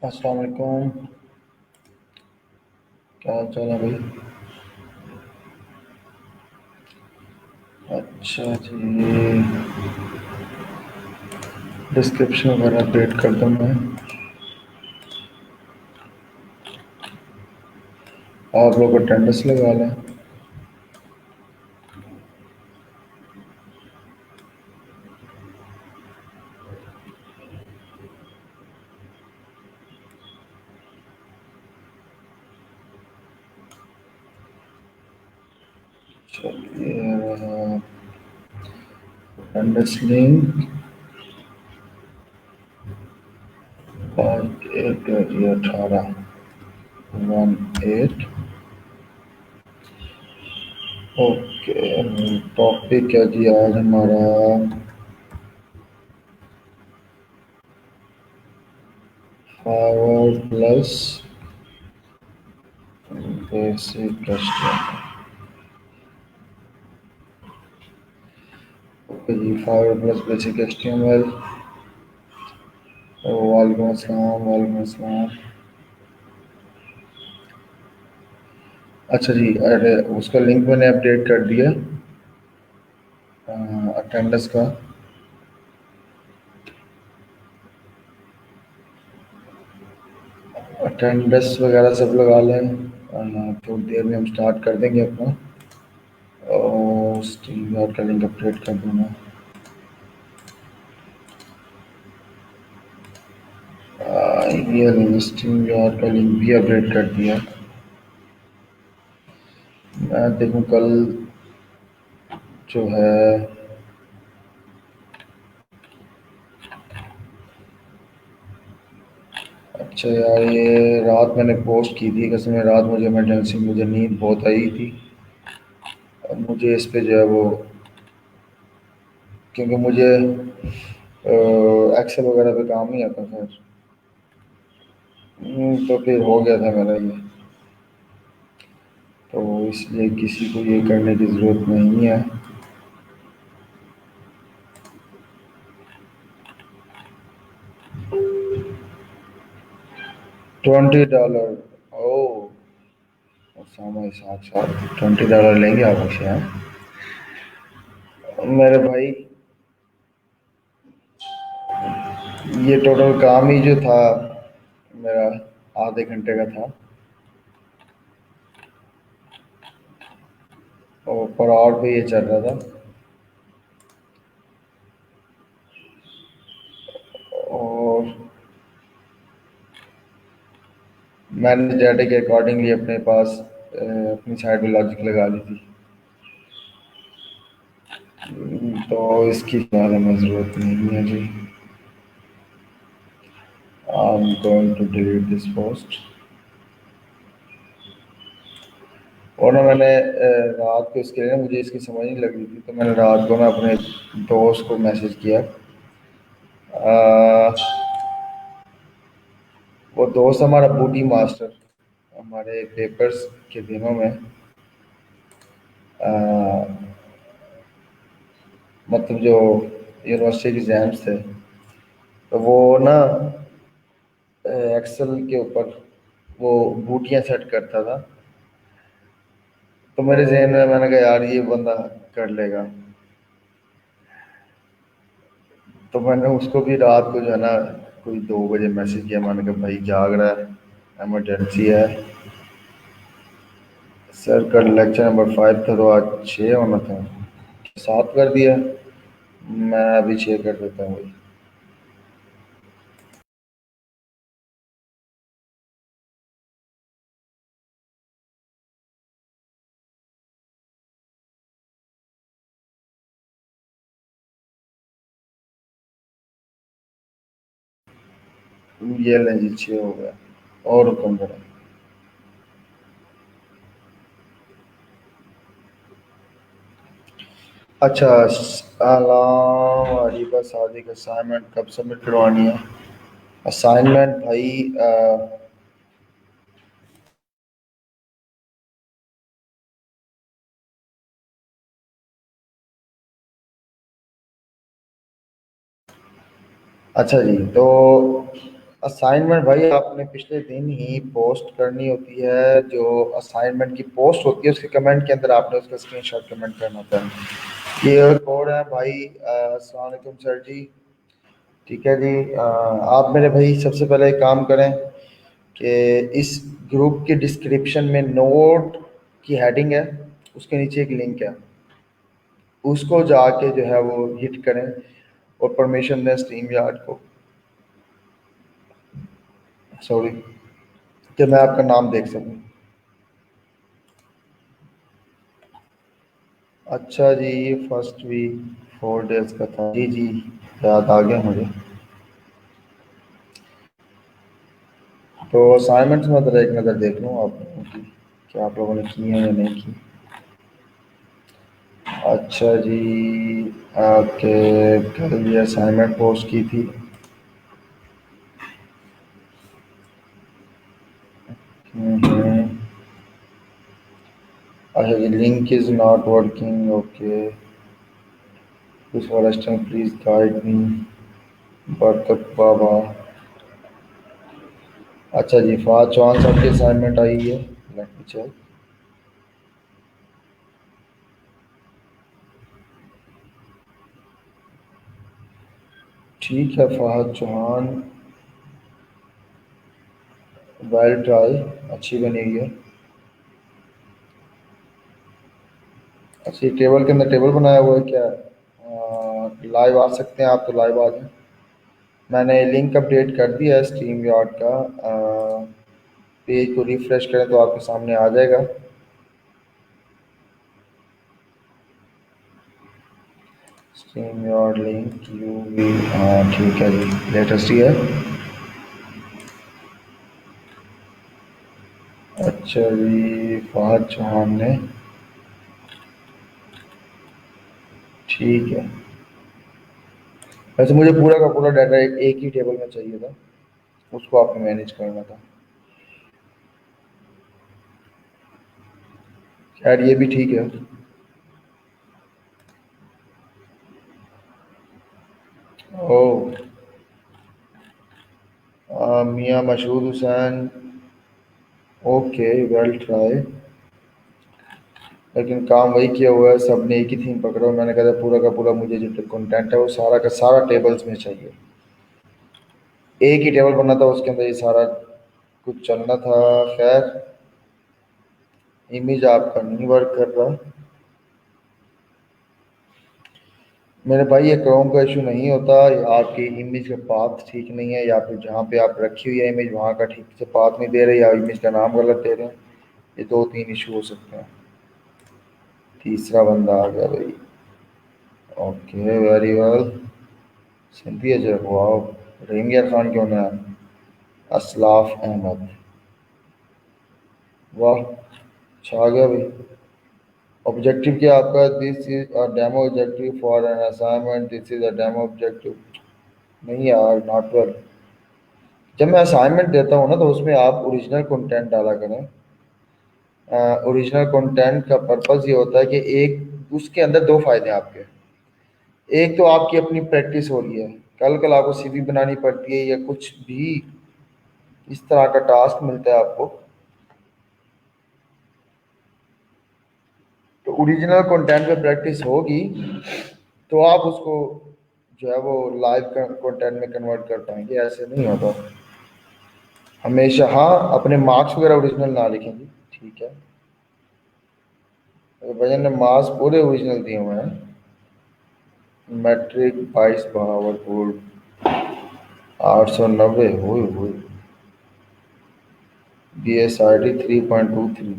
अस्सलाम वालेकुम। क्या हाल चाल है भाई? अच्छा जी। डिस्क्रिप्शन वगैरह अपडेट कर दूँ मैं। आप लोग अटेंडेंस लगा लें। चलिए, अटेंडेंस लिंक 5/8/18 ओके। टॉपिक है जी आज हमारा forward plus basic question. Okay जी, फॉरवर्ड प्लस बेसिक एचटीएमएल। वालेकुम अस्सलाम, वालेकुम अस्सलाम। अच्छा जी, अरे उसका लिंक मैंने अपडेट कर दिया अटेंडेंस का। अटेंडेंस वगैरह सब लगा लें। थोड़ी देर में हम स्टार्ट कर देंगे अपना। और स्ट्रीम यार्ड का लिंक अपडेट कर दूँगा। ये स्ट्रीम यार्ड का लिंक भी अपडेट कर दिया। मैं देखूँ कल जो है। अच्छा यार, ये रात मैंने पोस्ट की थी, कसम है रात मुझे इमरजेंसी, मुझे नींद बहुत आई थी। अब मुझे इस पे जो है वो, क्योंकि मुझे एक्सेल वगैरह पे काम नहीं आता खैर। तो फिर हो गया था मेरा ये। तो इसलिए किसी को ये करने की ज़रूरत नहीं है। $20। ओ सामा साथ साथ $20 लेंगे आप मुझसे हैं मेरे भाई। ये टोटल काम ही जो था मेरा आधे घंटे का था। और पर आवर पे ये चल रहा था। और मैंने डाटा के अकॉर्डिंगली अपने पास अपनी साइड में लॉजिक लगा ली थी। तो इसकी ज़्यादा हमें ज़रूरत नहीं है जी। I am going to delete this post. और ना मैंने रात को इसके लिए ना, मुझे इसकी समझ नहीं लग रही थी, तो मैंने रात को ना अपने दोस्त को मैसेज किया। अ, वो दोस्त हमारा बूटी मास्टर, हमारे पेपर्स के दिनों में अ, मतलब जो यूनिवर्सिटी के एग्ज़ाम्स थे, तो वो ना एक्सेल के ऊपर वो बूटियाँ सेट करता था। तो मेरे ज़हन में मैंने कहा यार ये बंदा कर लेगा। तो मैंने उसको भी रात को जो है ना कोई 2 बजे मैसेज किया। मैंने कहा भाई जाग रहा है, एमरजेंसी है। सर कल लेक्चर नंबर 5 था तो आज 6 होना था, 7 कर दिया। मैं अभी 6 कर देता हूँ भाई। ये लें जी, 6 हो गया। और हुक्म करें। अच्छा, सलाम वालेकुम सादिक, असाइनमेंट कब सबमिट करवानी है? असाइनमेंट भाई अच्छा जी, तो असाइनमेंट भाई आपने पिछले दिन ही पोस्ट करनी होती है। जो असाइनमेंट की पोस्ट होती है उसके कमेंट के अंदर आपने उसका स्क्रीनशॉट कमेंट करना होता है। ये कोड है भाई। अस्सलाम वालेकुम सर जी। ठीक है जी। आप मेरे भाई सबसे पहले एक काम करें कि इस ग्रुप के डिस्क्रिप्शन में नोट की हेडिंग है, उसके नीचे एक लिंक है, उसको जाके जो है वो हिट करें और परमिशन दें स्ट्रीम यार्ड को, सॉरी, कि मैं आपका नाम देख सकूं। अच्छा जी, फर्स्ट वीक 4 डेज का था जी जी, याद आ गया मुझे। तो असाइनमेंट्स में ज़रा एक नज़र देख लूँ आप लोगों की, क्या आप लोगों ने की है या नहीं की। अच्छा जी, ओके, कल ये असाइनमेंट पोस्ट की थी। हम्म, अच्छा जी, link is not working, okay, this forester please guide me, Barkat Baba. अच्छा जी, फाज चौहान साहब की असाइनमेंट आई है, लेट मी चेक। ठीक है फहद चौहान, वेल ट्राई, अच्छी बनी हुई है। अच्छा, ये टेबल के अंदर टेबल बनाया हुआ है क्या? लाइव आ सकते हैं आप, तो लाइव आ जाएं। मैंने लिंक अपडेट कर दिया है स्ट्रीम यार्ड का। पेज को रिफ्रेश करें तो आपके सामने आ जाएगा। StreamYard link U V, हाँ ठीक है जी, लेटेस्ट ही है। अच्छा जी, फहद चौहान ने, ठीक है। वैसे मुझे पूरा का पूरा डाटा एक ही टेबल में चाहिए था, उसको आपने मैनेज करना था। खैर ये भी ठीक है। ओह, मियाँ Mashhood Hussain, okay, well try. लेकिन काम वही किया हुआ है, सबने एक ही थीम पकड़ा हुआ है। मैंने कहा था पूरा का पूरा मुझे जो कंटेंट है वो सारा का सारा टेबल्स में चाहिए। एक ही टेबल बनना था, उसके अंदर ये सारा कुछ चलना था। खैर, इमेज आपका नहीं वर्क कर रहा मेरे भाई। ये क्रोम का इशू नहीं होता, ये आपकी इमेज का पाथ ठीक नहीं है, या फिर जहाँ पे आप रखी हुई है इमेज वहाँ का ठीक से पाथ नहीं दे रहे, या इमेज का नाम गलत दे रहे हैं। ये दो तीन इशू हो सकते हैं। तीसरा बंदा आ गया भाई। Okay, very well. Sindhi Ajay, वाह। रहीम यार खान क्यों ना? असलाफ अहमद, वाह, अच्छा आ गया भाई। ऑब्जेक्टिव क्या आपका? This is a demo objective for an assignment, this is a demo objective. नहीं यार, नॉट वेल। जब मैं असाइनमेंट देता हूँ ना तो उसमें आप ओरिजिनल कंटेंट डाला करें। ओरिजिनल कंटेंट का पर्पस ये होता है कि एक उसके अंदर दो फायदे हैं आपके। एक तो आपकी अपनी प्रैक्टिस हो रही है, कल कल आपको सीवी बनानी पड़ती है या कुछ भी इस तरह का टास्क मिलता है आपको, तो ओरिजिनल कंटेंट पे प्रैक्टिस होगी तो आप उसको जो है वो लाइव कंटेंट में कन्वर्ट कर पाएंगे। ऐसे नहीं होता हमेशा। हाँ, अपने मार्क्स वगैरह ओरिजिनल ना लिखेंगे, ठीक है। तो भैया ने मार्क्स पूरे ओरिजिनल दिए हुए हैं। मैट्रिक 22 बहावलपुर 890 हुई। बी एस आई टी 3.23,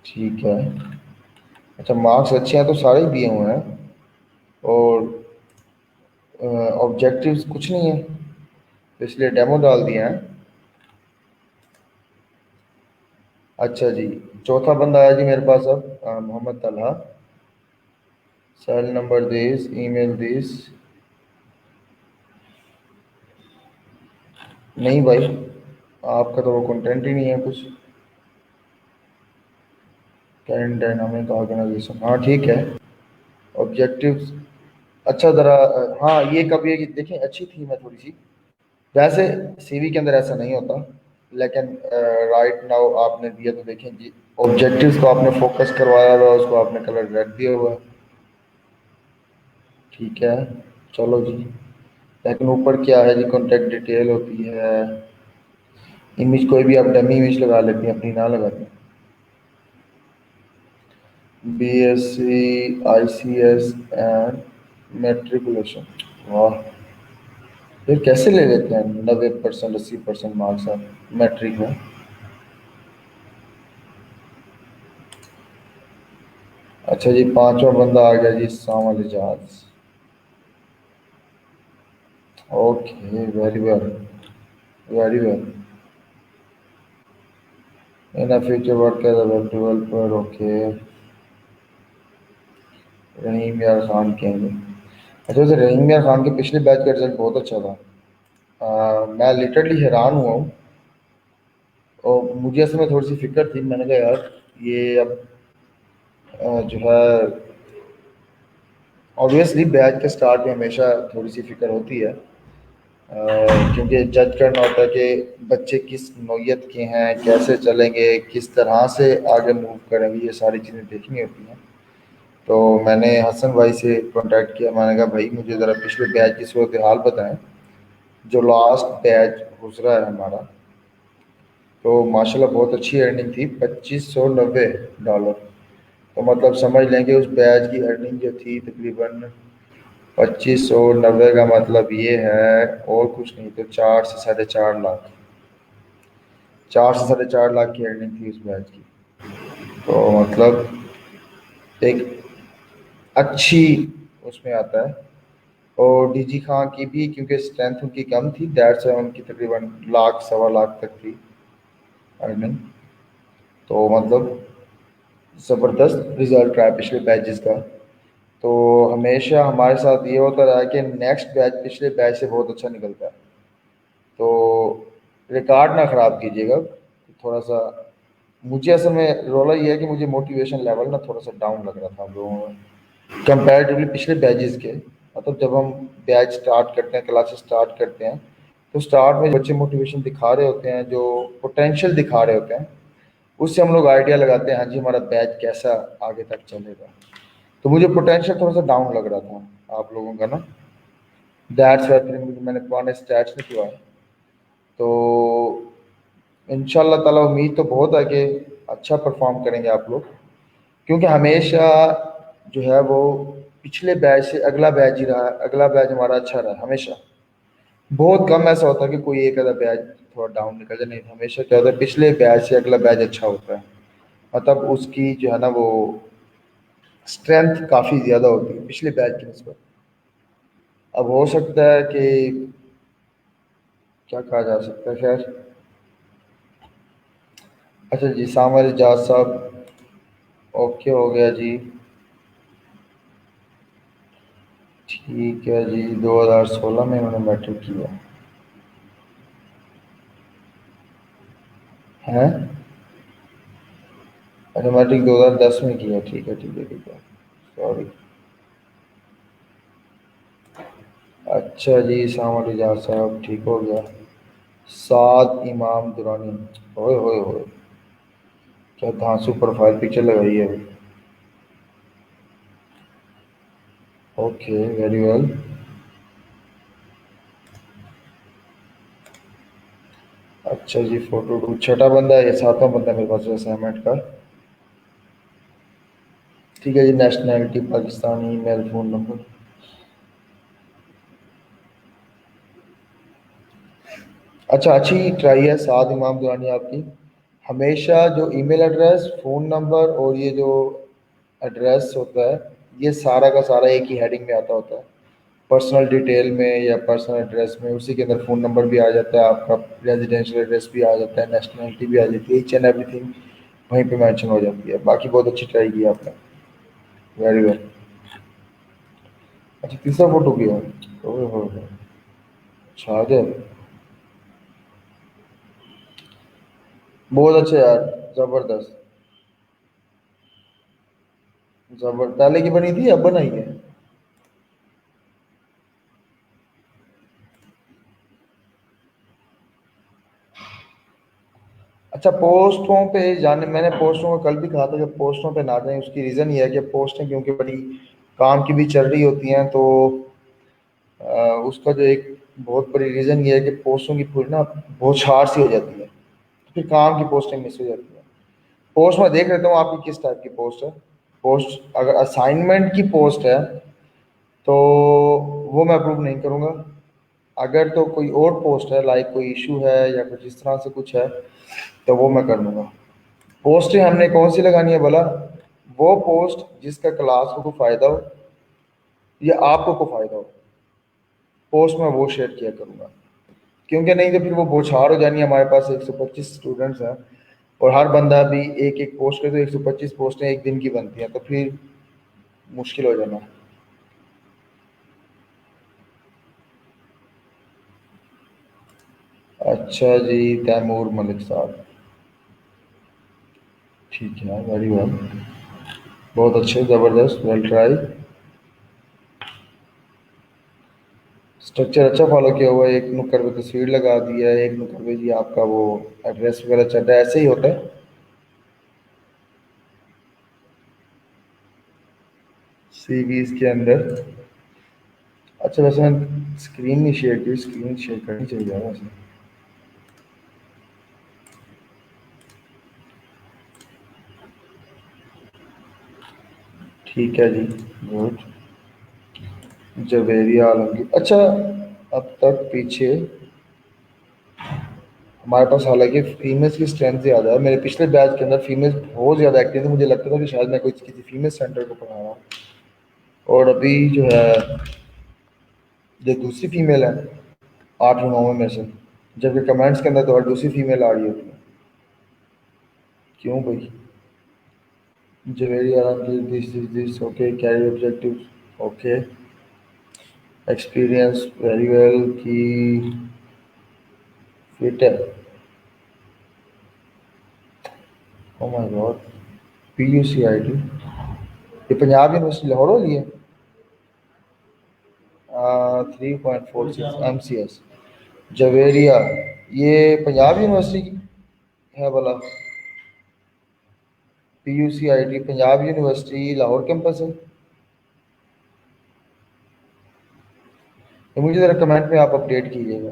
ठीक है। अच्छा, मार्क्स अच्छे हैं तो सारे ही दिए हुए हैं। और ऑब्जेक्टिव्स कुछ नहीं है, तो इसलिए डेमो डाल दिया है। अच्छा जी, चौथा बंदा आया जी मेरे पास अब, Mohammad Talha. Cell number this, email this. नहीं भाई, आपका तो वो कंटेंट ही नहीं है कुछ। करंट डायनामिक ऑर्गेनाइजेशन, हाँ ठीक है। ऑब्जेक्टिव्स, अच्छा ज़रा, हाँ ये कब, ये देखिए अच्छी थीम है थोड़ी सी। वैसे सीवी के अंदर ऐसा नहीं होता, लेकिन राइट नाउ आपने दिया तो देखें जी, ऑब्जेक्टिव्स को आपने फोकस करवाया हुआ है, उसको आपने कलर रेड दिया हुआ है। ठीक है, चलो जी। लेकिन ऊपर क्या है जी, कॉन्टेक्ट डिटेल होती है। इमेज कोई भी आप डमी इमेज लगा लेती हैं, अपनी ना लगाती। BSc ICS and matriculation. वाह, फिर कैसे ले लेते हैं 90% 80% मार्क्स आप मैट्रिक में? अच्छा जी, पांचवा बंदा आ गया जी, Samal Ijaz. Okay, very well, very well. In a future work as a web developer. Okay, Rahim Yar Khan के हैं। अच्छा, वैसे रहीम यार खान के पिछले बैच का रिजल्ट बहुत अच्छा था। मैं लिटरली हैरान हुआ हूँ। और मुझे असल में थोड़ी सी फिक्र थी, मैंने कहा यार ये अब जो है, ऑब्वियसली बैच के स्टार्ट में हमेशा थोड़ी सी फिक्र होती है। क्योंकि जज करना होता है कि बच्चे किस नौयत के हैं, कैसे चलेंगे, किस तरह से आगे मूव करेंगे, ये सारी चीज़ें देखनी होती हैं। तो मैंने हसन भाई से कांटेक्ट किया, मैंने कहा भाई मुझे ज़रा पिछले बैच की सूरत हाल बताएं, जो लास्ट बैच गुजरा है हमारा। तो माशाल्लाह बहुत अच्छी अर्निंग थी, $2590। तो मतलब समझ लें कि उस बैच की अर्निंग जो थी तकरीबन 2590 का मतलब ये है, और कुछ नहीं तो 4 से 4.5 लाख। 4 से 4.5 लाख की अर्निंग थी उस बैच की। तो मतलब एक अच्छी उसमें आता है। और डीजी खां की भी क्योंकि स्ट्रेंथ उनकी कम थी, दैट्स वाई उनकी तकरीबन लाख 1.25 लाख तक थी अर्निंग। तो मतलब ज़बरदस्त रिजल्ट रहा है पिछले बैचेस का। तो हमेशा हमारे साथ ये होता रहा है कि नेक्स्ट बैच पिछले बैच से बहुत अच्छा निकलता है। तो रिकॉर्ड ना ख़राब कीजिएगा थोड़ा सा। मुझे असल में रोला ये है कि मुझे मोटिवेशन लेवल ना थोड़ा सा डाउन लग रहा था हम लोगों में, कंपैरेटिवली पिछले बैचेस के। मतलब जब हम बैच स्टार्ट करते हैं, क्लासेस स्टार्ट करते हैं, तो स्टार्ट में बच्चे मोटिवेशन दिखा रहे होते हैं, जो पोटेंशियल दिखा रहे होते हैं, उससे हम लोग आइडिया लगाते हैं हाँ जी हमारा बैच कैसा आगे तक चलेगा। तो मुझे पोटेंशियल थोड़ा सा डाउन लग रहा था आप लोगों का ना, दैट्स वाई फिर मैंने पुराने स्टैट्स निकलवाए। तो इंशाल्लाह ताला उम्मीद तो बहुत है कि अच्छा परफॉर्म करेंगे आप लोग, क्योंकि हमेशा जो है वो पिछले बैच से अगला बैच ही रहा है, अगला बैच हमारा अच्छा रहा है हमेशा। बहुत कम ऐसा होता है कि कोई एक आधा बैच थोड़ा डाउन निकल जाए, नहीं हमेशा क्या होता है पिछले बैच से अगला बैच अच्छा होता है। मतलब उसकी जो है ना वो स्ट्रेंथ काफ़ी ज़्यादा होती है पिछले बैच की नस्बत। अब हो सकता है कि क्या कहा जा सकता है, खैर। अच्छा जी, सामर इजाज साहब ओके हो गया जी। ठीक है जी, 2016 में उन्होंने मैट्रिक किया है। अच्छा, मैट्रिक 2010 में किया, ठीक है ठीक है ठीक है, सॉरी। अच्छा जी, सामर इजाज साहब ठीक हो गया। साद इमाम दुरानी, होए होए होए, क्या धांसू प्रोफाइल पिक्चर लगाई है अभी। Okay, very well. अच्छा जी, फोटो टू छठा बंदा है, ये सातवां बंदा मेरे पास असाइनमेंट का। ठीक है जी, nationality Pakistani, email phone number. अच्छा, अच्छी ट्राई है साद इमाम दुरानी आपकी। हमेशा जो ईमेल एड्रेस, फ़ोन नंबर और ये जो एड्रेस होता है, ये सारा का सारा एक ही हेडिंग में आता होता है। पर्सनल डिटेल में या पर्सनल एड्रेस में उसी के अंदर फ़ोन नंबर भी आ जाता है, आपका रेजिडेंशियल एड्रेस भी आ जाता है, नेशनलिटी भी आ जाती है, ईच एंड एवरीथिंग वहीं पे मेंशन हो जाती है। बाकी बहुत अच्छी ट्राई की आपने, वेरी वेल। अच्छा, तीसरा फोटो भी है। ओए होए होए, अच्छा आ गया। बहुत अच्छा यार, ज़बरदस्त। पहले की बनी थी अब बनाई है? अच्छा, पोस्टों पे जाने, मैंने पोस्टों को कल भी कहा था कि पोस्टों पे ना जाएं। उसकी रीज़न ये है कि पोस्टें क्योंकि बड़ी काम की भी चल रही होती हैं, तो उसका जो एक बहुत बड़ी रीज़न ये है कि पोस्टों की पूरी ना बौछार सी हो जाती है, तो फिर काम की पोस्टें मिस हो जाती हैं। पोस्ट मैं देख लेता हूँ आपकी किस टाइप की पोस्ट है। पोस्ट अगर असाइनमेंट की पोस्ट है तो वो मैं अप्रूव नहीं करूँगा। अगर तो कोई और पोस्ट है, लाइक कोई इशू है या कुछ इस तरह से कुछ है, तो वो मैं कर लूँगा। पोस्टें हमने कौन सी लगानी है भला? वो पोस्ट जिसका क्लास को फ़ायदा हो या आपको को फ़ायदा हो, पोस्ट में वो शेयर किया करूँगा। क्योंकि नहीं तो फिर वो बौछार हो जानी है। हमारे पास 125 स्टूडेंट्स हैं और हर बंदा भी एक एक पोस्ट करे, तो 125 पोस्टें एक दिन की बनती हैं, तो फिर मुश्किल हो जाना। अच्छा जी, तैमूर मलिक साहब, ठीक है, वेरी वेल, बहुत अच्छे, ज़बरदस्त, वेल ट्राई। स्ट्रक्चर अच्छा फॉलो किया हुआ है। एक नुक्कड़ पे तस्वीर लगा दी है, एक नुक्कड़ पे जी आपका वो एड्रेस वगैरह चल रहा है, ऐसे ही होता है सीवीज के अंदर। अच्छा, वैसे मैं स्क्रीन नहीं शेयर की, स्क्रीन शेयर करनी चाहिए वैसे। ठीक है जी, गुड। जवेरिया आलमगीर, अच्छा। अब तक पीछे हमारे पास हालांकि फीमेल्स की स्ट्रेंथ ज़्यादा है। मेरे पिछले बैच के अंदर फीमेल्स बहुत ज़्यादा एक्टिव थी, मुझे लगता था कि शायद मैं कोई किसी फीमेल सेंटर को पढ़ा रहा हूँ। और अभी जो है ये दूसरी फीमेल है 8 9 में से, जबकि कमेंट्स के अंदर तो हर दूसरी फीमेल आ रही होती है। क्यों भाई? Javeri Alamgir, this okay, career objective okay, experience very well की फिट है। ओ माय गॉड, PUCIT, ये पंजाब यूनिवर्सिटी लाहौर वाली है। 3.46 MCS, जवेरिया, ये पंजाब यूनिवर्सिटी की है भला? PUCIT Punjab university Lahore campus है। तो मुझे ज़रा कमेंट में आप अपडेट कीजिएगा।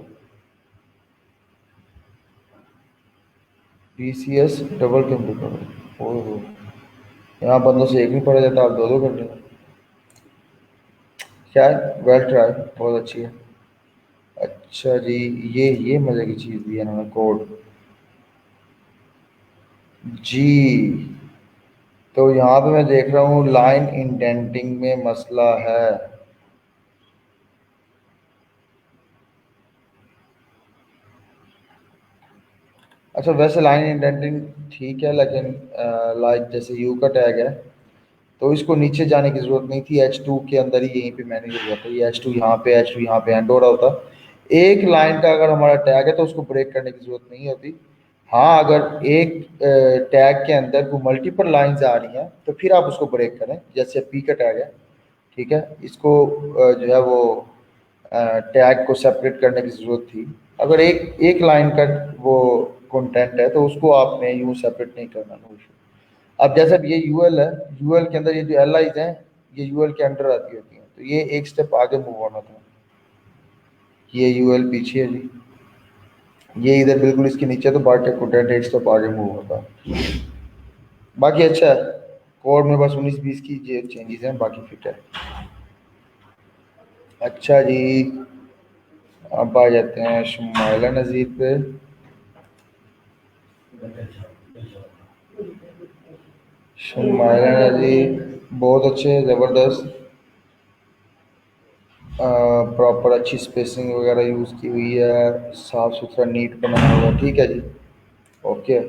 PCS डबल कंप्यूटर, ओह, यहाँ बंदों से एक नहीं पढ़ा जाता, आप दो दो कर लेंगे। क्या है, वेल ट्राई, बहुत अच्छी है। अच्छा जी, ये मज़े की चीज़ दी है इन्होंने, कोड जी। तो यहाँ पे मैं देख रहा हूँ लाइन इंडेंटिंग में मसला है। अच्छा, वैसे लाइन इंडेंटिंग ठीक है, लेकिन लाइक जैसे यू का टैग है, तो इसको नीचे जाने की ज़रूरत नहीं थी। H2 के अंदर ही यहीं पे मैनेज हो जाता है। ये H2 यहाँ पे, H2 यहाँ पे एंड हो रहा होता। एक लाइन का अगर हमारा टैग है तो उसको ब्रेक करने की ज़रूरत नहीं होती। हाँ, अगर एक टैग के अंदर को मल्टीपल लाइंस आ रही हैं तो फिर आप उसको ब्रेक करें। जैसे P का टैग है, ठीक है, इसको जो है वो टैग को सेपरेट करने की ज़रूरत थी। अगर एक एक लाइन का वो कंटेंट है तो उसको आपने यूँ सेपरेट नहीं करना, नो इशू। अब जैसे अब ये यूएल है, यूएल के अंदर ये जो एल आईज हैं, ये यूएल के अंडर आती होती हैं, तो ये एक स्टेप आगे मूव होना था। ये यूएल पीछे है जी, ये इधर बिल्कुल इसके नीचे, तो बाकी कंटेंट एक स्टेप आगे मूव होता। बाकी अच्छा है, कोड में बस 19 20 की ये चेंजेस हैं, बाकी फिट है। अच्छा जी, अब आ जाते हैं शुमाइला नज़ीर पे। शुमाइला नज़ीर बहुत अच्छे, ज़बरदस्त, प्रॉपर अच्छी स्पेसिंग वगैरह यूज़ की हुई है, साफ़ सुथरा नीट बनाया हुआ, ठीक है जी, ओके।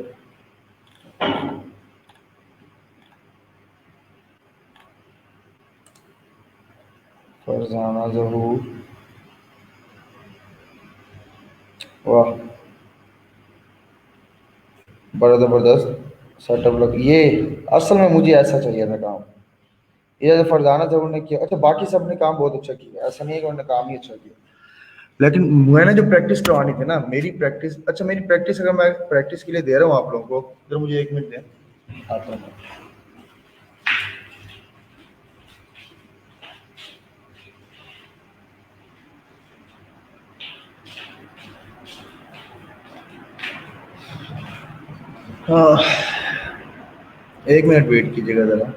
फरजाना ज़हूर, वाह, बड़ा ज़बरदस्त सेटअप लग ये। असल में मुझे ऐसा चाहिए था काम, ये जो फरजाना ज़हूर ने किया। अच्छा, बाकी सब ने काम बहुत अच्छा किया, ऐसा नहीं है कि उन्होंने काम ही अच्छा किया। लेकिन मैंने जो प्रैक्टिस करवानी थी ना, मेरी प्रैक्टिस, अच्छा मेरी प्रैक्टिस अगर मैं प्रैक्टिस के लिए दे रहा हूँ आप लोगों को, इधर मुझे 1 मिनट दें, आता हूँ। हाँ, 1 मिनट वेट कीजिएगा ज़रा।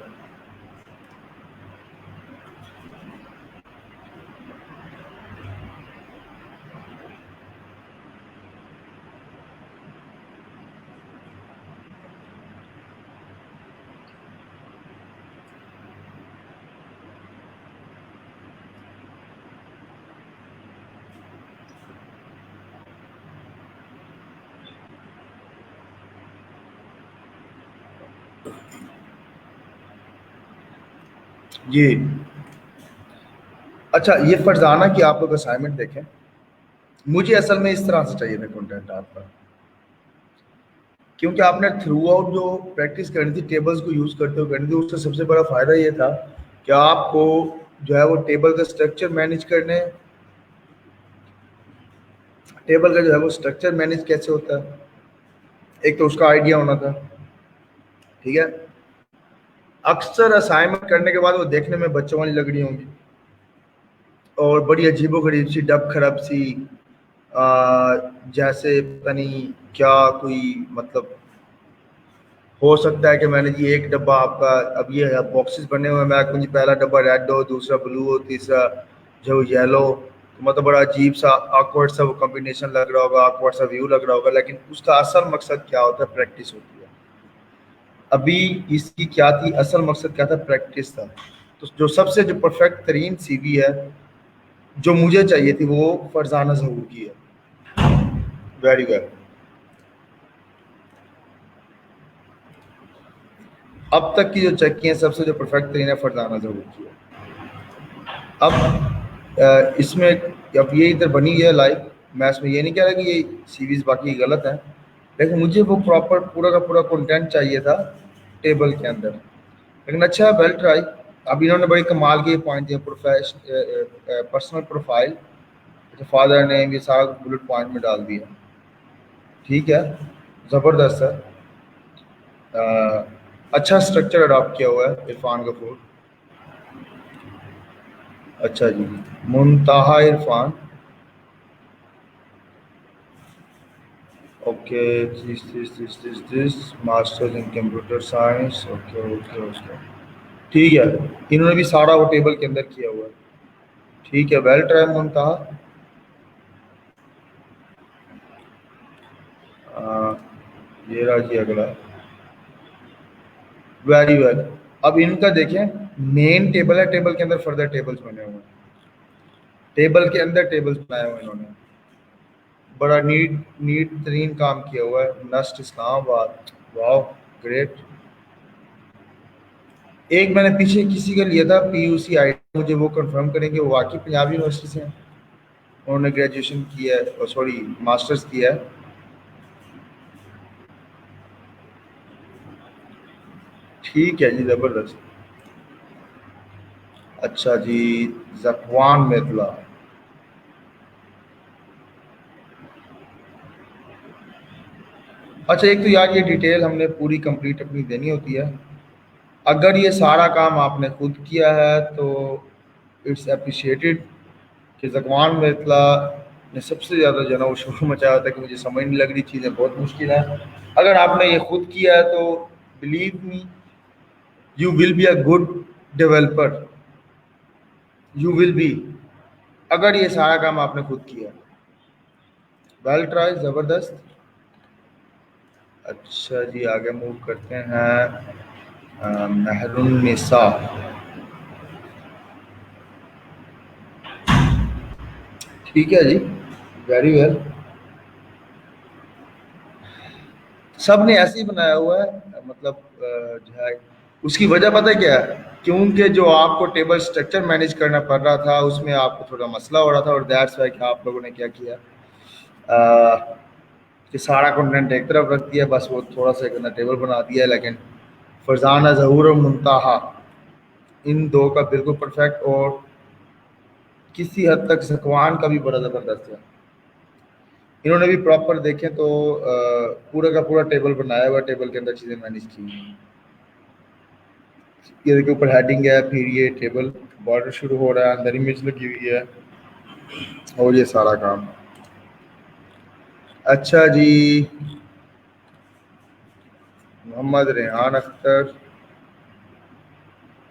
जी, अच्छा ये फर्जाना कि आप लोग असाइनमेंट देखें, मुझे असल में इस तरह से चाहिए था कंटेंट आपका, क्योंकि आपने थ्रू आउट जो प्रैक्टिस करनी थी टेबल्स को यूज़ करते हुए करनी थी, उसका सबसे बड़ा फ़ायदा ये था कि आपको जो है वो टेबल का स्ट्रक्चर मैनेज करने, टेबल का जो है वो स्ट्रक्चर मैनेज कैसे होता है, एक तो उसका आइडिया होना था, ठीक है। अक्सर असाइनमेंट करने के बाद वो देखने में बच्चों वाली लग रही होंगी और बड़ी अजीबो-गरीब सी, डब खरब सी, जैसे पता नहीं क्या कोई मतलब, हो सकता है कि मैंने जी एक डब्बा आपका, अब ये बॉक्सेस बने हुए हैं, मैं कहूँ जी पहला डब्बा रेड हो, दूसरा ब्लू हो, तीसरा जो येलो, तो मतलब बड़ा अजीब सा ऑकवर्ड सा वो कॉम्बिनेशन लग रहा होगा, ऑकवर्ड सा व्यू लग रहा होगा, लेकिन उसका असल मकसद क्या होता है? प्रैक्टिस होती है। अभी इसकी क्या थी, असल मकसद क्या था? प्रैक्टिस था। तो जो सबसे जो परफेक्ट तरीन सीवी है जो मुझे चाहिए थी वो फरजाना ज़हूर की है। Very well. अब तक की जो चेक की है सबसे जो परफेक्ट तरीन है फरजाना ज़हूर की है। अब इसमें अब ये इधर बनी है लाइव, मैं इसमें ये नहीं कह रहा कि ये सीरीज बाकी गलत है, लेकिन मुझे वो प्रॉपर पूरा का पूरा कंटेंट चाहिए था टेबल के अंदर। लेकिन अच्छा है, वेल ट्राई। अब इन्होंने बड़ी कमाल के पॉइंट दिए, पर्सनल प्रोफाइल, फादर ने ये सारा बुलेट पॉइंट में डाल दिया, ठीक है, ज़बरदस्त है। अच्छा स्ट्रक्चर अडॉप्ट किया हुआ है इरफान गफूर। अच्छा जी, Muntaha Irfan, okay, this masters in computer science, okay okay okay, ठीक है। इन्होंने भी सारा वो टेबल के अंदर किया हुआ है, ठीक है, वेल ट्राई मुनताहा। ये रहा जी अगला, वेरी वेल। अब इनका देखें, मेन टेबल है, टेबल के अंदर फर्दर टेबल्स बने हुए हैं, टेबल के अंदर टेबल्स बनाए हुए हैं इन्होंने, बड़ा नीट नीट तरीन काम किया हुआ है। नस्ट इस्लामाबाद, वाह, ग्रेट। एक मैंने पीछे किसी का लिया था पीयूसी आई, मुझे वो कंफर्म करेंगे वो वाकई पंजाब यूनिवर्सिटी से हैं, उन्होंने ग्रेजुएशन किया है, सॉरी मास्टर्स किया है, ठीक है जी, ज़बरदस्त। अच्छा जी, जकवान मेतला, अच्छा एक तो यार ये डिटेल हमने पूरी कंप्लीट अपनी देनी होती है। अगर ये सारा काम आपने खुद किया है तो इट्स अप्रिशिएटेड, कि जकवान मेतला ने सबसे ज़्यादा जो है ना वो शोर मचाया था कि मुझे समझ नहीं लग रही, चीज़ें बहुत मुश्किल है। अगर आपने ये खुद किया है तो believe me, you will be a good developer, you will be, अगर ये सारा काम आपने खुद किया। वेल ट्राई, ज़बरदस्त। अच्छा जी, आगे मूव करते हैं। महरुन्निसा, ठीक है जी, वेरी वेल। सब ने ऐसे ही बनाया हुआ है, मतलब जो है उसकी वजह पता है क्या है? क्योंकि जो आपको टेबल स्ट्रक्चर मैनेज करना पड़ रहा था उसमें आपको थोड़ा मसला हो रहा था, और दैट्स वाई कि आप लोगों ने क्या किया, कि सारा कंटेंट एक तरफ रख दिया, बस वो थोड़ा सा एक टेबल बना दिया है। लेकिन फरजाना ज़हूर और मुनताहा, इन दो का बिल्कुल परफेक्ट, और किसी हद तक जकवान का भी बड़ा ज़बरदस्त है। इन्होंने भी प्रॉपर देखें तो पूरा का पूरा टेबल बनाया हुआ, टेबल के अंदर चीज़ें मैनेज की हुई हैं। ये देखिए ऊपर हेडिंग है, फिर ये टेबल बॉर्डर शुरू हो रहा है, अंदर इमेज लगी हुई है और ये सारा काम। अच्छा जी, मोहम्मद रेहान अख्तर,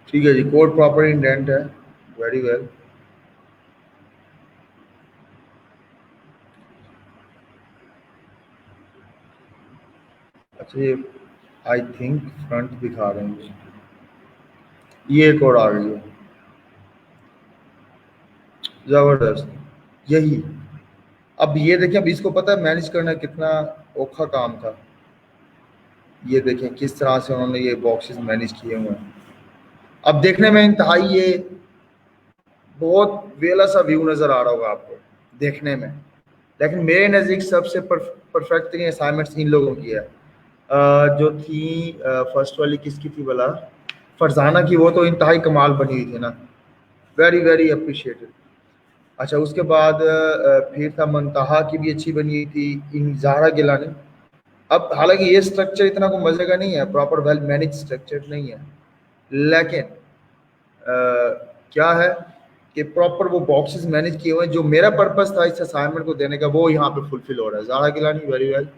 ठीक है जी, कोड प्रॉपर इंडेंट है, वेरी वेल। अच्छा ये आई थिंक फ्रंट दिखा रहे हैं, ये एक और आ गई है, जबरदस्त, यही। अब ये देखें, अब इसको पता है मैनेज करना कितना औखा काम था। ये देखें किस तरह से उन्होंने ये बॉक्सेस मैनेज किए हुए हैं। अब देखने में इंतहाई ये बहुत वेला सा व्यू नजर आ रहा होगा आपको देखने में, लेकिन मेरे नज़दीक सबसे परफेक्ट असाइनमेंट्स इन लोगों की है। जो थी फर्स्ट वाली किसकी थी भला, फरजाना की, वो तो इंतहाई कमाल बनी हुई थी ना, वेरी वेरी अप्रिशिएटेड। अच्छा उसके बाद फिर था मंतहा की भी अच्छी बनी हुई थी, इन ज़ाहरा गिलानी। अब हालांकि ये स्ट्रक्चर इतना को मजे का नहीं है, प्रॉपर वेल मैनेज स्ट्रक्चर नहीं है, लेकिन क्या है कि प्रॉपर वो बॉक्सेस मैनेज किए हुए हैं। जो मेरा पर्पस था इस असाइनमेंट को देने का वो यहाँ पे फुलफिल हो रहा है। Zahra Gilani very well.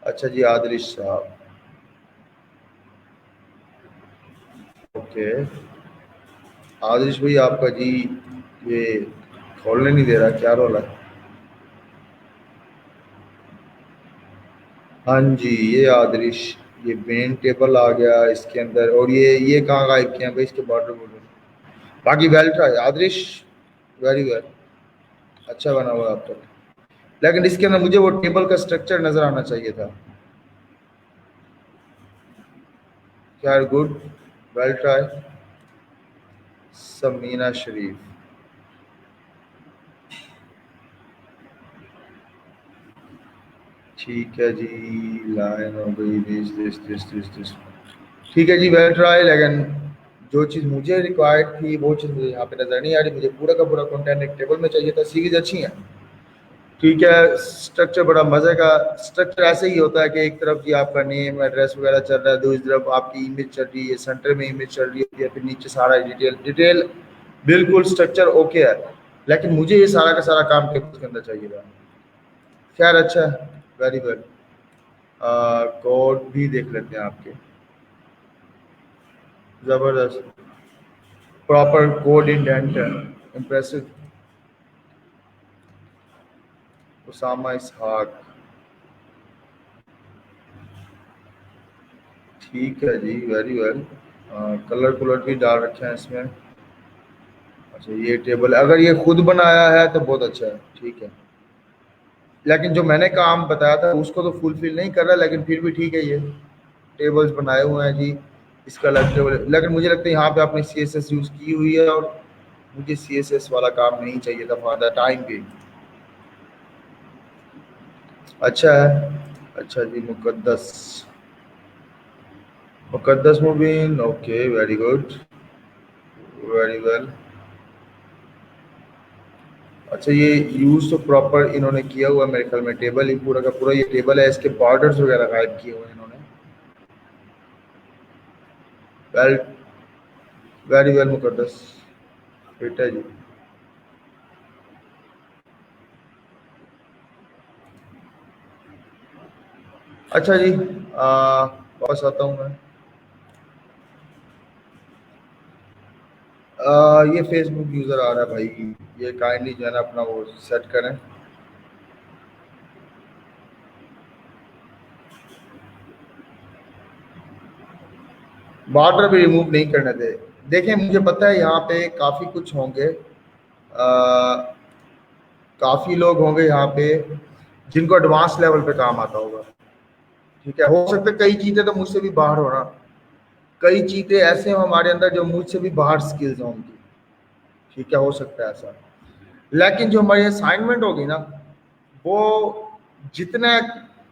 अच्छा जी, आदरिश साहब, ओके। आदरिश भाई आपका जी ये खोलने नहीं दे रहा, क्या रोल है? हाँ जी, ये आदरिश, ये मेन टेबल आ गया इसके अंदर, और ये कहाँ गायब किया भाई इसके बॉर्डर बॉर्डर। बाकी वेल ट्राई आदरिश, वेरी वेल, अच्छा बना हुआ आप तक, लेकिन इसके अंदर मुझे वो टेबल का स्ट्रक्चर नजर आना चाहिए था। क्या, गुड, वेल ट्राई। समीना शरीफ, ठीक है जी, लाइन हो गई, दिस ठीक है जी, वेल ट्राई, लेकिन जो चीज़ मुझे रिक्वायर्ड थी वो चीज़ मुझे यहाँ पे नजर नहीं आ रही। मुझे पूरा का पूरा कंटेंट एक टेबल में चाहिए था। सीरीज अच्छी है, ठीक है, स्ट्रक्चर बड़ा मजे का। स्ट्रक्चर ऐसे ही होता है कि एक तरफ जी आपका नेम एड्रेस वगैरह चल रहा है, दूसरी तरफ आपकी इमेज चल रही है, सेंटर में इमेज चल रही है, फिर नीचे सारा डिटेल डिटेल, बिल्कुल स्ट्रक्चर ओके है, लेकिन मुझे ये सारा का सारा काम टेबल के अंदर चाहिए था। खैर अच्छा है, वेरी गुड। कोड भी देख लेते हैं आपके, जबरदस्त, प्रॉपर कोड इंडेंट है, इम्प्रेसिव। उसामा इसहाक, ठीक है जी, वेरी वेल। कलर कलर भी डाल रखे हैं इसमें। अच्छा ये टेबल अगर ये खुद बनाया है तो बहुत अच्छा है, ठीक है, लेकिन जो मैंने काम बताया था उसको तो फुलफिल नहीं कर रहा, लेकिन फिर भी ठीक है। ये टेबल्स बनाए हुए हैं जी, इसका अलग टेबल, लेकिन मुझे लगता है यहाँ पे आपने सी एस एस यूज़ की हुई है, और मुझे सी एस एस वाला काम नहीं चाहिए था फॉर द टाइम भी। अच्छा है, अच्छा जी, Muqaddas, Muqaddas Mubeen, okay, very good, very well. अच्छा ये यूज तो प्रॉपर इन्होंने किया हुआ है मेरे ख्याल में, टेबल ही पूरा का पूरा ये टेबल है, इसके बॉर्डर्स वगैरह गायब किए हुए हैं इन्होंने, वेल, वेरी वेल मुकद्दस, फिट है जी। अच्छा जी, वापस आता हूँ मैं। ये फेसबुक यूज़र आ रहा है भाई, ये काइंडली जो है ना अपना वो सेट करें। बॉर्डर भी रिमूव नहीं करने दे। देखें मुझे पता है यहाँ पे काफ़ी कुछ होंगे, काफ़ी लोग होंगे यहाँ पे जिनको एडवांस लेवल पे काम आता होगा, ठीक है, हो सकता है कई चीज़ें तो मुझसे भी बाहर हो ना, कई चीज़ें ऐसे हो हमारे अंदर जो मुझसे भी बाहर स्किल्स हों उनकी, ठीक है, हो सकता है ऐसा, लेकिन जो हमारी असाइनमेंट होगी ना वो जितना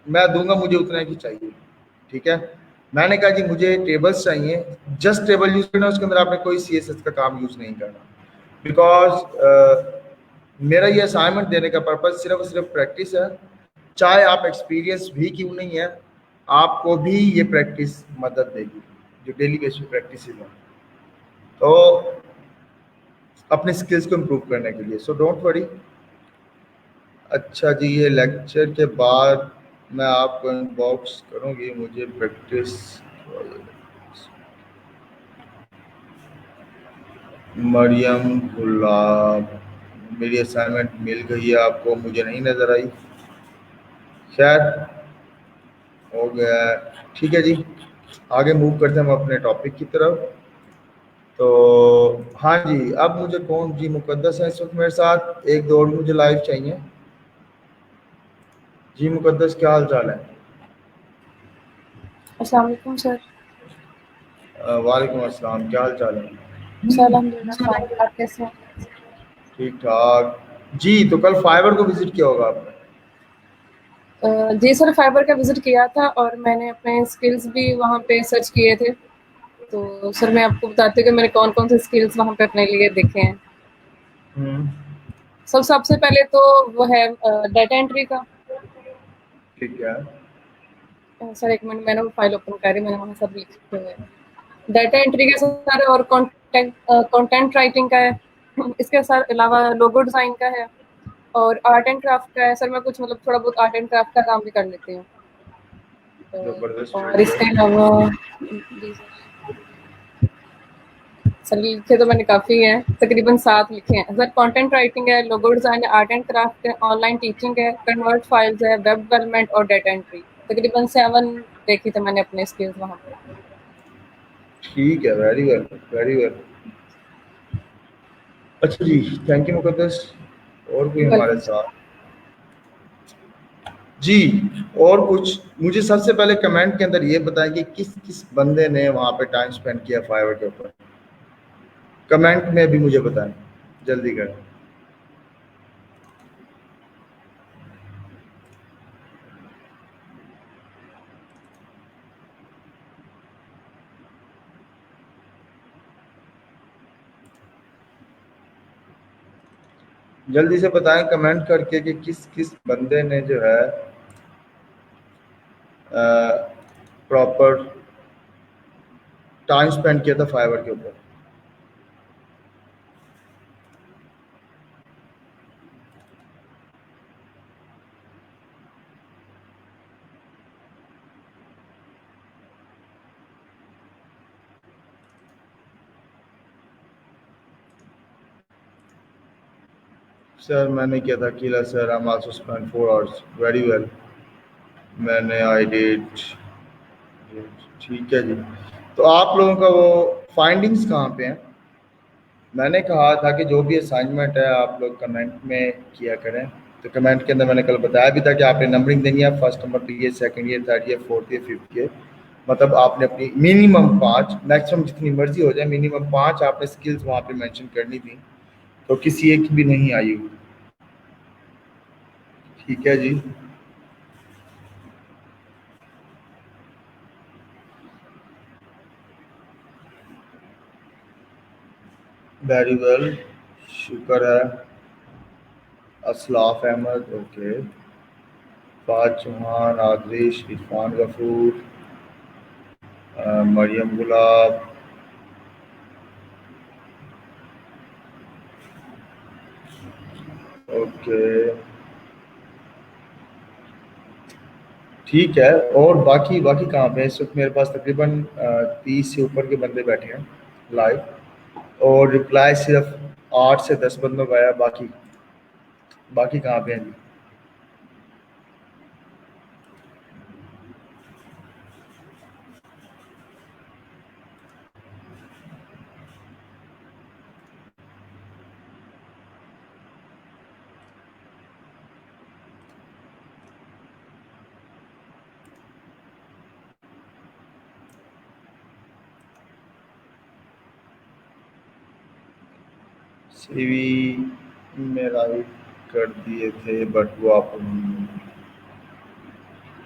मैं दूंगा मुझे उतना ही चाहिए, ठीक है। मैंने कहा जी मुझे टेबल्स चाहिए, जस्ट टेबल यूज करना, उसके अंदर आपने कोई CSS का काम यूज नहीं करना, बिकॉज मेरा ये असाइनमेंट देने का पर्पज सिर्फ और सिर्फ प्रैक्टिस है। चाहे आप एक्सपीरियंस भी क्यों नहीं है, आपको भी ये प्रैक्टिस मदद देगी, जो डेली बेस पे प्रैक्टिस है, तो अपने स्किल्स को इम्प्रूव करने के लिए। So don't worry. अच्छा जी, ये लेक्चर के बाद मैं आपको इनबॉक्स करूँगी, मुझे प्रैक्टिस। मरियम गुलाब, मेरी असाइनमेंट मिल गई है आपको, मुझे नहीं नज़र आई, खैर हो गया है। ठीक है जी, आगे मूव करते हैं हम अपने टॉपिक की तरफ। तो हाँ जी, अब मुझे कौन जी, मुकद्दस है इस वक्त मेरे साथ, एक दो और मुझे लाइव चाहिए। जी मुकद्दस, क्या हाल चाल है? अस्सलाम वालेकुम सर। वालेकुम अस्सलाम, क्या हाल चाल है? सर अल्हम्दुलिल्लाह फाइन, आप कैसे हैं? ठीक ठाक जी। तो कल फाइबर को विजिट किया होगा आपने? जी सर, फाइबर का विज़िट किया था और मैंने अपने स्किल्स भी वहाँ पे सर्च किए थे। तो सर मैं आपको बताती हूँ कि मैंने कौन-कौन से स्किल्स वहाँ पे अपने लिए देखे हैं। हम्म। सबसे पहले तो वो है डाटा एंट्री का। ठीक है। सर एक मिनट, मैंने वो फाइल ओपन करी, मैंने वहाँ सब लिखे हुए हैं। डाटा एंट्री का सर, और कंटेंट राइटिंग का है। इसके सर अलावा लोगो डिज़ाइन का है और आर्ट एंड क्राफ्ट का है। सर मैं कुछ मतलब थोड़ा बहुत आर्ट एंड क्राफ्ट का काम भी कर लेती हूँ। जबरदस्त, और वेरी इसके गुड। अलावा जी सर लिखे तो मैंने काफ़ी हैं, तकरीबन 7 लिखे हैं। सर कंटेंट राइटिंग है, लोगो डिज़ाइन है, आर्ट एंड क्राफ्ट है, ऑनलाइन टीचिंग है, कन्वर्ट फाइल्स है, वेब डेवलपमेंट और डाटा एंट्री। तकरीबन 7 देखी थे मैंने अपने स्किल्स वहाँ पे। ठीक है, वेरी वेल, वेरी वेल। अच्छा जी, थैंक यू मुकद्दस। और कोई हमारे वेलकम सर। साथ? जी, और कुछ मुझे सबसे पहले कमेंट के अंदर ये बताएं कि किस किस बंदे ने वहाँ पे टाइम स्पेंड किया फाइवर के ऊपर। कमेंट में भी मुझे बताएं, जल्दी करें। जल्दी से बताएं कमेंट करके कि किस किस बंदे ने जो है प्रॉपर टाइम स्पेंड किया था फाइवर के ऊपर। सर मैंने किया था किला sir, I am also spend 4 hours, very well. मैंने आई डिड। ठीक है जी। तो आप लोगों का वो फाइंडिंग्स कहाँ पे हैं? मैंने कहा था कि जो भी असाइनमेंट है आप लोग कमेंट में किया करें। तो कमेंट के अंदर मैंने कल बताया भी था कि आपने नंबरिंग देनी है, फर्स्ट नंबर पे ये, सेकंड ये, थर्ड ये, फोर्थ ये, फिफ्थ ये। मतलब आपने अपनी मिनिमम 5, मैक्सिमम जितनी मर्जी हो जाए, मिनिमम 5 आपने स्किल्स वहाँ पे मेंशन करनी थी। तो किसी एक भी नहीं आई हुई। ठीक है जी। वेरी वेल, शुक्र है। असलाफ अहमद, ओके। फाज चौहान, आदरिश, इरफान गफूर, मरियम गुलाब, ओके। ठीक है। और बाकी बाकी कहाँ पे है? इस वक्त मेरे पास तकरीबन 30 से ऊपर के बंदे बैठे हैं लाइव, और रिप्लाई सिर्फ 8 से 10 बंदों का आया। बाकी बाकी कहाँ पे हैं जी? CV में राइट कर दिए थे बट वो आप,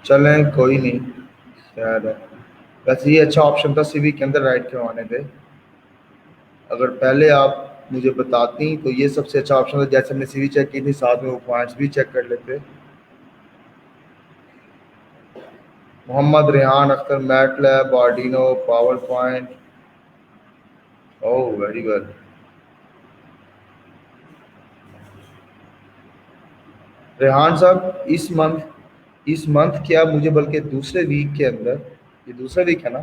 चलें कोई नहीं, खैर है। वैसे ये अच्छा ऑप्शन था सीवी के अंदर राइट करवाने पे, अगर पहले आप मुझे बताती तो ये सबसे अच्छा ऑप्शन था। जैसे हमने सीवी चेक की थी, साथ में वो पॉइंट्स भी चेक कर लेते। Mohammad Rehan Akhtar, MATLAB, Arduino, PowerPoint. Oh very good. Rehan साहब इस मंथ क्या, मुझे बल्कि दूसरे वीक के अंदर, ये दूसरा वीक है ना,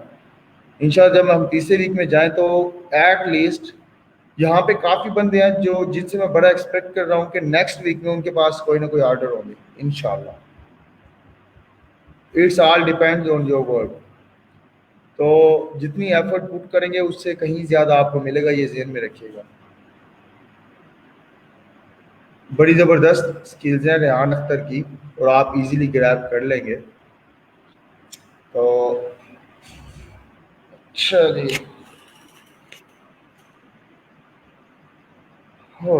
इंशाल्लाह जब हम तीसरे वीक में जाएं तो एट लीस्ट यहाँ पे काफ़ी बंदे हैं जो जिनसे मैं बड़ा एक्सपेक्ट कर रहा हूँ कि नेक्स्ट वीक में उनके पास कोई ना कोई ऑर्डर होंगे इंशाल्लाह। It's all depends on your work. तो जितनी एफर्ट पुट करेंगे उससे कहीं ज़्यादा आपको मिलेगा, ये ज़हन में रखिएगा। बड़ी ज़बरदस्त स्किल्स हैं रेहान अख्तर की, और आप इजीली ग्रैब कर लेंगे। तो चलिए, हो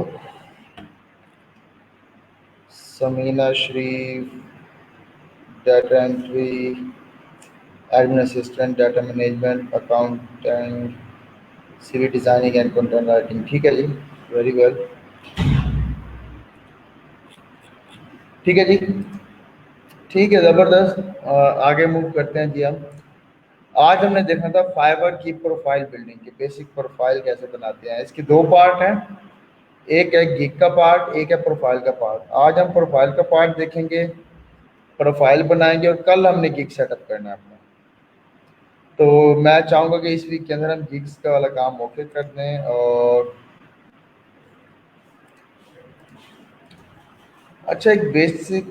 Samina Sharif, data entry, admin assistant, data management, accountant, CV designing and content writing. ठीक है जी, वेरी वेल। ठीक है जी, ठीक है, ज़बरदस्त। आगे मूव करते हैं जी हम। आज हमने देखा था फाइवर की प्रोफाइल बिल्डिंग की बेसिक प्रोफाइल कैसे बनाते हैं। इसके दो पार्ट हैं, एक है गिग का पार्ट, एक है प्रोफाइल का पार्ट। आज हम प्रोफाइल का पार्ट देखेंगे, प्रोफाइल बनाएंगे, और कल हमने गिग सेटअप करना है अपना। तो मैं चाहूँगा कि इस वीक के अंदर हम गिग्स का वाला काम ओके कर दें। और अच्छा, एक बेसिक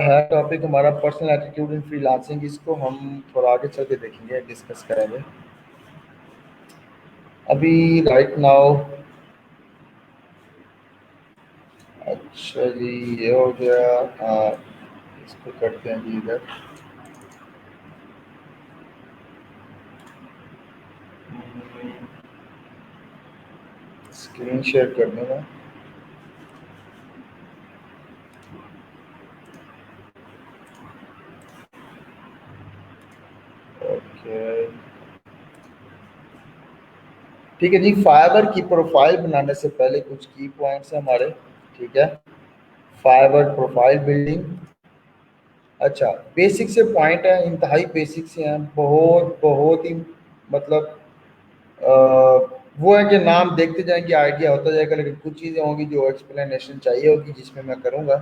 है टॉपिक हमारा, पर्सनल एटीट्यूड इन फ्रीलांसिंग। इसको हम थोड़ा आगे चल के देखेंगे, डिस्कस करेंगे। अभी राइट नाउ, अच्छा जी, ये हो गया। इसको करते हैं जी इधर। स्क्रीन शेयर कर दूँगा। ओके, ठीक है जी। फाइवर की प्रोफाइल बनाने से पहले कुछ की पॉइंट्स हैं हमारे। ठीक है, फाइवर प्रोफाइल बिल्डिंग। अच्छा, बेसिक से पॉइंट है, इंतहाई बेसिक से हैं, बहुत बहुत ही मतलब अ, वो है कि नाम देखते जाएंगे आइडिया होता जाएगा, लेकिन कुछ चीज़ें होंगी जो एक्सप्लेनेशन चाहिए होगी, जिसमें मैं करूँगा।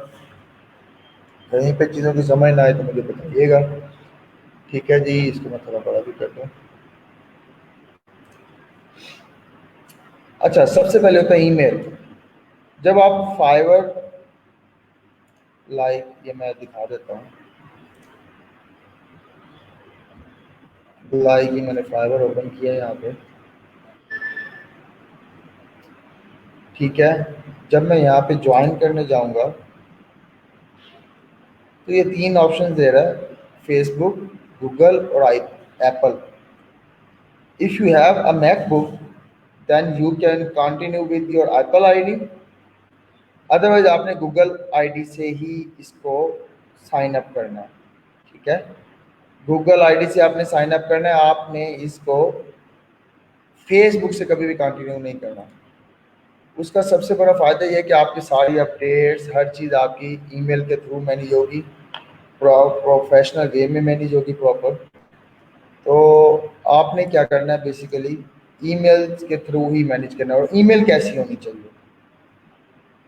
कहीं पे चीज़ों की समझ ना आए तो मुझे बताइएगा। ठीक है जी, इसको मैं थोड़ा बड़ा भी कर दूँ। अच्छा, सबसे पहले होता है ईमेल। जब आप फाइवर, लाइक ये मैं दिखा देता हूँ, लाइक ये मैंने फाइवर ओपन किया है यहाँ पे। ठीक है, जब मैं यहाँ पे ज्वाइन करने जाऊँगा तो ये तीन ऑप्शन दे रहा है, फेसबुक, गूगल और आई Apple. If you have a MacBook then you can continue with your Apple ID, otherwise आपने गूगल आईडी से ही इसको साइन अप करना है। ठीक है, गूगल आईडी से आपने साइन अप करना है, आपने इसको फेसबुक से कभी भी कंटिन्यू नहीं करना। उसका सबसे बड़ा फ़ायदा ये है कि आपकी सारी अपडेट्स, हर चीज़ आपकी ईमेल के थ्रू मैनेज होगी, प्रोफेशनल वे में मैनेज होगी प्रॉपर। तो आपने क्या करना है, बेसिकली ईमेल के थ्रू ही मैनेज करना है। और ईमेल कैसी होनी चाहिए,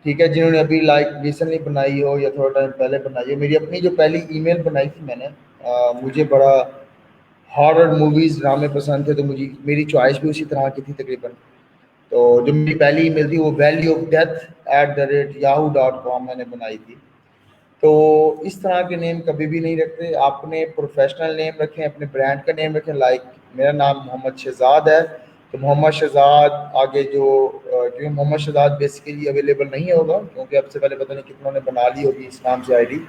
ठीक है, जिन्होंने अभी लाइक रिसेंटली बनाई हो या थोड़ा टाइम पहले बनाई हो, मेरी अपनी जो पहली ईमेल बनाई थी मैंने, मुझे बड़ा हॉरर मूवीज़ ड्रामे पसंद थे, तो मुझे मेरी चॉइस भी उसी तरह की थी तकरीबन। तो जो मेरी पहली ईमेल थी वो वैल्यू ऑफ डेथ @yahoo.com मैंने बनाई थी। तो इस तरह के नेम कभी भी नहीं रखते, आपने प्रोफेशनल नेम रखें, अपने ब्रांड का नेम रखें। लाइक मेरा नाम मोहम्मद शहजाद है, तो मोहम्मद शहजाद आगे जो क्योंकि मोहम्मद शहजाद बेसिकली अवेलेबल नहीं होगा, क्योंकि अब से पहले पता नहीं कितनों ने बना ली होगी इस नाम से आईडी।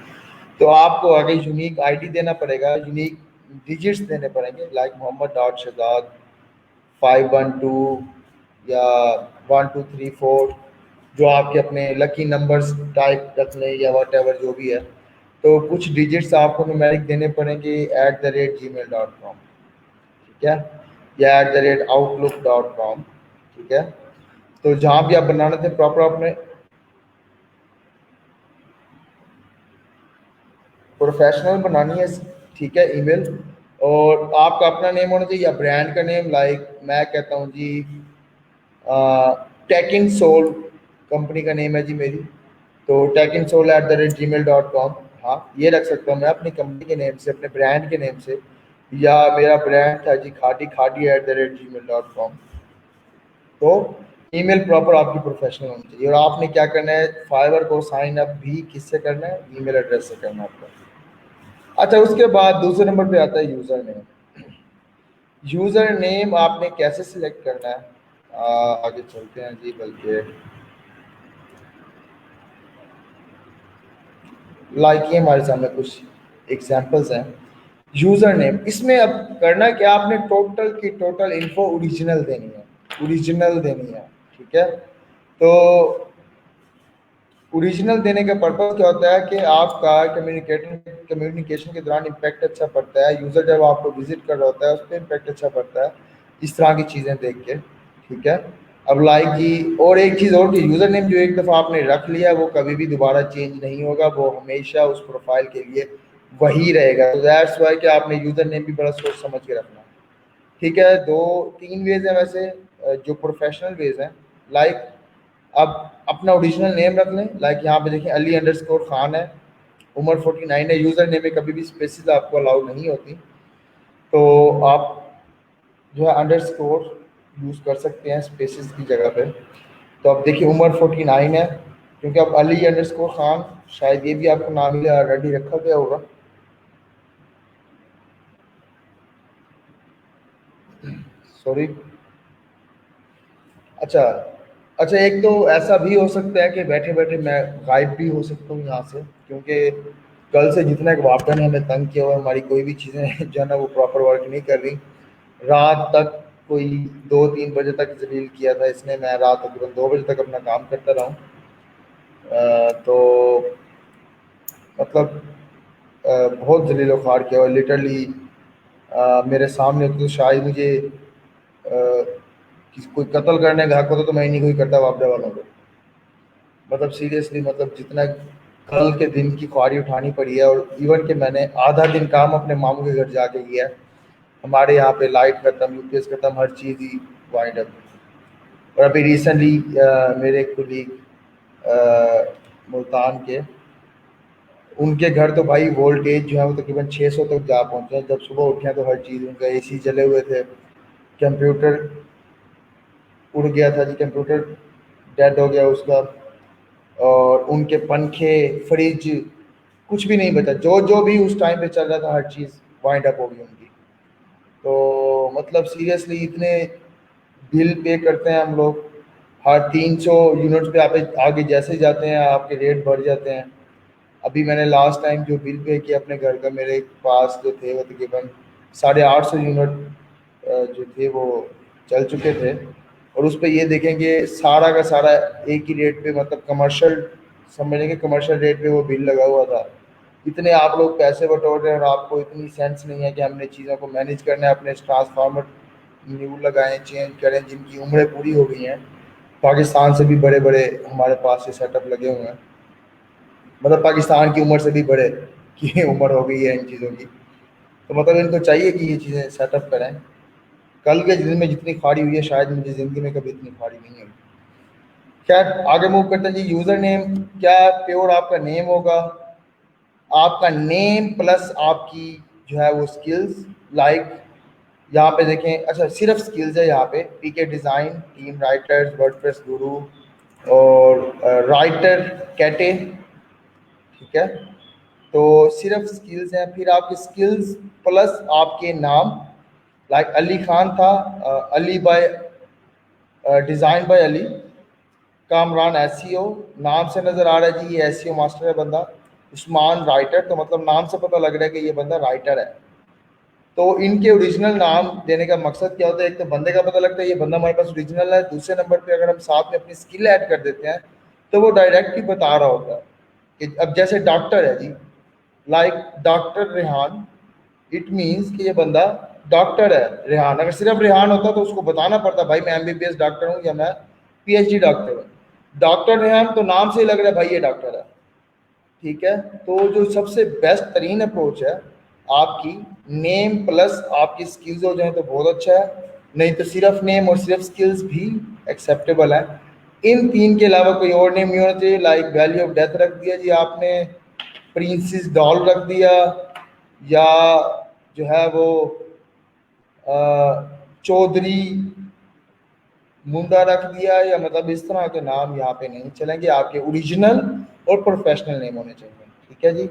तो आपको आगे यूनिक आईडी देना पड़ेगा, यूनिक डिजिट्स देने पड़ेंगे, लाइक मोहम्मद डॉट शहजाद 512 या 1234, जो आपके अपने लकी नंबर्स टाइप रख लें या वट एवर जो भी है। तो कुछ डिजिट्स आपको न्यूमेरिक देने पड़ेंगे @gmail.com। ठीक है, या @outlook.com, ठीक है। तो जहाँ भी आप बनाने थे प्रॉपर आपने प्रोफेशनल बनानी है, ठीक है, ईमेल, और आपका अपना नेम होना चाहिए या ब्रांड का नेम। लाइक मैं कहता हूँ जी टेक इन सोल कंपनी का नेम है जी मेरी, तो techinsole@gmail.com, हाँ ये रख सकता हूँ मैं अपनी कंपनी के नेम से, अपने ब्रांड के नेम से। या मेरा ब्रांड था जी खाटी खाटी @gmail.com। तो ईमेल प्रॉपर आपकी प्रोफेशनल होनी चाहिए। और आपने क्या करना है, फाइवर को साइन अप भी किससे करना है, ईमेल एड्रेस से करना है आपको। अच्छा, उसके बाद दूसरे नंबर पे आता है यूज़र नेम। यूज़र नेम आपने कैसे सिलेक्ट करना है, आगे चलते हैं जी। बल्कि लाइक ये हमारे सामने कुछ एग्जांपल्स हैं। यूज़र नेम, इसमें अब करना क्या, आपने टोटल की टोटल इन्फो ओरिजिनल देनी है, ओरिजिनल देनी है, ठीक है। तो ओरिजिनल देने का पर्पज़ क्या होता है कि आपका कम्युनिकेशन के दौरान इम्पैक्ट अच्छा पड़ता है, यूज़र जब आपको विजिट कर रहा होता है उस पर इम्पैक्ट अच्छा पड़ता है इस तरह की चीज़ें देख के, ठीक है। अब लाइक जी, और एक चीज़ और कि यूज़र नेम जो एक दफ़ा आपने रख लिया वो कभी भी दोबारा चेंज नहीं होगा, वो हमेशा उस प्रोफाइल के लिए वही रहेगा। तो दैट्स वाई कि आपने यूज़र नेम भी बड़ा सोच समझ के रखना है, ठीक है। दो तीन वेज है वैसे, जो प्रोफेशनल वेज हैं। लाइक अब अपना ओरिजिनल नेम रख लें, लाइक यहाँ पे देखें अली_खान है, उम्र 49 है। यूज़र नेम में कभी भी स्पेसिस आपको अलाउ नहीं होती, तो आप जो है अंडरस्कोर यूज़ कर सकते हैं स्पेसिस की जगह पे। तो अब देखिए उम्र 49 है, क्योंकि अब अली_खान शायद ये भी आपको नाम ही ऑलरेडी रखा गया होगा। सॉरी। अच्छा, अच्छा, एक तो ऐसा भी हो सकता है कि बैठे बैठे मैं गायब भी हो सकता हूँ यहाँ से, क्योंकि कल से जितना एक वापडा ने हमें तंग किया हुआ, हमारी कोई भी चीज़ें जो है ना वो प्रॉपर वर्क नहीं कर रही। रात तक कोई 2-3 बजे तक जलील किया था इसने, मैं रात तकरीबन 2 बजे तक अपना काम करता रहा हूँ। तो मतलब बहुत जलील ख्वार किया हुआ लिटरली। मेरे सामने तो शायद मुझे कोई कत्ल करने का हक होता तो मैं ही नहीं कोई करता वापडा वालों को। मतलब सीरियसली, मतलब जितना कल के दिन की ख्वारी उठानी पड़ी है, और इवन कि मैंने आधा दिन काम अपने मामू के घर जाके किया है। हमारे यहाँ पे लाइट खत्म, यूपीएस खत्म, हर चीज़ ही वाइंड अप। और अभी रिसेंटली मेरे कुलीग मुल्तान के, उनके घर तो भाई वोल्टेज जो है वो तकरीबन 600 तक जा पहुँचे हैं। जब सुबह उठे हैं तो हर चीज़, उनका एसी जले हुए थे, कंप्यूटर उड़ गया था जी, कंप्यूटर डेड हो गया उसका, और उनके पंखे, फ्रिज, कुछ भी नहीं बचा। जो जो भी उस टाइम पे चल रहा था हर चीज़ वाइंड अप हो गई उनकी। तो मतलब सीरियसली इतने बिल पे करते हैं हम लोग, हर 300 यूनिट्स पे आप आगे जैसे जाते हैं आपके रेट बढ़ जाते हैं। अभी मैंने लास्ट टाइम जो बिल पे किया अपने घर का, मेरे पास जो थे वो तकरीबन 850 यूनिट जो थे वो चल चुके थे। और उस पे ये देखेंगे सारा का सारा एक ही रेट पे, मतलब कमर्शियल समझेंगे, कमर्शियल रेट पे वो बिल लगा हुआ था। इतने आप लोग पैसे बटोर रहे हैं और आपको इतनी सेंस नहीं है कि हमने चीज़ों को मैनेज करना है। अपने ट्रांसफार्मर न्यू लगाएं, चेंज करें, जिनकी उम्रें पूरी हो गई हैं। पाकिस्तान से भी बड़े बड़े हमारे पास ये सेटअप लगे हुए हैं, मतलब पाकिस्तान की उम्र से भी बड़े की उम्र हो गई है इन चीज़ों की। तो मतलब इनको चाहिए कि ये चीज़ें सेटअप करें। कल के दिन में जितनी खाड़ी हुई है शायद मुझे ज़िंदगी में कभी इतनी खाड़ी नहीं हुई। खैर आगे मूव करते हैं जी। यूज़र नेम क्या, प्योर आपका नेम होगा, आपका नेम प्लस आपकी जो है वो स्किल्स। लाइक यहाँ पे देखें, अच्छा सिर्फ स्किल्स है यहाँ पे, पीके डिज़ाइन, टीम राइटर्स, वर्डप्रेस गुरु, और राइटर कैटे, ठीक है। तो सिर्फ स्किल्स हैं। फिर आपकी स्किल्स प्लस आपके नाम, लाइक अली खान था, Ali by design by Ali, Kamran SEO, नाम से नज़र आ रहा है जी ये एसईओ मास्टर है बंदा। उस्मान राइटर, तो मतलब नाम से पता लग रहा है कि ये बंदा राइटर है। तो इनके ओरिजिनल नाम देने का मकसद क्या होता है, एक तो बंदे का पता लगता है ये बंदा हमारे पास ओरिजिनल है, दूसरे नंबर पे अगर हम साथ में अपनी स्किल ऐड कर देते हैं तो वो डायरेक्ट ही बता रहा होता है कि अब जैसे डॉक्टर है जी, like doctor Rehan, it means कि ये बंदा डॉक्टर है रेहान, अगर सिर्फ रेहान होता तो उसको बताना पड़ता भाई मैं एमबीबीएस डॉक्टर हूँ या मैं पीएचडी डॉक्टर हूँ। डॉक्टर रेहान तो नाम से ही लग रहा है भाई ये डॉक्टर है। ठीक है, तो जो सबसे बेस्ट तरीन अप्रोच है आपकी नेम प्लस आपकी स्किल्स हो जाए तो बहुत अच्छा है, नहीं तो सिर्फ नेम और सिर्फ स्किल्स भी एक्सेप्टेबल है। इन तीन के अलावा कोई और नेम नहीं होना चाहिए। लाइक वैल्यू ऑफ डेथ रख दिया जी आपने, प्रिंसेस डॉल रख दिया, या जो है वो चौधरी मुंडा रख दिया, या मतलब इस तरह के नाम यहाँ पे नहीं चलेंगे, आपके ओरिजिनल और प्रोफेशनल नेम होने चाहिए। ठीक है जी।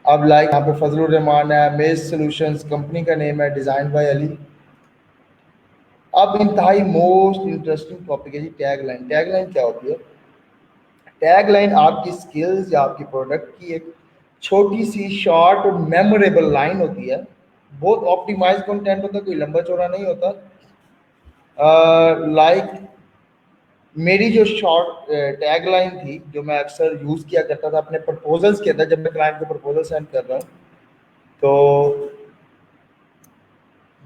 अब लाइक यहाँ पे फजलुर रहमान है, मेज सॉल्यूशंस कंपनी का नेम है, डिजाइन बाय अली। अब इंतहाई मोस्ट इंटरेस्टिंग टॉपिक है जी टैगलाइन। टैगलाइन क्या होती है? टैगलाइन आपकी स्किल्स या आपकी प्रोडक्ट की एक छोटी सी शॉर्ट और मेमोरेबल लाइन होती है। बहुत ऑप्टिमाइज कंटेंट होता है, कोई लंबा चौड़ा नहीं होता। लाइक मेरी जो शॉर्ट टैगलाइन थी जो मैं अक्सर यूज़ किया करता था अपने प्रपोजल्स के अंदर, जब मैं क्लाइंट को प्रपोजल सेंड कर रहा हूँ, तो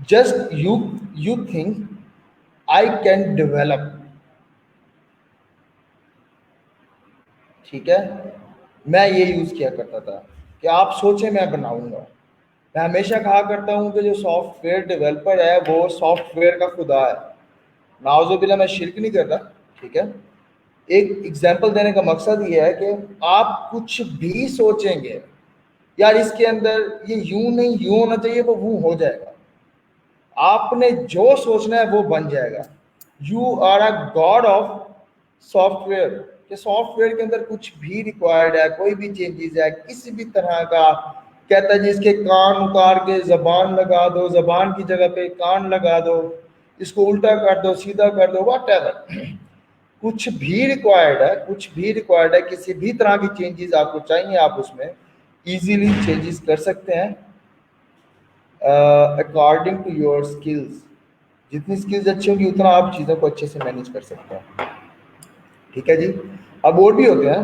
just you think I can develop. ठीक है, मैं ये यूज़ किया करता था कि आप सोचें मैं बनाऊंगा। मैं हमेशा कहा करता हूँ कि जो सॉफ्टवेयर डेवलपर है वो सॉफ्टवेयर का खुदा है। नाउज़ुबिल्लाह, मैं शिरक नहीं कर रहा। ठीक है, एक एग्जांपल देने का मकसद ये है कि आप कुछ भी सोचेंगे यार इसके अंदर ये यूं नहीं यूं होना चाहिए, वो हो जाएगा। आपने जो सोचना है वो बन जाएगा। You are a god of software. कि सॉफ्टवेयर के अंदर कुछ भी रिक्वायर्ड है, कोई भी चेंजेस है किसी भी तरह का, कहता है जी इसके कान उतार के जबान लगा दो, जबान की जगह पे कान लगा दो, इसको उल्टा कर दो, सीधा कर दो, वट एवर। कुछ भी रिक्वायर्ड है, कुछ भी रिक्वायर्ड है, किसी भी तरह की चेंजेस आपको चाहिए, आप उसमें इजीली चेंजेस कर सकते हैं अकॉर्डिंग टू योर स्किल्स। जितनी स्किल्स अच्छी होंगी उतना आप चीज़ों को अच्छे से मैनेज कर सकते हैं। ठीक है जी। अब और भी होते हैं,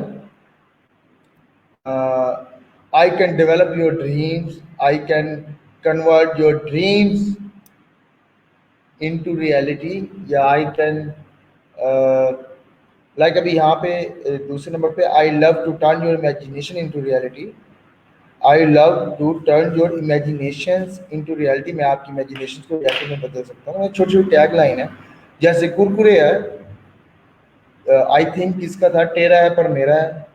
I can develop your dreams, I can convert your dreams into reality, या आई कैन लाइक अभी यहाँ पे दूसरे नंबर पे I love to turn your imagination into reality. I love to turn your imagination into reality. मैं आपकी imagination को reality में बदल सकता हूँ। छोटी छोटी टैग लाइन है, जैसे कुरकुरे है, आई थिंक किसका था, टेरा है पर मेरा है।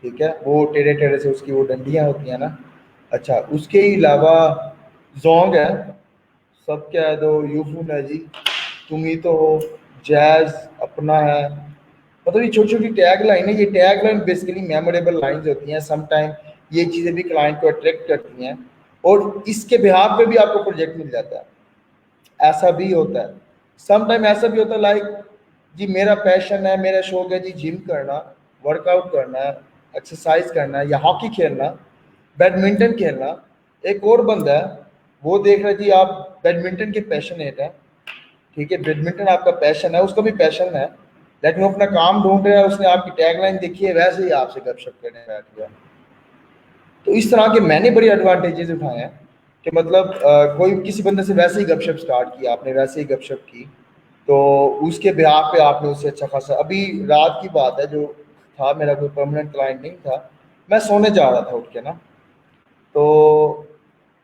ठीक है, वो टेढ़े टेढ़े से उसकी वो डंडियाँ होती हैं ना। अच्छा, उसके अलावा जोंग है, सब कह दो, यूफून है जी, तुम ही तो हो, जैज अपना है। मतलब ये छोटी छोटी टैग लाइन है। ये tag line basically memorable lines होती हैं। समटाइम ये चीज़ें भी क्लाइंट को अट्रैक्ट करती हैं और इसके बिहाफ पे भी आपको प्रोजेक्ट मिल जाता है। ऐसा भी होता है, समटाइम ऐसा भी होता है लाइक जी मेरा पैशन है, मेरा शौक है जी जिम करना, वर्कआउट करना है, एक्सरसाइज करना है, या हॉकी खेलना, बैडमिंटन खेलना। एक और बंदा है वो देख रहा है जी आप बैडमिंटन के पैशनेट है। ठीक है, बैडमिंटन आपका पैशन है, उसका भी पैशन है, लेकिन वो अपना काम ढूंढ रहा है, उसने आपकी टैगलाइन देखी है, वैसे ही आपसे गपशप करने बैठ गया। तो इस तरह के मैंने बड़ी एडवांटेजेस उठाए हैं कि मतलब कोई किसी बंदे से वैसे ही गपशप स्टार्ट की आपने, वैसे ही गपशप की, तो उसके बिहाफ पे आपने उससे अच्छा खासा। अभी रात की बात है, जो था मेरा कोई परमानेंट क्लाइंट नहीं था, मैं सोने जा रहा था उठ के ना, तो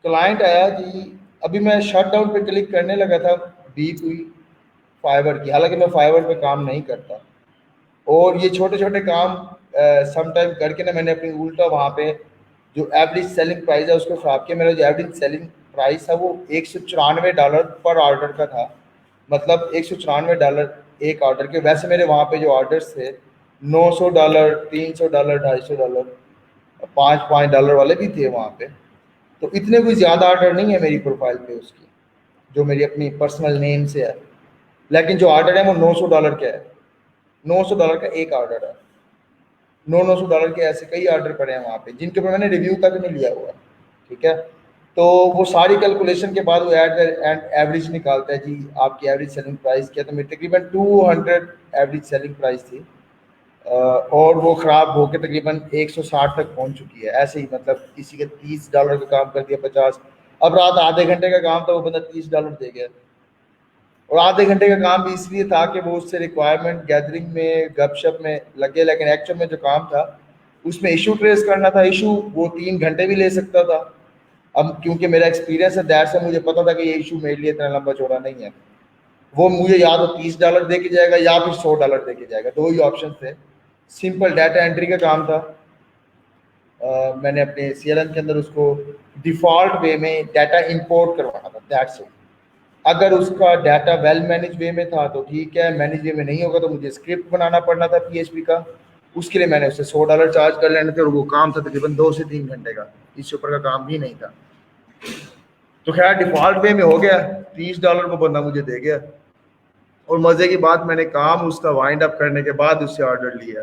क्लाइंट आया जी। अभी मैं शट डाउन पे क्लिक करने लगा था, बीप हुई फाइवर की, हालांकि मैं फाइवर पे काम नहीं करता, और ये छोटे छोटे काम सम टाइम करके ना मैंने अपनी उल्टा वहाँ पे जो एवरेज सेलिंग प्राइस है उसको ख़राब किया। मेरा जो एवरेज सेलिंग प्राइस था वो $194 पर ऑर्डर का था। मतलब $194 एक ऑर्डर के। वैसे मेरे वहाँ पे जो ऑर्डर्स थे $900, $300, $250, $5 वाले भी थे वहाँ पे। तो इतने कोई ज़्यादा ऑर्डर नहीं है मेरी प्रोफाइल पे उसकी, जो मेरी अपनी पर्सनल नेम से है। लेकिन जो ऑर्डर है वो $900 का है, $900 का एक ऑर्डर है। $900 के ऐसे कई ऑर्डर पड़े हैं वहाँ पे जिनके ऊपर मैंने रिव्यू तक नहीं लिया हुआ। ठीक है, तो वो सारी कैलकुलेशन के बाद वो एंड एवरेज निकालता है जी आपकी एवरेज सेलिंग प्राइस क्या। तो मेरी तकरीबन 200 एवरेज सेलिंग प्राइस थी और वो ख़राब होके तकरीबन 160 तक पहुंच चुकी है। ऐसे ही मतलब किसी के $30 का काम कर दिया, 50। अब रात आधे घंटे का काम था, वो बंदा $30 दे गया। और आधे घंटे का काम भी इसलिए था कि वो उससे रिक्वायरमेंट गैदरिंग में गपशप में लगे, लेकिन एक्चुअल में जो काम था उसमें इशू ट्रेस करना था। इशू वो 3 घंटे भी ले सकता था। अब क्योंकि मेरा एक्सपीरियंस है दैट से मुझे पता था कि ये इशू मेरे लिए इतना लंबा चौड़ा नहीं है। वो मुझे या तो $30 दे के जाएगा या फिर $100 दे के जाएगा, दो ही ऑप्शन थे। सिंपल डाटा एंट्री का काम था। मैंने अपने सीएलएम के अंदर उसको डिफ़ॉल्ट वे में डाटा इंपोर्ट करवाना था, दैट्स इट। अगर उसका डाटा वेल मैनेज वे में था तो ठीक है, मैनेज वे में नहीं होगा तो मुझे स्क्रिप्ट बनाना पड़ना था पीएचपी का। उसके लिए मैंने उससे $100 चार्ज कर लेने थे, और वो काम था तकरीबन 2 से 3 घंटे का, इससे ऊपर का काम भी नहीं था। तो खैर डिफ़ॉल्ट वे में हो गया, $30 वो बंदा मुझे दे गया। और मज़े की बात, मैंने काम उसका वाइंड अप करने के बाद उससे ऑर्डर लिया।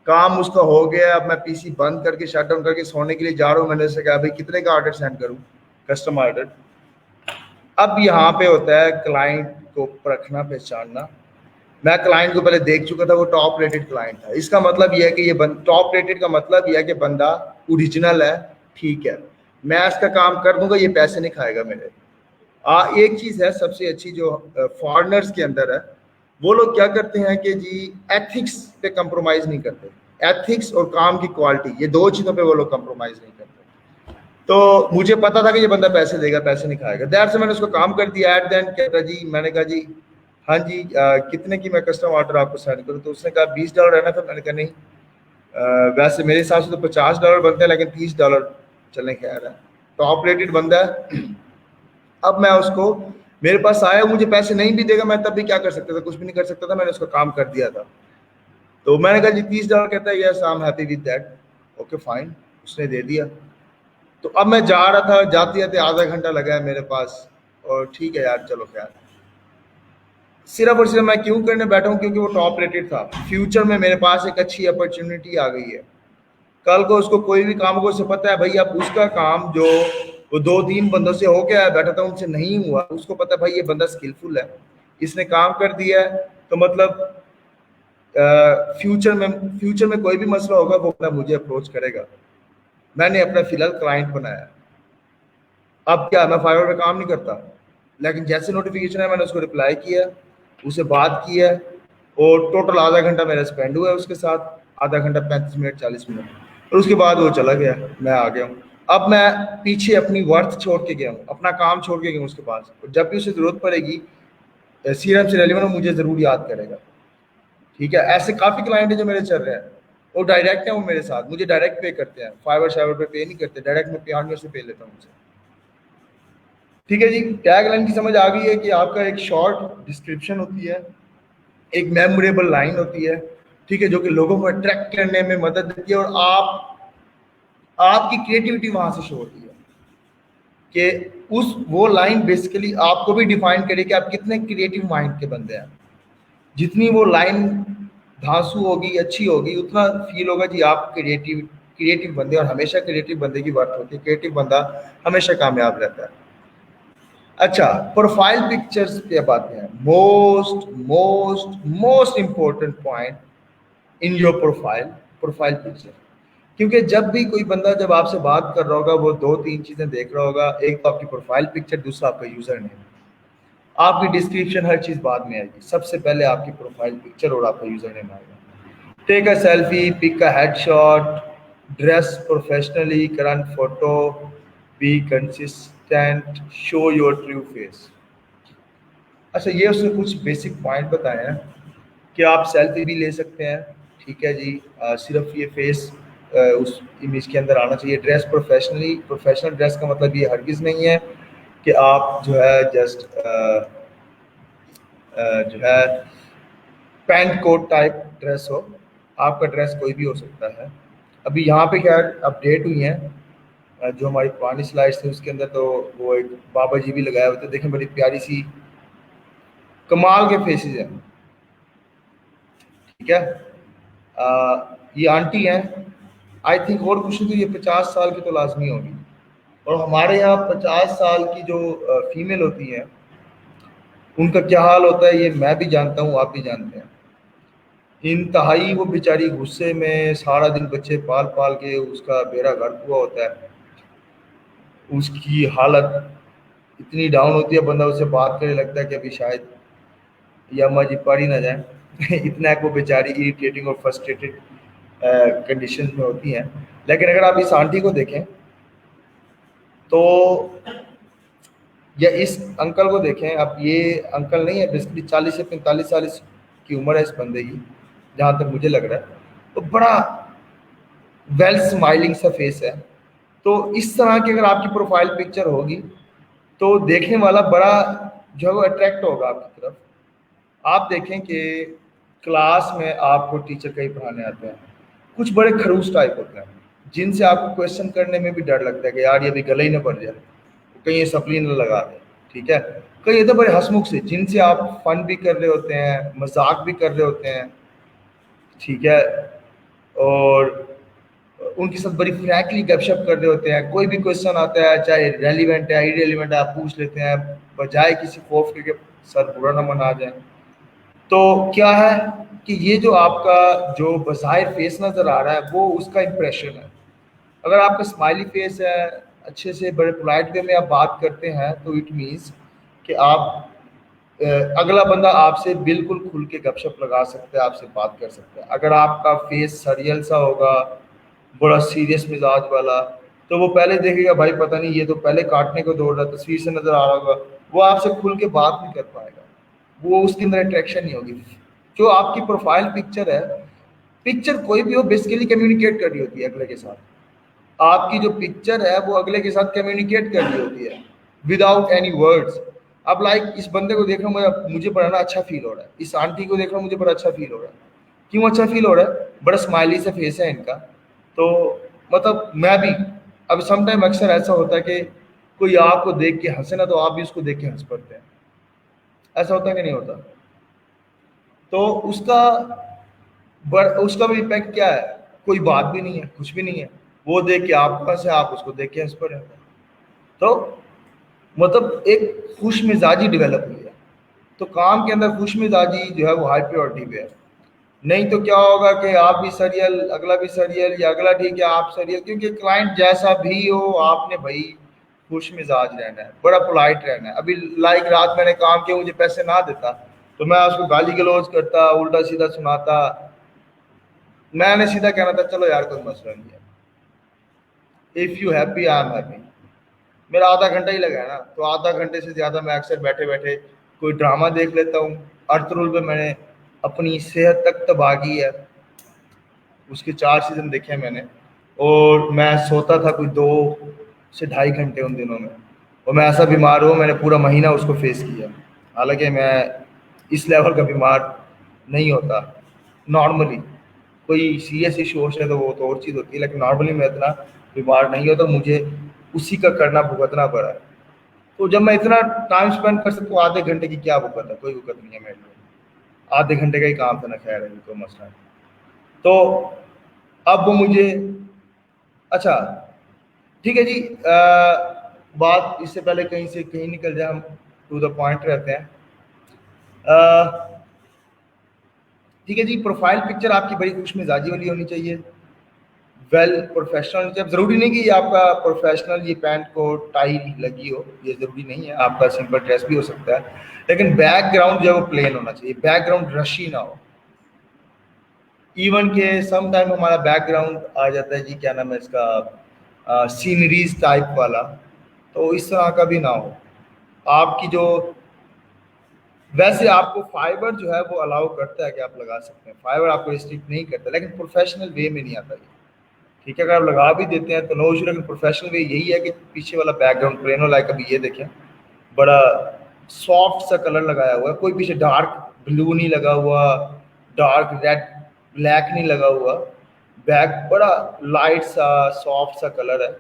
काम उसका हो गया, अब मैं पीसी बंद करके शट डाउन करके सोने के लिए जा रहा हूँ। मैंने उससे कहा भाई कितने का ऑर्डर सेंड करूँ, कस्टम ऑर्डर। अब यहाँ पे होता है क्लाइंट को परखना, पहचानना। मैं क्लाइंट को पहले देख चुका था, वो टॉप रेटेड क्लाइंट था। इसका मतलब यह है कि ये टॉप रेटेड का मतलब यह है कि बंदा ओरिजिनल है, ठीक है, मैं इसका काम कर दूंगा, ये पैसे नहीं खाएगा मेरे। एक चीज़ है सबसे अच्छी जो फॉरेनर्स के अंदर है, वो लोग क्या करते हैं कि जी एथिक्स पे कंप्रोमाइज़ नहीं करते। एथिक्स और काम की क्वालिटी, ये दो चीज़ों पे वो लोग कंप्रोमाइज़ नहीं करते। तो मुझे पता था कि ये बंदा पैसे देगा, पैसे नहीं खाएगा, दैट से मैंने उसको काम कर दिया। एट द एंड कहता जी, मैंने कहा जी हाँ जी, कितने की मैं कस्टम ऑर्डर आपको सेंड करूँ? तो उसने कहा $20 है ना। तो मैंने कहा नहीं, वैसे मेरे हिसाब से तो $50 बनते हैं, लेकिन $30 चलने खैर है, टॉप रेटेड बंदा है। अब मैं उसको, मेरे पास आया, मुझे पैसे नहीं भी देगा, मैं तब भी क्या कर सकता था? कुछ भी नहीं कर सकता था, मैंने उसका काम कर दिया था। तो मैंने कहा जी $30। कहता है yes I am happy with that. Okay fine, उसने दे दिया। तो अब मैं जा रहा था, जाते जाते आधा घंटा लगा है मेरे पास, और ठीक है यार, चलो खैर। सिर्फ और सिर्फ मैं क्यों करने बैठा हूँ? क्योंकि वो टॉप रेटेड था। फ्यूचर में मेरे पास एक अच्छी अपॉर्चुनिटी आ गई है। कल को उसको कोई भी काम को, उसे पता है भाई अब उसका काम जो वो 2-3 बंदों से हो गया बैठा था, उनसे नहीं हुआ, उसको पता है भाई ये बंदा स्किलफुल है, इसने काम कर दिया है, तो मतलब फ्यूचर में कोई भी मसला होगा वो अपना मुझे अप्रोच करेगा। मैंने अपना फिलहाल क्लाइंट बनाया। अब क्या, मैं फाइवर पे काम नहीं करता, लेकिन जैसे नोटिफिकेशन है मैंने उसको रिप्लाई किया, उसे बात की है, और टोटल आधा घंटा मेरा स्पेंड हुआ है उसके साथ, आधा घंटा 35 मिनट 40 मिनट, और उसके बाद वो चला गया, मैं आ गया हूँ। अब मैं पीछे अपनी वर्थ छोड़ के गया हूँ, अपना काम छोड़ के गया हूँ उसके पास, और जब भी उसे ज़रूरत पड़ेगी सीरम से रेलिवेंट मुझे ज़रूर याद करेगा। ठीक है, ऐसे काफ़ी क्लाइंट हैं जो मेरे चल रहे हैं, वो डायरेक्ट हैं, वो मेरे साथ मुझे डायरेक्ट पे करते हैं, फाइवर शाइवर पे पे नहीं करते, डायरेक्ट मैं पे से पे लेता हूँ उनसे। ठीक है जी, टैग लाइन की समझ आ गई है कि आपका एक शॉर्ट डिस्क्रिप्शन होती है, एक मेमोरेबल लाइन होती है, ठीक है, जो कि लोगों को अट्रैक्ट करने में मदद देती है, और आपकी क्रिएटिविटी वहां से शो होती है कि उस वो लाइन बेसिकली आपको भी डिफाइन करे कि आप कितने क्रिएटिव माइंड के बंदे हैं। जितनी वो लाइन धांसू होगी, अच्छी होगी, उतना फील होगा जी आप क्रिएटिव क्रिएटिव बंदे, और हमेशा क्रिएटिव बंदे की बात होती है, क्रिएटिव बंदा हमेशा कामयाब रहता है। अच्छा, प्रोफाइल पिक्चर्स पे बातें हैं। Most most most important point in your profile, profile picture. क्योंकि जब भी कोई बंदा जब आपसे बात कर रहा होगा, वो 2-3 चीजें देख रहा होगा, एक तो आपकी प्रोफाइल पिक्चर, दूसरा आपका यूजर नेम, आपकी डिस्क्रिप्शन, हर चीज बाद में आएगी, सबसे पहले आपकी प्रोफाइल पिक्चर और आपका यूजर नेम आएगा। Take a selfie, pick a headshot, dress professionally, current photo, be consistent, show your true face. अच्छा, ये उसने कुछ बेसिक पॉइंट बताए हैं कि आप सेल्फी भी ले सकते हैं, ठीक है जी, सिर्फ ये फेस उस इमेज के अंदर आना चाहिए। ड्रेस प्रोफेशनली, प्रोफेशनल ड्रेस का मतलब ये हरगिज़ नहीं है कि आप जो है जस्ट जो है पैंट कोट टाइप ड्रेस हो, आपका ड्रेस कोई भी हो सकता है। अभी यहाँ पे क्या अपडेट हुई हैं, जो हमारी पुरानी स्लाइड्स थी उसके अंदर तो वो एक बाबा जी भी लगाए हुए थे, देखें बड़ी प्यारी सी कमाल के फेसेस हैं, ठीक है। ये आंटी हैं, आई थिंक, और कुछ नहीं तो ये 50 साल की तो लाजमी होगी। और हमारे यहाँ 50 साल की जो फीमेल होती हैं, उनका क्या हाल होता है ये मैं भी जानता हूँ, आप भी जानते हैं। इंतहाई वो बेचारी गुस्से में सारा दिन बच्चे पाल पाल के उसका बेड़ा गर्क हुआ होता है, उसकी हालत इतनी डाउन होती है, बंदा उससे बात करने लगता है कि अभी शायद ये अम्मा जी पढ़ ही ना जाए इतना वो बेचारी इरिटेटिंग और फ्रस्ट्रेटेड कंडीशन में होती हैं। लेकिन अगर आप इस आंटी को देखें तो, या इस अंकल को देखें, अब ये अंकल नहीं है, बेसिकली 40 से 45 साल की उम्र है इस बंदे की, जहाँ तक मुझे लग रहा है। तो बड़ा वेल स्माइलिंग सा फेस है। तो इस तरह की अगर आपकी प्रोफाइल पिक्चर होगी तो देखने वाला बड़ा जो है वो अट्रैक्ट होगा आपकी तरफ। आप देखें कि क्लास में आपको टीचर कहीं पढ़ाने आते हैं, कुछ बड़े खड़ूस टाइप होते हैं जिनसे आपको क्वेश्चन करने में भी डर लगता है कि यार ये भी गले ही ना पड़ जाए, कहीं ये सप्ली न लगा दे, ठीक है। कई तो बड़े हंसमुख से जिनसे आप फन भी कर रहे होते हैं, मजाक भी कर रहे होते हैं, ठीक है, और उनके साथ बड़ी फ्रैंकली गपशप कर रहे होते हैं। कोई भी क्वेश्चन आता है, चाहे रेलिवेंट है इरेलीवेंट है, आप पूछ लेते हैं बजाय किसी खौफ के सर बुरा ना मना जाए। तो क्या है कि ये जो आपका जो बज़ाहिर फेस नज़र आ रहा है वो उसका इम्प्रेशन है। अगर आपका स्माइली फेस है, अच्छे से बड़े पोलाइट वे में आप बात करते हैं, तो इट मीन्स कि आप अगला बंदा आपसे बिल्कुल खुल के गपशप लगा सकता है, आपसे बात कर सकता है। अगर आपका फेस सरियल सा होगा, बड़ा सीरियस मिजाज वाला, तो वो पहले देखेगा भाई पता नहीं ये तो पहले काटने को दौड़ रहा, तस्वीर से नजर आ रहा होगा, वो आपसे खुल के बात नहीं कर पाएगा, वो उसके अंदर अट्रैक्शन नहीं होगी। जो आपकी प्रोफाइल पिक्चर है, पिक्चर कोई भी हो बेसिकली कम्युनिकेट कर रही होती है अगले के साथ। आपकी जो पिक्चर है वो अगले के साथ कम्युनिकेट कर रही होती है विदाउट एनी वर्ड्स। अब लाइक इस बंदे को देख रहा हूँ, मुझे बड़ा अच्छा फील हो रहा है, इस आंटी को देख रहा हूँ मुझे बड़ा अच्छा फील हो रहा है। क्यों अच्छा फील हो रहा है? बड़ा स्माइली सा फेस है इनका। तो मतलब मैं भी, अब समटाइम अक्सर ऐसा होता है कि कोई आपको देख के हंसे ना, तो आप भी उसको देख के हंस पड़ते हैं। ऐसा होता है कि नहीं होता? तो उसका भी इम्पैक्ट क्या है? कोई बात भी नहीं है, कुछ भी नहीं है, वो देख के आपको हंसे, आप उसको देख के हंस पड़े। तो मतलब एक खुश मिजाजी डेवलप हुई है। तो काम के अंदर खुश मिजाजी जो है वो हाई प्रायोरिटी पे है। नहीं तो क्या होगा कि आप भी सरियल, अगला भी सरियल, या अगला ठीक है आप सरियल, क्योंकि क्लाइंट जैसा भी हो आपने भाई खुश मिजाज रहना है, बड़ा पोलाइट रहना है। अभी लाइक रात मैंने काम किया, मुझे पैसे ना देता तो मैं उसको गाली गलौज करता, उल्टा सीधा सुनाता। मैंने सीधा कहना था चलो यार कोई मसला नहीं है, if you happy I am happy. मेरा आधा घंटा ही लगा है ना, तो आधा घंटे से ज़्यादा मैं अक्सर बैठे बैठे कोई ड्रामा देख लेता हूँ। अर्तुरुल पे मैंने अपनी सेहत तक तबाह की है, उसके 4 सीज़न देखे हैं मैंने, और मैं सोता था कोई 2 से ढाई घंटे उन दिनों में, और मैं ऐसा बीमार हूँ, मैंने पूरा महीना उसको फेस किया। हालांकि मैं इस लेवल का बीमार नहीं होता नॉर्मली, कोई सीरियस इशू हो जाए तो वो तो और चीज़ होती है, लेकिन नॉर्मली मैं इतना बीमार नहीं होता, मुझे उसी का करना भुगतना पड़ा है। तो जब मैं इतना टाइम स्पेंड कर सकता हूँ, आधे घंटे की क्या भुगत है? कोई भुगत नहीं है मेरे लिए, आधे घंटे का ही काम था ना, खैर है कोई मसला नहीं। तो अब वो मुझे, अच्छा ठीक है जी, बात इससे पहले कहीं से कहीं निकल जाए, हम टू द पॉइंट रहते हैं। ठीक है जी, प्रोफाइल पिक्चर आपकी बड़ी खुश मिजाजी वाली होनी चाहिए, वेल प्रोफेशनल। जब ज़रूरी नहीं कि ये आपका प्रोफेशनल ये पैंट कोट टाई लगी हो, ये ज़रूरी नहीं है, आपका सिंपल ड्रेस भी हो सकता है, लेकिन बैकग्राउंड जो है वो प्लेन होना चाहिए, बैकग्राउंड रशी ना हो। इवन के सम टाइम हमारा बैकग्राउंड आ जाता है जी, क्या नाम है इसका, सीनरीज टाइप वाला, तो इस तरह का भी ना हो। आपकी जो, वैसे आपको फाइबर जो है वो अलाउ करता है कि आप लगा सकते हैं, फाइबर आपको रिस्ट्रिक्ट नहीं करता, लेकिन प्रोफेशनल वे में नहीं आता ये, ठीक है। अगर आप लगा भी देते हैं तो नो इशू, लेकिन प्रोफेशनल वे यही है कि पीछे वाला बैकग्राउंड प्लेन हो। लाइक अभी ये देखें, बड़ा सॉफ्ट सा कलर लगाया हुआ है, कोई पीछे डार्क ब्लू नहीं लगा हुआ, डार्क रेड ब्लैक नहीं लगा हुआ, बैक बड़ा लाइट सा सॉफ्ट सा कलर है।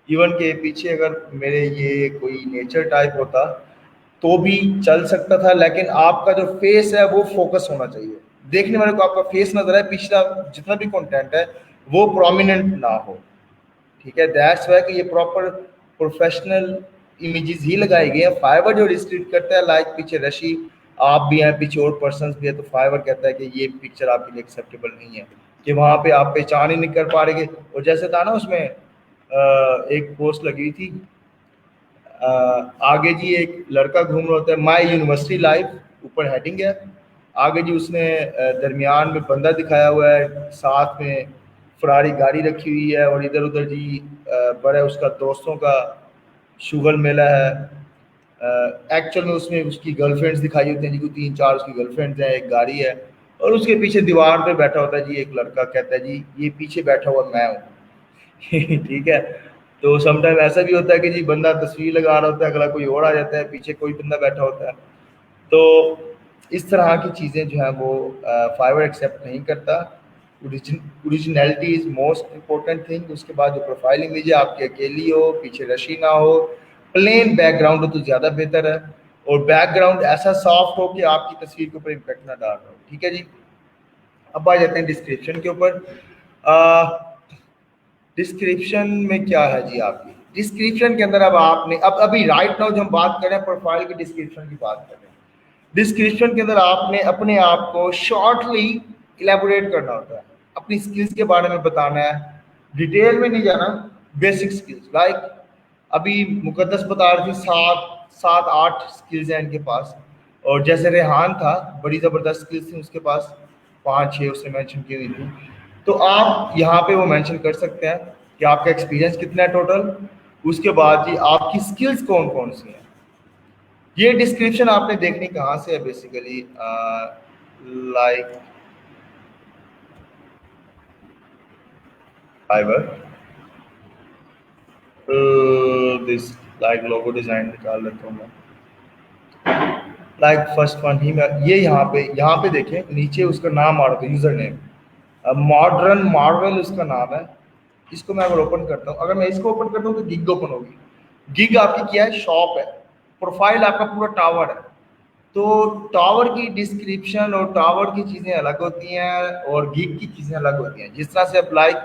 इवन के पीछे अगर मेरे ये कोई नेचर टाइप होता तो भी चल सकता था, लेकिन आपका जो फेस है वो फोकस होना चाहिए, देखने वाले को आपका फेस नजर है, पिछला जितना भी कंटेंट है वो प्रोमिनेंट ना हो, ठीक है। दैट्स वाई कि ये प्रॉपर प्रोफेशनल इमेजेस ही लगाई गई हैं। फाइबर जो रिस्ट्रिक्ट करता है, लाइक पीछे रशी आप भी हैं, पीछे और पर्सन भी है, तो फाइवर कहता है कि ये पिक्चर आपके लिए एक्सेप्टेबल नहीं है, कि वहाँ पे आप पहचान ही नहीं कर पा रहे। और जैसे था ना उसमें एक पोस्ट लगी थी, आगे जी एक लड़का घूम रहा होता है, माई यूनिवर्सिटी लाइफ ऊपर हेडिंग है, आगे जी उसने दरमियान में बंदा दिखाया हुआ है, साथ में फरारी गाड़ी रखी हुई है, और इधर उधर जी बड़ा उसका दोस्तों का शुगर मेला है। एक्चुअल में उसमें उसकी गर्लफ्रेंड्स दिखाई होती हैं जी, को 3-4 उसकी गर्लफ्रेंड्स हैं, एक गाड़ी है, और उसके पीछे दीवार पे बैठा होता है जी एक लड़का, कहता है जी ये पीछे बैठा हुआ मैं हूँ। ठीक है। तो समटाइम ऐसा भी होता है कि जी बंदा तस्वीर लगा रहा होता है, अगला कोई और आ जाता है, पीछे कोई बंदा बैठा होता है। तो इस तरह की चीज़ें जो है वो फाइवर एक्सेप्ट नहीं करता। Originality is most important thing. उसके बाद जो प्रोफाइल इमेज है आपकी अकेली हो, पीछे रशी ना हो, प्लेन बैकग्राउंड हो तो ज़्यादा बेहतर है, और बैकग्राउंड ऐसा सॉफ्ट हो कि आपकी तस्वीर के ऊपर इम्पेक्ट ना डाल रहा हो। ठीक है जी। अब आ जाते हैं डिस्क्रिप्शन के ऊपर। डिस्क्रिप्शन में क्या है जी, आपकी डिस्क्रिप्शन के अंदर अब आपने अब अभी राइट नाउ जो हम बात कर रहे हैं प्रोफाइल की डिस्क्रिप्शन की बात कर रहे हैं, डिस्क्रिप्शन के अंदर आपने अपने आप को शॉर्टली इलेबोरेट करना होता है, अपनी स्किल्स के बारे में बताना है, डिटेल में नहीं जाना, बेसिक स्किल्स लाइक अभी मुकद्दस बता रही थी 7-8 स्किल्स हैं इनके पास, और जैसे रेहान था बड़ी ज़बरदस्त स्किल्स थी उसके पास, 5-6 उसने मेंशन की हुई थी। तो आप यहाँ पे वो मेंशन कर सकते हैं कि आपका एक्सपीरियंस कितना है टोटल, उसके बाद जी आपकी स्किल्स कौन कौन सी हैं। ये डिस्क्रिप्शन आपने देखनी कहाँ से है basically, like fibre, this like logo design निकाल लेता हूँ मैं, लाइक फर्स्ट वन ही मैं ये यहाँ पे देखें नीचे उसका नाम आ रहा था, यूजर नेम मॉडर्न मार्वल उसका नाम है। इसको मैं अगर ओपन करता हूँ, अगर मैं इसको ओपन करता हूँ तो गिग ओपन होगी। गिग आपकी क्या है, शॉप है, प्रोफाइल आपका पूरा टावर है। तो टावर की डिस्क्रिप्शन और टावर की चीज़ें अलग होती हैं और गिग की चीज़ें अलग होती हैं। जिस तरह से अब लाइक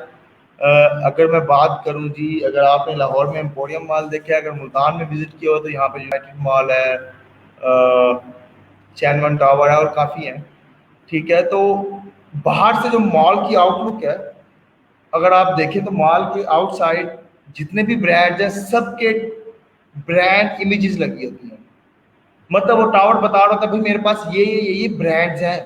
अगर मैं बात करूं जी, अगर आपने लाहौर में एम्पोरियम मॉल देखा है, अगर मुल्तान में विजिट किया हो तो यहाँ पे यूनाइटेड मॉल है, चैनवन टावर है, और काफ़ी हैं। ठीक है। तो बाहर से जो मॉल की आउटलुक है, अगर आप देखें तो मॉल के आउटसाइड जितने भी ब्रांड्स हैं सबके ब्रांड इमेजेस लगी होती हैं। मतलब वो टावर बता रहा था भाई मेरे पास ये ब्रांड्स हैं,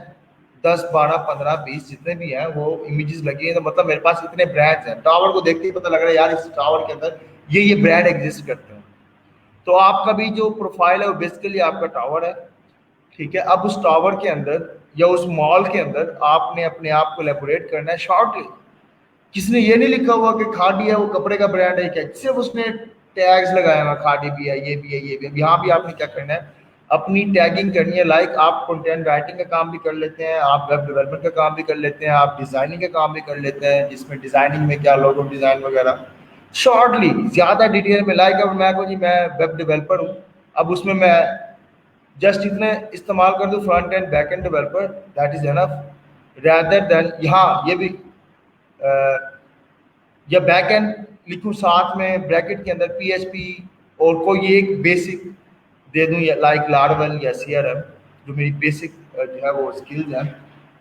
10 12 15 20 जितने भी हैं वो इमेजेस लगी हैं, तो मतलब मेरे पास इतने ब्रांड्स हैं। टावर को देखते ही पता लग रहा है यार इस टावर के अंदर ये ब्रांड एग्जिस्ट करते हैं। तो आपका भी जो प्रोफाइल है वो बेसिकली आपका टावर है। ठीक है। अब उस टावर के अंदर या उस मॉल के अंदर आपने अपने आप को एलेबोरेट करना है शॉर्टली। किसने ये नहीं लिखा हुआ कि खादी है वो कपड़े का ब्रांड है, क्या सिर्फ उसने टैग्स लगाया हुआ, खादी भी है, ये भी है, ये भी है। यहाँ भी आपने क्या करना है, अपनी टैगिंग करनी है। लाइक आप कंटेंट राइटिंग का काम भी कर लेते हैं, आप वेब डेवलपमेंट का काम भी कर लेते हैं, आप डिजाइनिंग का काम भी कर लेते हैं, जिसमें डिजाइनिंग में क्या लोगो डिजाइन वगैरह शॉर्टली ज्यादा डिटेल में। लाइक अब मैं को जी मैं वेब डेवलपर हूँ, अब उसमें मैं जस्ट इतने इस्तेमाल कर दूँ front end back end developer, that is enough rather than यहाँ ये भी या बैक एंड लिखूँ साथ में ब्रैकेट के अंदर पीएचपी और कोई एक बेसिक दे दूँ, या लाइक लार्वल या सीआरएम जो मेरी बेसिक जो है वो स्किल्स हैं,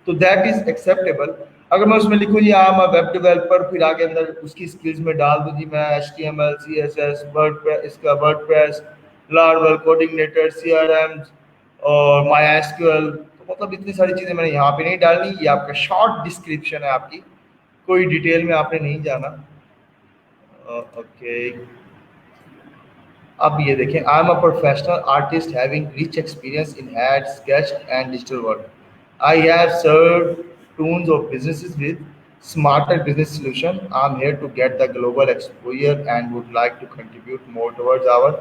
तो दैट इज एक्सेप्टेबल। अगर मैं उसमें लिखूँ जी हाँ मैं वेब डेवलपर, फिर आगे अंदर उसकी स्किल्स में डाल दूँ जी मैं HTML CSS वर्डप्रेस, इसका वर्डप्रेस, लार्वल, कोऑर्डिनेटर, सीआरएम और माई एसक्यूएल, तो मतलब इतनी सारी चीज़ें मैंने यहाँ पे नहीं डालनी। ये आपका शॉर्ट डिस्क्रिप्शन है आपकी, कोई डिटेल में आपने नहीं जाना। ओके। अब ये देखें, I am a professional artist having rich experience in had sketch and digital work. I have served Toons of businesses with smarter business solution. I'm here to get the global exposure and would like to contribute more towards our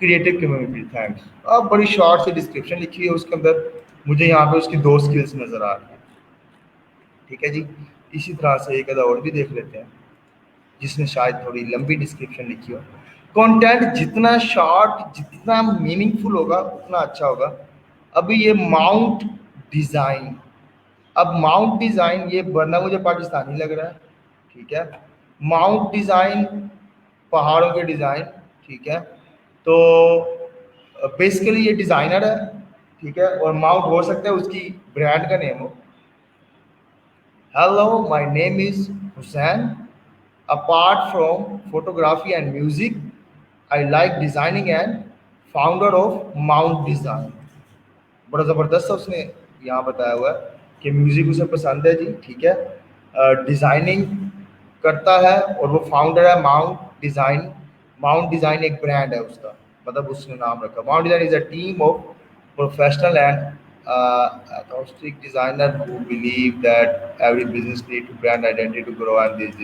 creative community. Thanks. अब बड़ी short सी description लिखी है उसके अंदर, मुझे यहाँ पे उसकी 2 स्किल्स नजर आ रही है। ठीक है जी। इसी तरह से एक और भी देख लेते हैं जिसमें शायद थोड़ी लंबी डिस्क्रिप्शन लिखी हो। कंटेंट जितना शॉर्ट जितना मीनिंगफुल होगा उतना अच्छा होगा। अभी ये माउंट डिज़ाइन, अब माउंट डिज़ाइन ये वरना मुझे पाकिस्तानी लग रहा है। ठीक है। माउंट डिज़ाइन पहाड़ों के डिज़ाइन। ठीक है। तो बेसिकली ये डिज़ाइनर है, ठीक है, और माउंट हो सकता है उसकी ब्रांड का नेम हो। Hello, my name is Hussain. Apart from photography and music, I like designing and founder of mount design. बड़ा ज़बरदस्त उसने यहाँ बताया हुआ है कि म्यूज़िक उसे पसंद है जी, ठीक है, डिज़ाइनिंग करता है और वो फाउंडर है माउंट डिज़ाइन। माउंट डिज़ाइन एक ब्रांड है उसका, मतलब उसने नाम रखा। Mount design is a team of professional and authentic designer who believe that every business need to brand identity to grow and this।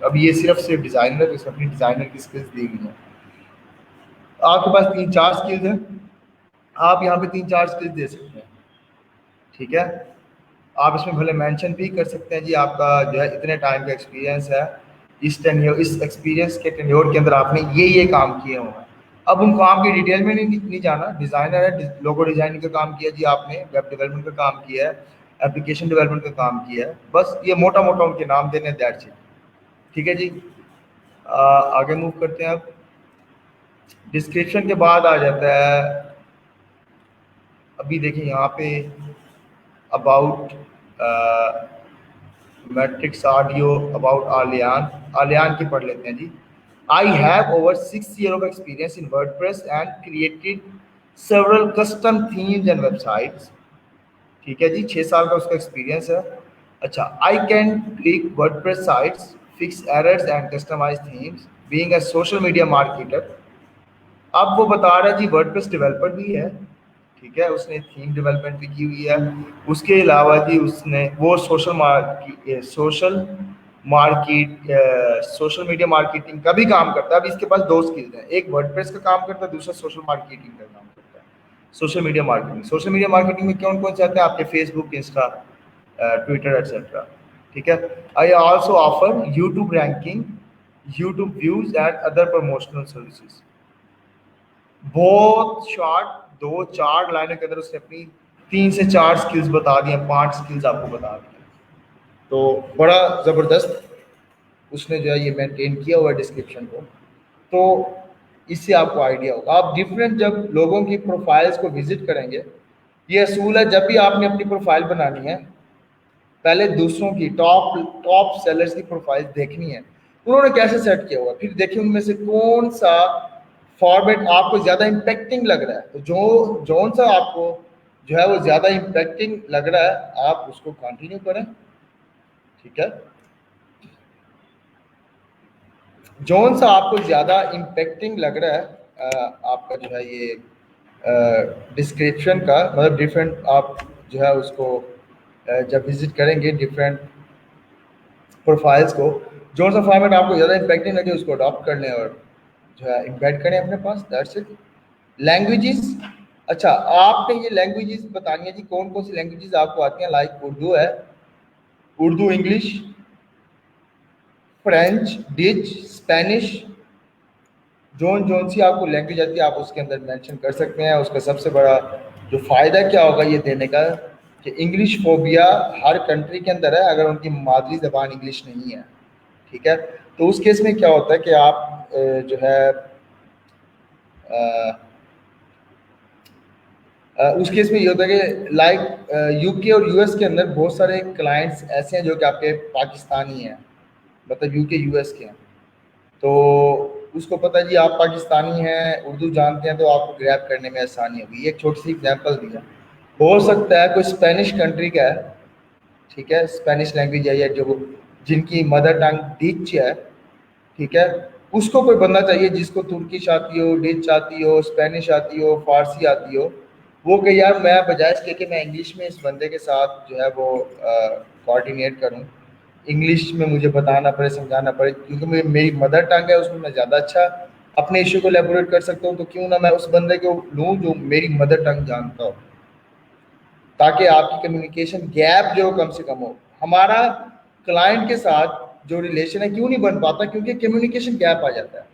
अब ये सिर्फ डिज़ाइनर, इसमें अपनी डिज़ाइनर की स्किल्स दी हुई हैं। आपके पास 3-4 स्किल्स हैं, आप यहाँ पे 3-4 स्किल्स दे सकते हैं, ठीक है। आप इसमें भले मेंशन भी कर सकते हैं जी आपका जो है इतने टाइम का एक्सपीरियंस है, इस टेन्योर, इस एक्सपीरियंस के टेन्योर के अंदर आपने ये काम किए होंगे। अब उन काम की डिटेल में नहीं जाना। डिज़ाइनर है, लोगो डिज़ाइनिंग का काम किया जी आपने, वेब डेवलपमेंट का काम किया है, एप्लीकेशन डेवलपमेंट का काम किया है, बस ये मोटा मोटा उनके नाम देने, दैट्स इट, ठीक है जी। आगे मूव करते हैं। अब डिस्क्रिप्शन के बाद आ जाता है, अभी देखिए यहाँ पे अबाउट मैट्रिक्स ऑडियो, अबाउट आलियान। आलियान की पढ़ लेते हैं जी। I have over 6 years of experience in WordPress and created several custom themes and websites. ठीक है जी, 6 साल का उसका एक्सपीरियंस है। अच्छा, I can click WordPress sites, fix errors and customize themes, being a social media marketer. अब वो बता रहा है जी वर्डप्रेस डेवलपर भी है, ठीक है, उसने थीम डेवलपमेंट भी की हुई है। उसके अलावा जी उसने वो सोशल मीडिया मार्केटिंग का भी काम करता है। अब इसके पास 2 स्किल्स हैं, एक वर्डप्रेस का काम करता है, दूसरा सोशल मार्केटिंग का काम करता है। Social media marketing, social media marketing में कौन कौन से आते हैं आपके, फेसबुक, इंस्टा, ट्विटर एक्सेट्रा, ठीक है। I also offer YouTube ranking, YouTube views and other promotional services. बहुत शॉर्ट 2-4 लाइनों के अंदर उसने अपनी 3 से 4 स्किल्स बता दी, 5 स्किल्स आपको बता दी। तो बड़ा ज़बरदस्त उसने जो है ये मेंटेन किया हुआ है डिस्क्रिप्शन को। तो इससे आपको आइडिया होगा। आप डिफरेंट जब लोगों की प्रोफाइल्स को विजिट करेंगे, ये असूल है, जब भी आपने अपनी प्रोफाइल बनानी है, पहले दूसरों की टॉप टॉप सेलर्स की प्रोफाइल देखनी है, उन्होंने कैसे सेट किया हुआ, फिर देखिए उनमें से कौन सा फॉर्मेट आपको ज़्यादा इम्पैक्टिंग लग रहा है। तो जोन सा आपको जो है वो ज़्यादा इम्पैक्टिंग लग रहा है, आप उसको कंटिन्यू करें, ठीक है। जोन सा आपको ज़्यादा इम्पैक्टिंग लग रहा है, आपका जो है ये डिस्क्रिप्शन का मतलब डिफरेंट, आप जो है उसको जब विजिट करेंगे डिफरेंट प्रोफाइल्स को, जो सा फॉर्मेट आपको ज़्यादा इम्पैक्टिंग लगे उसको अडॉप्ट कर लें और जो है इम्बेड करें अपने पास, दैट्स इट। लैंग्वेजेस, अच्छा आपने ये लैंग्वेजेस बतानी है जी, कौन कौन सी लैंग्वेजेस आपको आती हैं। लाइक उर्दू है, Urdu, English, French, Dutch, Spanish, जोन सी आपको लैंग्वेज आती है आप उसके अंदर मेंशन कर सकते हैं। उसका सबसे बड़ा जो फ़ायदा क्या होगा ये देने का कि इंग्लिश फोबिया हर कंट्री के अंदर है अगर उनकी मादरी ज़बान इंग्लिश नहीं है, ठीक है। तो उस केस में क्या होता है कि आप जो है उस केस में ये होता है कि लाइक यूके और यूएस के अंदर बहुत सारे क्लाइंट्स ऐसे हैं जो कि आपके पाकिस्तानी हैं, मतलब यूके यूएस के हैं। तो उसको पता है जी आप पाकिस्तानी हैं, उर्दू जानते हैं, तो आपको ग्रैब करने में आसानी होगी। ये एक छोटी सी एग्जांपल दिया। हो सकता है कोई स्पेनिश कंट्री का है, ठीक है, स्पेनिश लैंग्वेज है या जो जिनकी मदर टंग डिच है, ठीक है, उसको कोई बंदा चाहिए जिसको तुर्किश आती हो, डिच आती हो, स्पेनिश आती हो, फारसी आती हो। वो कि यार मैं बजाय इसके कि मैं इंग्लिश में इस बंदे के साथ जो है वो कोऑर्डिनेट करूं, इंग्लिश में मुझे बताना पड़े, समझाना पड़े, क्योंकि मेरी मदर टंग है, उसमें मैं ज़्यादा अच्छा अपने इशू को एलेबोरेट कर सकता हूँ, तो क्यों ना मैं उस बंदे को लूँ जो मेरी मदर टंग जानता हो, ताकि आपकी कम्युनिकेशन गैप जो कम से कम हो। हमारा क्लाइंट के साथ जो रिलेशन है क्यों नहीं बन पाता, क्योंकि कम्युनिकेशन गैप आ जाता है।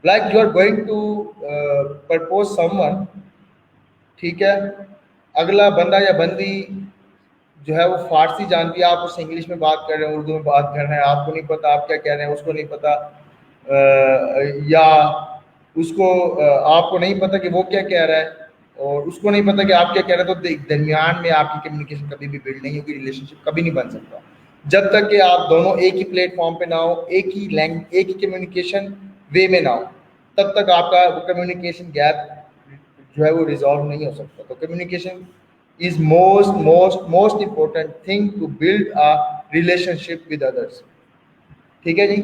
Like you are going to propose someone, ठीक है, अगला बंदा या बंदी जो है वो फारसी जानती है, आप उससे इंग्लिश में बात कर रहे हैं, उर्दू में बात कर रहे हैं, आपको नहीं पता आप क्या कह रहे हैं, उसको नहीं पता, या उसको आपको नहीं पता कि वो क्या कह रहा है, और उसको नहीं पता कि आप क्या कह रहे हैं, तो दरमियान में आपकी कम्युनिकेशन कभी भी बिल्ड नहीं होगी, रिलेशनशिप कभी नहीं बन सकता जब तक कि आप दोनों एक ही प्लेटफॉर्म पे ना हो, एक ही कम्युनिकेशन वे में ना हो, तब तक आपका कम्युनिकेशन गैप जो है वो रिजॉल्व नहीं हो सकता। तो communication is most important thing to build a relationship with others. ठीक है जी।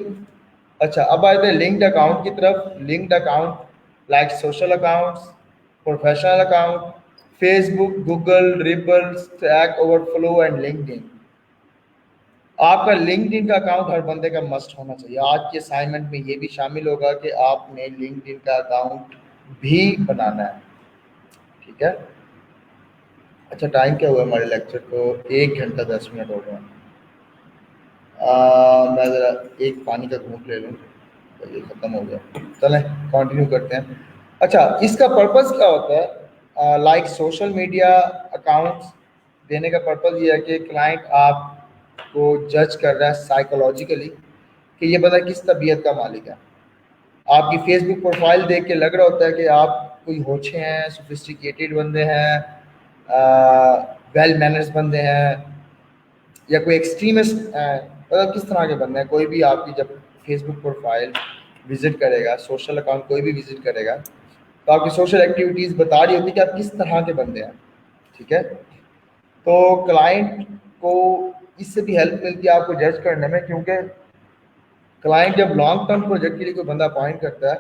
अच्छा, अब आते हैं लिंक्ड अकाउंट की तरफ। Linked account like social accounts, professional account, Facebook, Google, rebel, stack overflow and LinkedIn. आपका लिंक्डइन का अकाउंट हर बंदे का मस्ट होना चाहिए। आज के असाइनमेंट में ये भी शामिल होगा कि आपने लिंक्डइन का अकाउंट भी बनाना है। ठीक है। अच्छा, टाइम क्या हुआ हमारे लेक्चर को? 1 घंटा 10 मिनट हो गया। मैं ज़रा एक पानी का घूंट ले लूँ, तो ये ख़त्म हो गया। चलें कंटिन्यू करते हैं। अच्छा, इसका पर्पस क्या होता है? लाइक सोशल मीडिया अकाउंट्स देने का पर्पस ये है कि क्लाइंट आपको जज कर रहा है साइकोलॉजिकली कि ये बंदा किस तबीयत का मालिक है। आपकी फेसबुक प्रोफाइल देख के लग रहा होता है कि आप कोई होछे हैं, सोफिस्टिकेटेड बंदे हैं, वेल मैनर्स बंदे हैं, या कोई एक्सट्रीमिस्ट मतलब किस तरह के बंदे हैं। कोई भी आपकी जब फेसबुक प्रोफाइल विजिट करेगा, सोशल अकाउंट कोई भी विजिट करेगा, तो आपकी सोशल एक्टिविटीज़ बता रही होती है कि आप किस तरह के बंदे हैं। ठीक है। तो क्लाइंट को इससे भी हेल्प मिलती है आपको जज करने में, क्योंकि क्लाइंट जब लॉन्ग टर्म प्रोजेक्ट के लिए कोई बंदा अपॉइंट करता है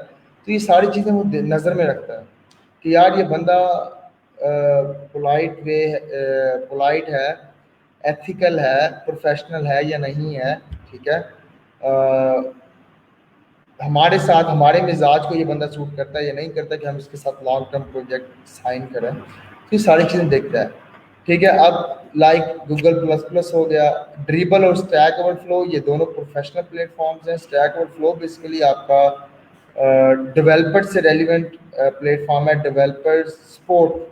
तो ये सारी चीज़ें वो नज़र में रखता है कि यार ये बंदा पोलाइट है, एथिकल है, प्रोफेशनल है या नहीं है। ठीक है। हमारे साथ हमारे मिजाज को ये बंदा सूट करता है या नहीं करता कि हम इसके साथ लॉन्ग टर्म प्रोजेक्ट साइन करें। तो ये सारी चीज़ें देखता है। ठीक है। अब लाइक गूगल प्लस प्लस हो गया, ड्रिबल और स्टैक ओवरफ्लो, ये दोनों प्रोफेशनल प्लेटफॉर्म्स हैं। स्टैक ओवरफ्लो बेसिकली आपका डेवलपर से रेलिवेंट प्लेटफॉर्म है, डेवलपर सपोर्ट।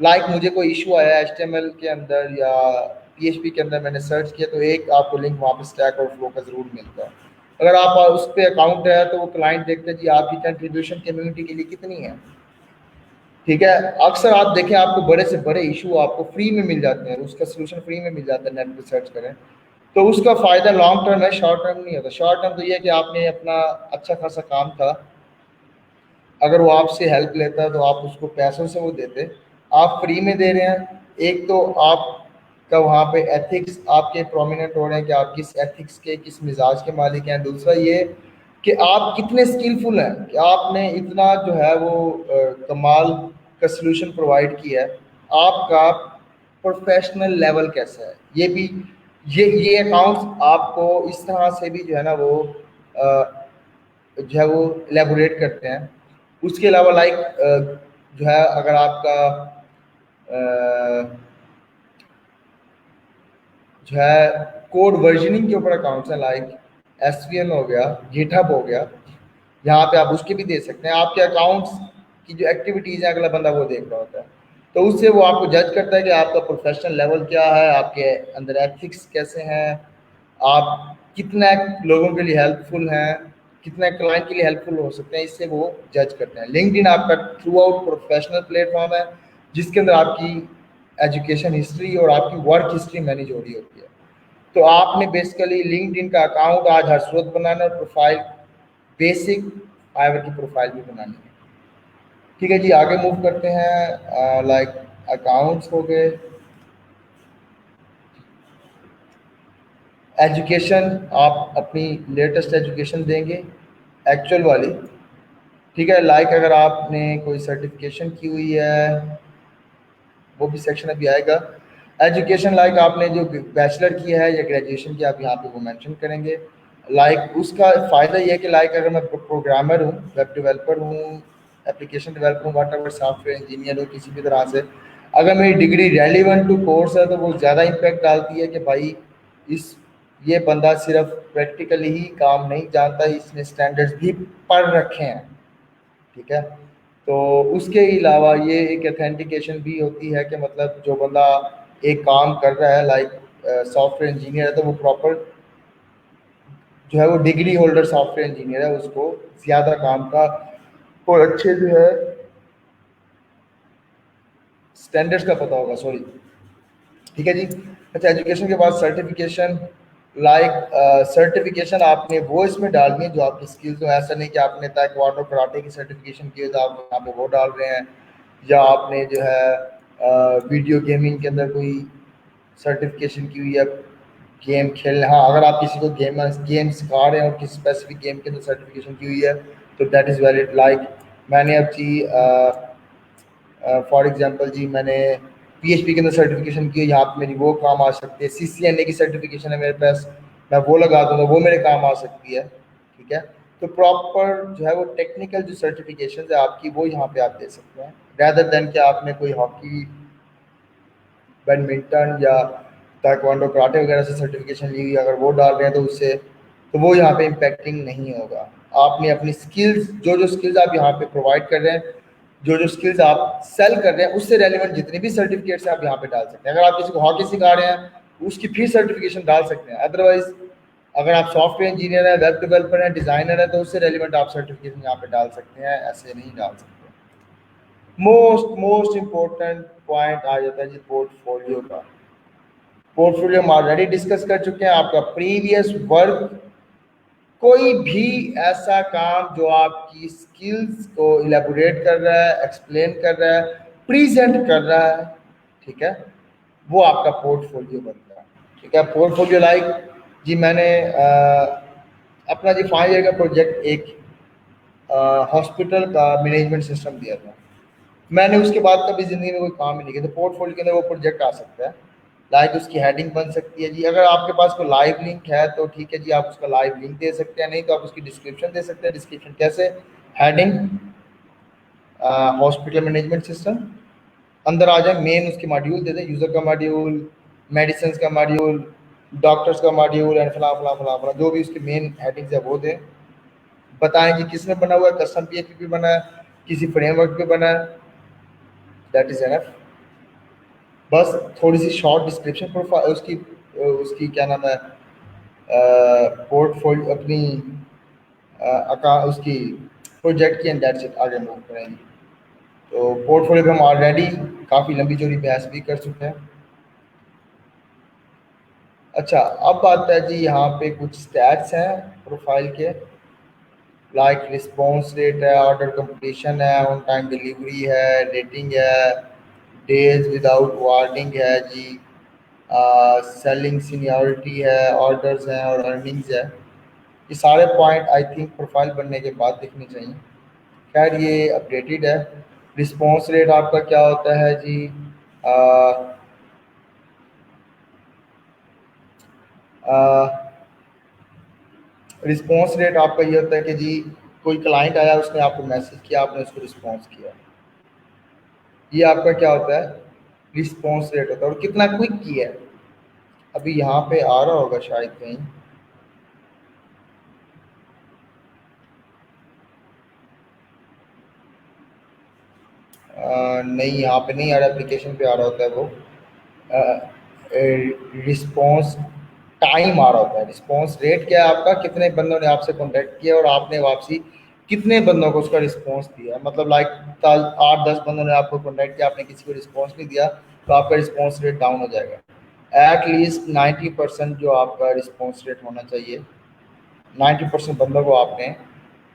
लाइक मुझे कोई इशू आया HTML के अंदर या PHP के अंदर, मैंने सर्च किया तो एक आपको लिंक वहाँ पे स्टैक ओवरफ्लो का ज़रूर मिलता है। अगर आप उस पर अकाउंट है तो वो क्लाइंट देखते हैं जी आपकी कंट्रीब्यूशन कम्युनिटी के लिए कितनी है। ठीक है। अक्सर आप देखें आपको बड़े से बड़े इशू आपको फ्री में मिल जाते हैं, उसका सोल्यूशन फ्री में मिल जाता है, नेट पे सर्च करें तो उसका फ़ायदा लॉन्ग टर्म है, शॉर्ट टर्म नहीं होता। शॉर्ट टर्म तो ये है कि आपने अपना अच्छा खासा काम था, अगर वो आपसे हेल्प लेता है तो आप उसको पैसों से वो देते, आप फ्री में दे रहे हैं। एक तो आपका वहाँ पे एथिक्स आपके प्रोमिनेंट हो रहे हैं कि आप किस एथिक्स के, किस मिजाज के मालिक हैं। दूसरा ये कि आप कितने स्किलफुल हैं कि आपने इतना जो है वो कमाल का सलूशन प्रोवाइड किया है। आपका प्रोफेशनल लेवल कैसा है, ये भी ये अकाउंट्स आपको इस तरह से भी जो है ना वो जो है वो एलेबोरेट करते हैं। उसके अलावा लाइक जो है अगर आपका जो है कोड वर्जनिंग के ऊपर अकाउंट्स हैं, लाइक SVN हो गया, गिटहब हो गया, यहाँ पे आप उसके भी दे सकते हैं। आपके अकाउंट्स की जो एक्टिविटीज़ है अगला बंदा वो देख रहा होता है, तो उससे वो आपको जज करता है कि आपका प्रोफेशनल लेवल क्या है, आपके अंदर एथिक्स कैसे हैं, आप कितना लोगों के लिए हेल्पफुल हैं, कितना क्लाइंट के लिए हेल्पफुल हो सकते हैं, इससे वो जज करते हैं। लिंक्डइन आपका थ्रू आउट प्रोफेशनल प्लेटफॉर्म है जिसके अंदर आपकी एजुकेशन हिस्ट्री और आपकी वर्क हिस्ट्री मैनेज हो रही होती है। तो आपने बेसिकली लिंक्डइन का अकाउंट आज हर सूरत बनाना है, प्रोफाइल बेसिक फाइवर की प्रोफाइल भी बनानी है। ठीक है जी, आगे मूव करते हैं। लाइक अकाउंट्स हो गए, एजुकेशन आप अपनी लेटेस्ट एजुकेशन देंगे, एक्चुअल वाली। ठीक है। लाइक अगर आपने कोई सर्टिफिकेशन की हुई है वो भी सेक्शन अभी आएगा। एजुकेशन लाइक आपने जो बैचलर किया है या ग्रेजुएशन किया, आप यहाँ पे वो मेंशन करेंगे। लाइक उसका फ़ायदा ये है कि लाइक अगर मैं प्रोग्रामर हूँ, वेब डेवलपर हूँ, एप्लीकेशन डेवलपर हूँ, वट एवर, सॉफ्टवेयर इंजीनियर हूँ, किसी भी तरह से अगर मेरी डिग्री रेलिवेंट टू कोर्स है तो वो ज़्यादा इम्पेक्ट डालती है कि भाई इस ये बंदा सिर्फ प्रैक्टिकली ही काम नहीं जानता, इसने स्टैंडर्ड्स भी पढ़ रखे हैं। ठीक है। तो उसके अलावा ये एक ऑथेंटिकेशन भी होती है कि मतलब जो बंदा एक काम कर रहा है, लाइक सॉफ्टवेयर इंजीनियर है, तो वो प्रॉपर जो है वो डिग्री होल्डर सॉफ्टवेयर इंजीनियर है, उसको ज़्यादा काम का और अच्छे जो है स्टैंडर्ड्स का पता होगा, सॉरी, ठीक है जी। अच्छा, एजुकेशन के बाद सर्टिफिकेशन, सर्टिफिकेशन आपने वो इसमें डालनी है जो आपकी स्किल्स हो। ऐसा नहीं कि आपने ताइक्वांडो कराटे की सर्टिफिकेशन की है तो आप यहाँ पे वो डाल रहे हैं, या आपने जो है वीडियो गेमिंग के अंदर कोई सर्टिफिकेशन की हुई है, गेम खेलना। हाँ, अगर आप किसी को गेम सिखा रहे हैं और किसी स्पेसिफिक गेम के अंदर सर्टिफिकेशन की हुई है तो दैट इज़ वैलिड। लाइक मैंने अब जी फॉर एग्जांपल जी मैंने पीएचपी के अंदर सर्टिफिकेशन की है, यहाँ पे मेरी वो काम आ सकती है। सीसीएनए की सर्टिफिकेशन है मेरे पास, मैं वो लगा दूंगा, वो मेरे काम आ सकती है, ठीक है। तो प्रॉपर जो है वो टेक्निकल जो सर्टिफिकेशन है आपकी वो यहाँ पे आप दे सकते हैं, रैदर देन कि आपने कोई हॉकी, बैडमिंटन या ताइक्वांडो कराटे वगैरह से सर्टिफिकेशन ली हुई, अगर वो डाल रहे हैं तो उससे तो वो यहाँ पे इम्पैक्टिंग नहीं होगा। आपने अपनी स्किल्स, जो जो स्किल्स आप यहाँ पे प्रोवाइड कर रहे हैं, जो जो स्किल्स आप सेल कर रहे हैं, उससे रेलिवेंट जितने भी सर्टिफिकेट्स हैं आप यहाँ पे डाल सकते हैं। अगर आप किसी को हॉकी सिखा रहे हैं उसकी फिर सर्टिफिकेशन डाल सकते हैं। अदरवाइज अगर आप सॉफ्टवेयर इंजीनियर हैं, वेब डेवलपर हैं, डिज़ाइनर हैं, तो उससे रेलिवेंट आप सर्टिफिकेशन यहाँ पे डाल सकते हैं, ऐसे नहीं डाल सकते। मोस्ट इम्पोर्टेंट पॉइंट आ जाता है जी पोर्टफोलियो का। पोर्टफोलियो हम ऑलरेडी डिस्कस कर चुके हैं। आपका प्रीवियस वर्क, कोई भी ऐसा काम जो आपकी स्किल्स को इलेबोरेट कर रहा है, एक्सप्लेन कर रहा है, प्रेजेंट कर रहा है, ठीक है, वो आपका पोर्टफोलियो बनता है, ठीक है। पोर्टफोलियो लाइक जी मैंने अपना जी फाइनल ईयर का प्रोजेक्ट एक हॉस्पिटल का मैनेजमेंट सिस्टम दिया था। मैंने उसके बाद कभी ज़िंदगी में कोई काम ही नहीं किया, तो पोर्टफोलियो के अंदर वो प्रोजेक्ट आ सकता है। लाइक उसकी हेडिंग बन सकती है जी, अगर आपके पास कोई लाइव लिंक है तो ठीक है जी, आप उसका लाइव लिंक दे सकते हैं, नहीं तो आप उसकी डिस्क्रिप्शन दे सकते हैं। डिस्क्रिप्शन कैसे? हेडिंग हॉस्पिटल मैनेजमेंट सिस्टम, अंदर आ जाए मेन उसके मॉड्यूल दे दें, यूज़र का मॉड्यूल, मेडिसिन का मॉड्यूल, डॉक्टर्स का मॉड्यूल एंड फला फला फला फला, जो भी उसके मेन हेडिंग्स है वो दें। बताएं कि किसमें बना हुआ है, कस्टम पीएचपी पे बना है, किसी फ्रेमवर्क पे बना है, दैट इज़ एनफ। बस थोड़ी सी शॉर्ट डिस्क्रिप्शन प्रोफाइल उसकी, उसकी क्या नाम है, पोर्टफोलियो अपनी उसकी प्रोजेक्ट की, एंड दैट्स इट, आगे मूव करेंगे। तो पोर्टफोलियो पे हम ऑलरेडी काफ़ी लंबी चौड़ी बहस भी कर चुके हैं। अच्छा, अब आता है जी यहाँ पे कुछ स्टैट्स हैं प्रोफाइल के, लाइक रिस्पॉन्स रेट है, ऑर्डर कंप्लीशन है, ऑन टाइम डिलीवरी है, रेटिंग है, डेज विदाउट वार्निंग है जी, सेलिंग सीनियरिटी है, ऑर्डर्स हैं और अर्निंग्स है। ये सारे पॉइंट आई थिंक प्रोफाइल बनने के बाद दिखने चाहिए। खैर ये अपडेटेड है। रिस्पॉन्स रेट आपका क्या होता है जी, रिस्पॉन्स रेट आपका ये होता है कि जी कोई क्लाइंट आया, उसने आपको मैसेज किया, आपने उसको रिस्पॉन्स किया, ये आपका क्या होता है, रिस्पॉन्स रेट होता है। और कितना क्विक किया है, अभी यहाँ पे आ रहा होगा शायद कहीं, नहीं यहाँ पे नहीं आ रहा, एप्लीकेशन पे आ रहा होता है वो। रिस्पॉन्स टाइम आ रहा होता है। रिस्पॉन्स रेट क्या है आपका, कितने बंदों ने आपसे कॉन्टैक्ट किया और आपने वापसी कितने बंदों को उसका रिस्पॉन्स दिया। मतलब लाइक 8-10 बंदों ने आपको कॉन्टैक्ट किया, आपने किसी को रिस्पॉन्स नहीं दिया, तो आपका रिस्पॉन्स रेट डाउन हो जाएगा। एटलीस्ट 90% जो आपका रिस्पॉन्स रेट होना चाहिए, 90% बंदों को आपने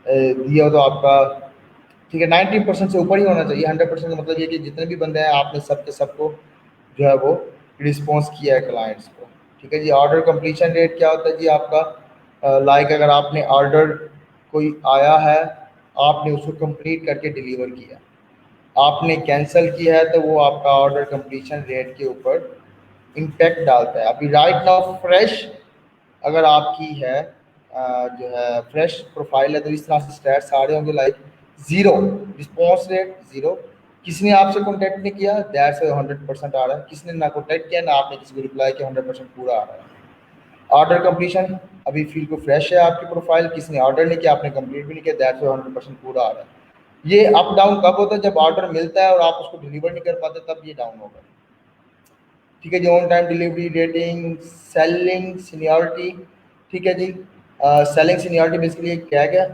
दिया हो तो आपका, ठीक है, 90% से ऊपर ही होना चाहिए। 100% का मतलब ये कि जितने भी बंदे हैं आपने सबके सबको जो है वो रिस्पॉन्स किया है क्लाइंट्स को, ठीक है जी। ऑर्डर कंप्लीशन रेट क्या होता है जी आपका, लाइक अगर आपने ऑर्डर कोई आया है, आपने उसको कंप्लीट करके डिलीवर किया, आपने कैंसिल किया है, तो वो आपका ऑर्डर कंप्लीशन रेट के ऊपर इम्पैक्ट डालता है। अभी राइट नाउ फ्रेश अगर आपकी है जो है फ्रेश प्रोफाइल है, तो इस तरह से स्टैट्स आ रहे होंगे लाइक 0 रिस्पॉन्स रेट, 0, किसी ने आपसे कॉन्टैक्ट नहीं किया, दैट्स 100% आ रहा है, किसी ने ना कॉन्टैक्ट किया ना आपने किसी को रिप्लाई किया, 100% पूरा आ रहा है। ऑर्डर कंप्लीशन, अभी फील को फ्रेश है आपकी प्रोफाइल, किसी ने ऑर्डर नहीं किया, आपने कंप्लीट भी नहीं किया, दैट्स 100% पूरा आ रहा है। ये अप डाउन कब होता है, जब ऑर्डर मिलता है और आप उसको डिलीवर नहीं कर पाते, तब ये डाउन होगा, ठीक है जी। On time delivery, rating, selling seniority, ठीक है जी। सेलिंग सीनियरिटी बेसिकली क्या क्या,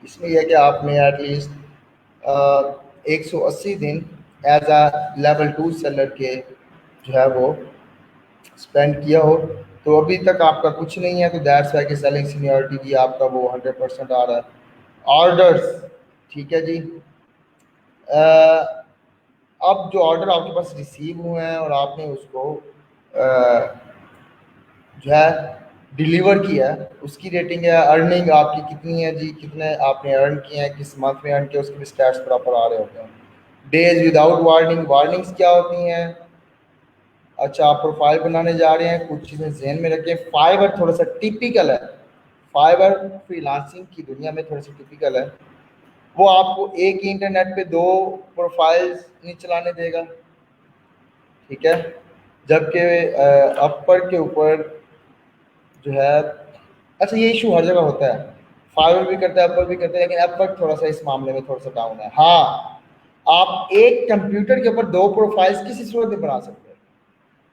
इसमें यह है कि आपने एटलीस्ट 180 दिन एज अ लेवल 2 सेलर के जो है वो स्पेंड किया हो, तो अभी तक आपका कुछ नहीं है, तो दैट्स वाई कि सेलिंग सीनियरिटी भी आपका वो 100% आ रहा है। ऑर्डर्स, ठीक है जी। अ, अब जो ऑर्डर आपके पास रिसीव हुए हैं और आपने उसको जो है डिलीवर किया है, उसकी रेटिंग है, अर्निंग आपकी कितनी है जी, कितने आपने अर्न किए हैं, किस मंथ में अर्न किया, उसके भी स्टैट्स प्रॉपर आ रहे होते हैं। डेज विदाउट वार्निंग, वार्निंग्स क्या होती हैं? अच्छा, आप प्रोफाइल बनाने जा रहे हैं, कुछ चीज़ें जहन में रखें। फाइवर थोड़ा सा टिपिकल है, फाइवर फ्रीलांसिंग की दुनिया में थोड़ा सा टिपिकल है। वो आपको एक ही इंटरनेट पे दो प्रोफाइल्स नहीं चलाने देगा, ठीक है। जबकि अपवर के ऊपर जो है, अच्छा ये इशू हर जगह होता है, फाइवर भी करता है, अपवर भी करता है, लेकिन अपवर थोड़ा सा इस मामले में थोड़ा सा डाउन है। हाँ, आप एक कंप्यूटर के ऊपर दो प्रोफाइल्स किसी सूरत में बना सकते हैं।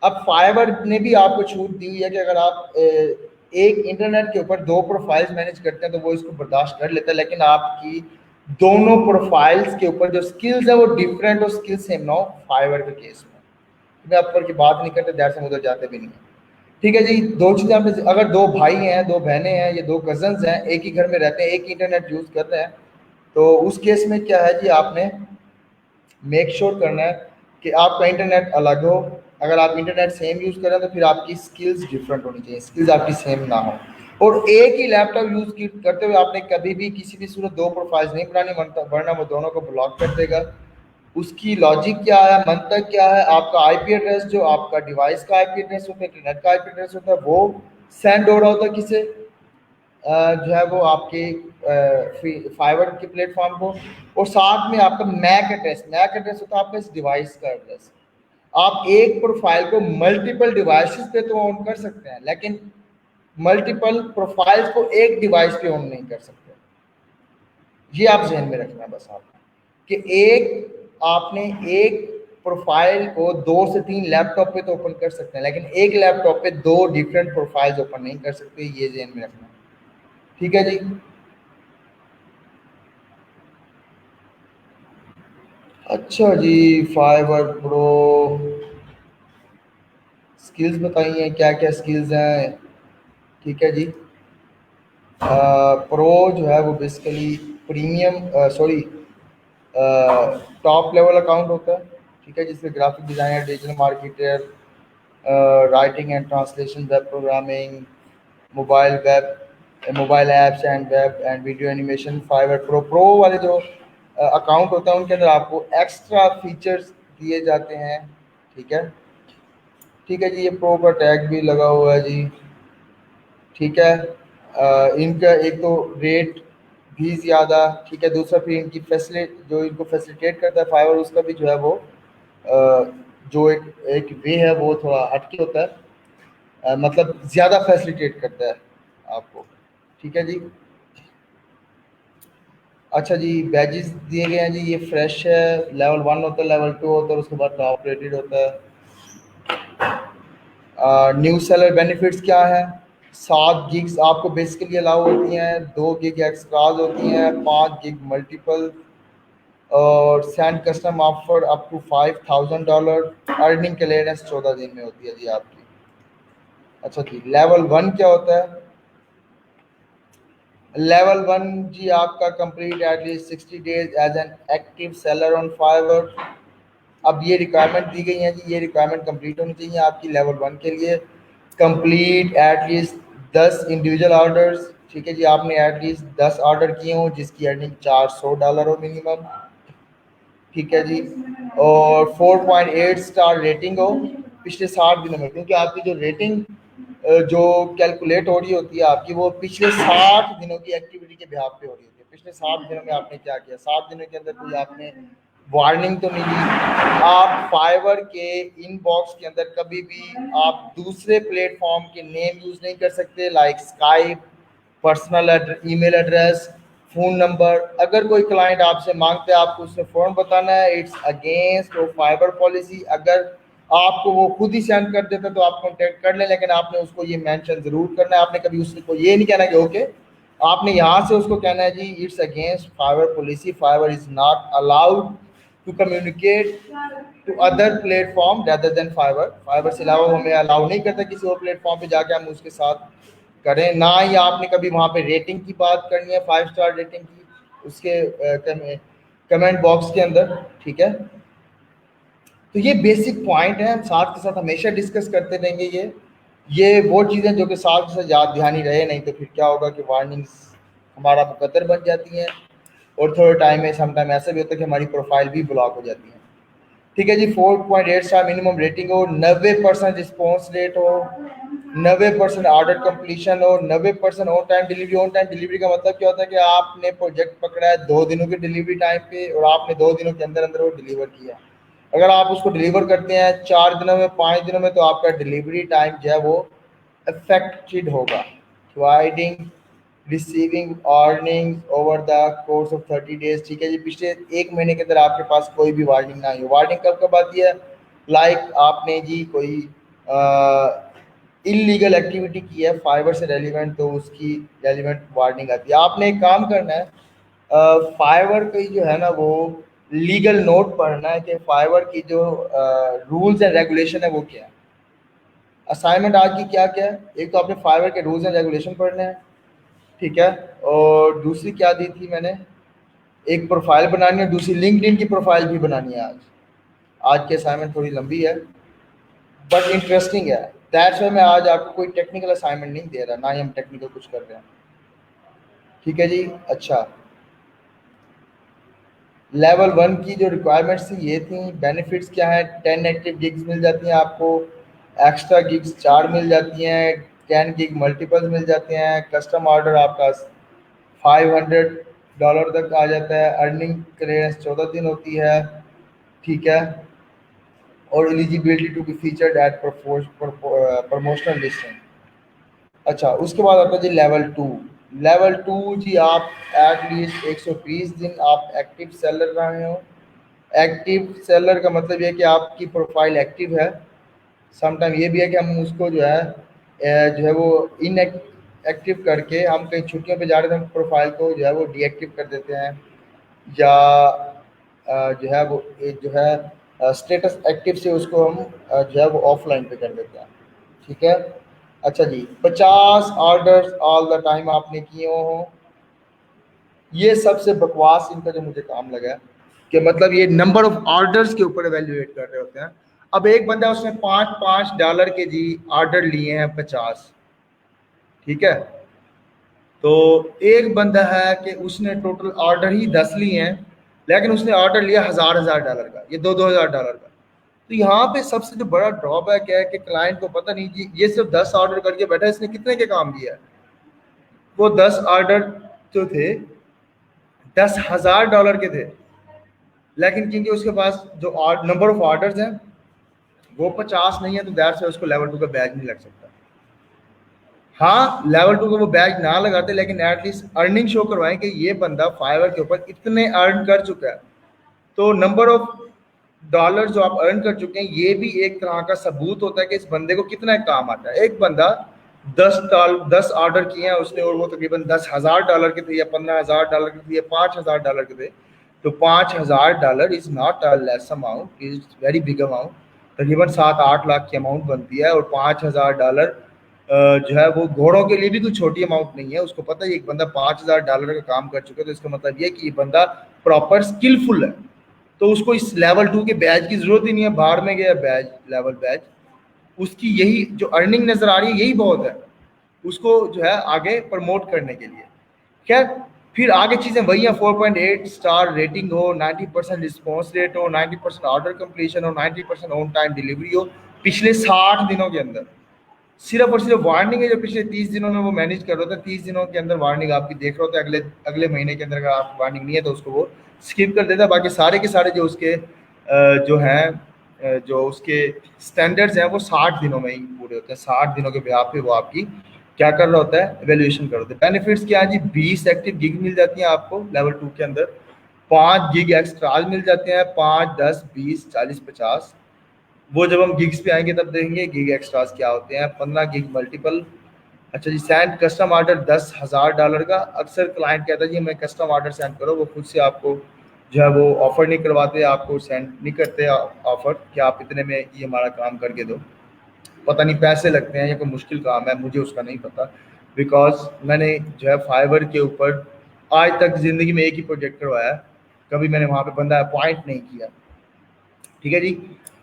अब फाइवर ने भी आपको छूट दी हुई है कि अगर आप एक इंटरनेट के ऊपर दो प्रोफाइल्स मैनेज करते हैं तो वो इसको बर्दाश्त कर लेता है, लेकिन आपकी दोनों प्रोफाइल्स के ऊपर जो स्किल्स है वो डिफरेंट और स्किल्स सेम ना हो फाइवर के केस में। मैं अपवर की बात नहीं करते, दैट से उधर जाते भी नहीं, ठीक है जी। दो चीज़ें आपने, अगर दो भाई हैं, दो बहनें हैं, ये दो कजन्स हैं, एक ही घर में रहते हैं, एक ही इंटरनेट यूज़ कर रहे हैं, तो उस केस में क्या है जी, आपने मेक श्योर करना है कि आपका इंटरनेट अलग हो। अगर आप इंटरनेट सेम यूज़ करें तो फिर आपकी स्किल्स डिफरेंट होनी चाहिए, स्किल्स आपकी सेम ना हो। और एक ही लैपटॉप यूज़ करते हुए आपने कभी भी किसी भी सूरत दो प्रोफाइल्स नहीं बनानी, वरना वो दोनों को ब्लॉक कर देगा। उसकी लॉजिक क्या है, मंतक क्या है? आपका आईपी एड्रेस, जो आपका डिवाइस का आईपी एड्रेस होता है, इंटरनेट का आईपी एड्रेस होता है, वो सेंड हो रहा होता है किसे, जो है वो आपके फाइवर के प्लेटफॉर्म को। और साथ में आपका मैक एड्रेस होता है आपका इस डिवाइस का एड्रेस। आप एक प्रोफाइल को मल्टीपल डिवाइसेस पे तो ऑन कर सकते हैं, लेकिन मल्टीपल प्रोफाइल्स को एक डिवाइस पे ऑन नहीं कर सकते। ये आप जहन में रखना है बस आप, कि एक आपने एक प्रोफाइल को 2 से 3 लैपटॉप पे तो ओपन कर सकते हैं, लेकिन एक लैपटॉप पे दो डिफरेंट प्रोफाइल्स ओपन नहीं कर सकते, ये जहन में रखना, ठीक है जी। अच्छा जी, फाइवर प्रो स्किल्स बताइए, क्या क्या स्किल्स हैं, ठीक है जी। प्रो जो है वो basically premium, sorry, top level account होता है, ठीक है, जिसमें graphic designer, digital marketer, writing and translation, web programming, mobile apps and web and video animation. Fiverr pro वाले जो अकाउंट होता है उनके अंदर आपको एक्स्ट्रा फीचर्स दिए जाते हैं, ठीक है। ठीक है जी, ये प्रो का टैग भी लगा हुआ है जी, ठीक है। इनका एक तो रेट भी ज़्यादा, ठीक है, दूसरा फिर इनकी फैसिलिट जो इनको फैसिलिटेट करता है फाइवर, उसका भी जो है वो जो एक एक वे है वो थोड़ा हटके होता है, मतलब ज़्यादा फैसिलिटेट करता है आपको, ठीक है जी। अच्छा जी, बैजेस दिए गए हैं जी, ये फ्रेश है, लेवल 1 होता है, लेवल 2 होता है, उसके बाद टॉप रेटेड होता है। न्यू सेलर बेनिफिट्स क्या है? 7 गिग्स आपको बेसिकली अलाउ होती हैं, 2 गिग एक्स्ट्राज होती हैं, 5 गिग मल्टीपल, और send custom offer up to $5,000। Earning clearance 14 दिन में होती है जी आपकी। अच्छा जी, लेवल 1 क्या होता है? लेवल 1 जी आपका complete at least 60 days as an active seller on Fiverr. अब ये रिक्वायरमेंट दी गई है जी, ये रिक्वायरमेंट कंप्लीट होनी चाहिए आपकी लेवल 1 के लिए। कंप्लीट एटलीस्ट 10 इंडिविजुअल ऑर्डर्स, ठीक है जी, आपने एटलीस्ट 10 ऑर्डर किए हों जिसकी अर्निंग $400 हो मिनिमम, ठीक है जी। और 4.8 स्टार रेटिंग हो पिछले 60 दिनों में, क्योंकि आपकी जो रेटिंग जो कैलकुलेट हो रही होती है आपकी, वो पिछले 60 दिनों की एक्टिविटी के बिहाफ पे हो रही होती है। पिछले 60 दिनों में आपने क्या किया, 60 दिनों के अंदर कोई आपने वार्निंग तो नहीं दी, आप फाइवर के इनबॉक्स के अंदर कभी भी आप दूसरे प्लेटफॉर्म के नेम यूज़ नहीं कर सकते, like Skype, personal email address, phone number. अगर कोई क्लाइंट आपसे मांगता है, आपको उसमें फ़ौरन बताना है, इट्स अगेंस्ट वो फाइबर पॉलिसी। अगर आपको वो खुद ही सेंड कर देता तो आप कॉन्टेक्ट कर लें, लेकिन आपने उसको ये मेंशन ज़रूर करना है, आपने कभी उसको ये नहीं कहना कि ओके आपने यहाँ से उसको कहना है जी it's against Fiverr policy, Fiverr is not allowed to communicate to other platform rather than Fiverr, Fiverr से अलावा हमें अलाउ नहीं करता किसी और प्लेटफॉर्म पे जाके हम उसके साथ करें। ना ही आपने कभी वहाँ पे रेटिंग की बात करनी है, 5 स्टार रेटिंग की उसके कमेंट बॉक्स के अंदर, ठीक है। तो ये बेसिक पॉइंट है, हम साथ के साथ हमेशा डिस्कस करते रहेंगे। ये वो चीज़ें जो कि साथ के साथ याद ध्यान ही रहे, नहीं तो फिर क्या होगा कि वार्निंग्स हमारा मुकद्दर बन जाती हैं, और थोड़े टाइम में समटाइम ऐसा भी होता है कि हमारी प्रोफाइल भी ब्लॉक हो जाती है। ठीक है जी, 4.8 स्टार मिनिमम रेटिंग हो, 90% रिस्पॉन्स रेट हो, 90% ऑर्डर कंप्लीशन हो, 90% on time delivery. On time delivery का मतलब क्या होता है कि आपने प्रोजेक्ट पकड़ा है 2 दिनों की डिलीवरी टाइम पे, और आपने 2 दिनों के अंदर अंदर वो डिलीवर किया। अगर आप उसको डिलीवर करते हैं 4 दिनों में, 5 दिनों में, तो आपका डिलीवरी टाइम जो है वो अफेक्टेड होगा। Providing receiving earnings over the course of 30 days. ठीक है जी, पिछले 1 महीने के अंदर आपके पास कोई भी वार्निंग ना आई हो। वार्निंग कब कब आती है? लाइक आपने जी कोई इलीगल एक्टिविटी की है फाइबर से रेलिवेंट, तो उसकी रेलिवेंट वार्निंग आती है। आपने एक काम करना है, फाइवर की जो है ना वो लीगल नोट पढ़ना है कि फाइवर की जो रूल्स एंड रेगुलेशन है वो क्या है। असाइनमेंट आज की क्या क्या है? एक तो आपने फाइवर के रूल्स एंड रेगुलेशन पढ़ने हैं, ठीक है। और दूसरी क्या दी थी मैंने, एक प्रोफाइल बनानी है, दूसरी लिंक्डइन की प्रोफाइल भी बनानी है। आज आज की असाइनमेंट थोड़ी लंबी है बट इंटरेस्टिंग है। दैट्स वाई मैं आज आपको कोई टेक्निकल असाइनमेंट नहीं दे रहा, ना ही हम टेक्निकल कुछ कर रहे हैं, ठीक है जी। अच्छा, लेवल 1 की जो रिक्वायरमेंट्स थी ये थी। बेनिफिट्स क्या है? 10 एक्टिव गिग्स मिल जाती हैं आपको, एक्स्ट्रा गिग्स 4 मिल जाती हैं, 10 गिग मल्टीपल्स मिल जाते हैं, कस्टम ऑर्डर आपका $500 तक आ जाता है, अर्निंग क्लियरेंस 14 दिन होती है, ठीक है। और eligibility to be featured at promotional listing. अच्छा, उसके बाद आता है जी लेवल 2। लेवल 2 जी, आप एटलीस्ट 120 दिन आप एक्टिव सेलर रहे हो। एक्टिव सेलर का मतलब ये है कि आपकी प्रोफाइल एक्टिव है। समटाइम ये भी है कि हम उसको जो है जो है वो इनएक्टिव करके, हम कहीं छुट्टियों पे जा रहे थे, हम प्रोफाइल को जो है वो डीएक्टिव कर देते हैं, या जो है वो जो है स्टेटस एक्टिव से उसको हम जो है वो ऑफलाइन पे कर देते हैं, ठीक है। अच्छा जी, 50 ऑर्डर्स ऑल द टाइम आपने किए हो। ये सबसे बकवास इनका जो मुझे काम लगा है कि मतलब ये नंबर ऑफ ऑर्डर्स के ऊपर एवेल्युएट कर रहे होते हैं। अब एक बंदा उसने $5 के जी ऑर्डर लिए हैं 50, ठीक है। तो एक बंदा है कि उसने टोटल ऑर्डर ही 10 लिए हैं, लेकिन उसने ऑर्डर लिया $1000 का, ये $2000 का। तो यहाँ पे सबसे जो बड़ा ड्रॉबैक है कि क्लाइंट को पता नहीं कि ये सिर्फ 10 ऑर्डर करके बैठा है, इसने कितने के काम किया है। वो 10 ऑर्डर जो थे $10,000 के थे, लेकिन क्योंकि उसके पास जो नंबर ऑफ ऑर्डर्स हैं वो 50 नहीं है, तो दैट से उसको लेवल 2 का बैच नहीं लग सकता। हाँ, लेवल 2 का वो बैच ना लगाते, लेकिन एटलीस्ट अर्निंग शो करवाएं कि ये बंदा फाइवर के ऊपर इतने अर्न कर चुका है। तो नंबर ऑफ डॉलर जो आप अर्न कर चुके हैं, ये भी एक तरह का सबूत होता है कि इस बंदे को कितना काम आता है। एक बंदा 10 ऑर्डर किए हैं उसने, और वो तकरीबन $10,000 के थे, या $15,000 के थे, या $5,000 के थे। तो $5,000 is not a less amount, is very big amount. तकरीबन 7-8 लाख की अमाउंट बनती है, और $5,000 जो है वो घोड़ों के लिए भी कोई छोटी अमाउंट नहीं है। उसको पता है एक बंदा $5,000 का काम कर चुका है, तो इसका मतलब ये कि ये बंदा प्रॉपर स्किलफुल है। तो उसको इस लेवल 2 के बैच की जरूरत ही नहीं है, बाहर में गया बैच, लेवल बैच, उसकी यही जो अर्निंग नजर आ रही है यही बहुत है उसको जो है आगे प्रमोट करने के लिए। खैर, फिर आगे चीजें वही है, 4.8 स्टार रेटिंग हो, 90% रिस्पॉन्स रेट हो, 90% ऑर्डर कंप्लीशन हो, 90% ऑन टाइम डिलीवरी हो पिछले 60 दिनों के अंदर। सिर्फ और सिर्फ वार्निंग है जो पिछले 30 दिनों में वो मैनेज कर रहा था, 30 दिनों के अंदर वार्निंग आपकी देख रहा होता है। अगले अगले महीने के अंदर अगर आप वार्निंग नहीं है तो उसको वो स्किप कर देता है। बाकी सारे के सारे जो उसके जो हैं जो उसके स्टैंडर्ड्स हैं वो 60 दिनों में ही पूरे होते हैं। 60 दिनों के ब्याह पे वो आपकी क्या कर रहा होता है, एवेल्युएशन कर होता है। बेनिफिट्स क्या है जी, 20 एक्टिव गिग मिल जाती हैं आपको लेवल 2 के अंदर, 5 गिग एक्स्ट्राज मिल जाते हैं, 5, 10, 20, 40, 50। वो जब हम गिग्स पे आएंगे तब देखेंगे गिग एक्स्ट्रास क्या होते हैं। 15 गिग मल्टीपल अच्छा जी, सेंड कस्टम ऑर्डर $10,000 का। अक्सर क्लाइंट कहता है जी मैं कस्टम ऑर्डर सेंड करो, वो खुद से आपको जो है वो ऑफर नहीं करवाते, आपको सेंड नहीं करते ऑफर कि आप इतने में ये हमारा काम करके दो। पता नहीं पैसे लगते हैं या कोई मुश्किल काम है, मुझे उसका नहीं पता। बिकॉज मैंने जो है फाइवर के ऊपर आज तक ज़िंदगी में एक ही प्रोजेक्ट करवाया है, कभी मैंने वहाँ पे बंदा अपॉइंट नहीं किया। ठीक है जी।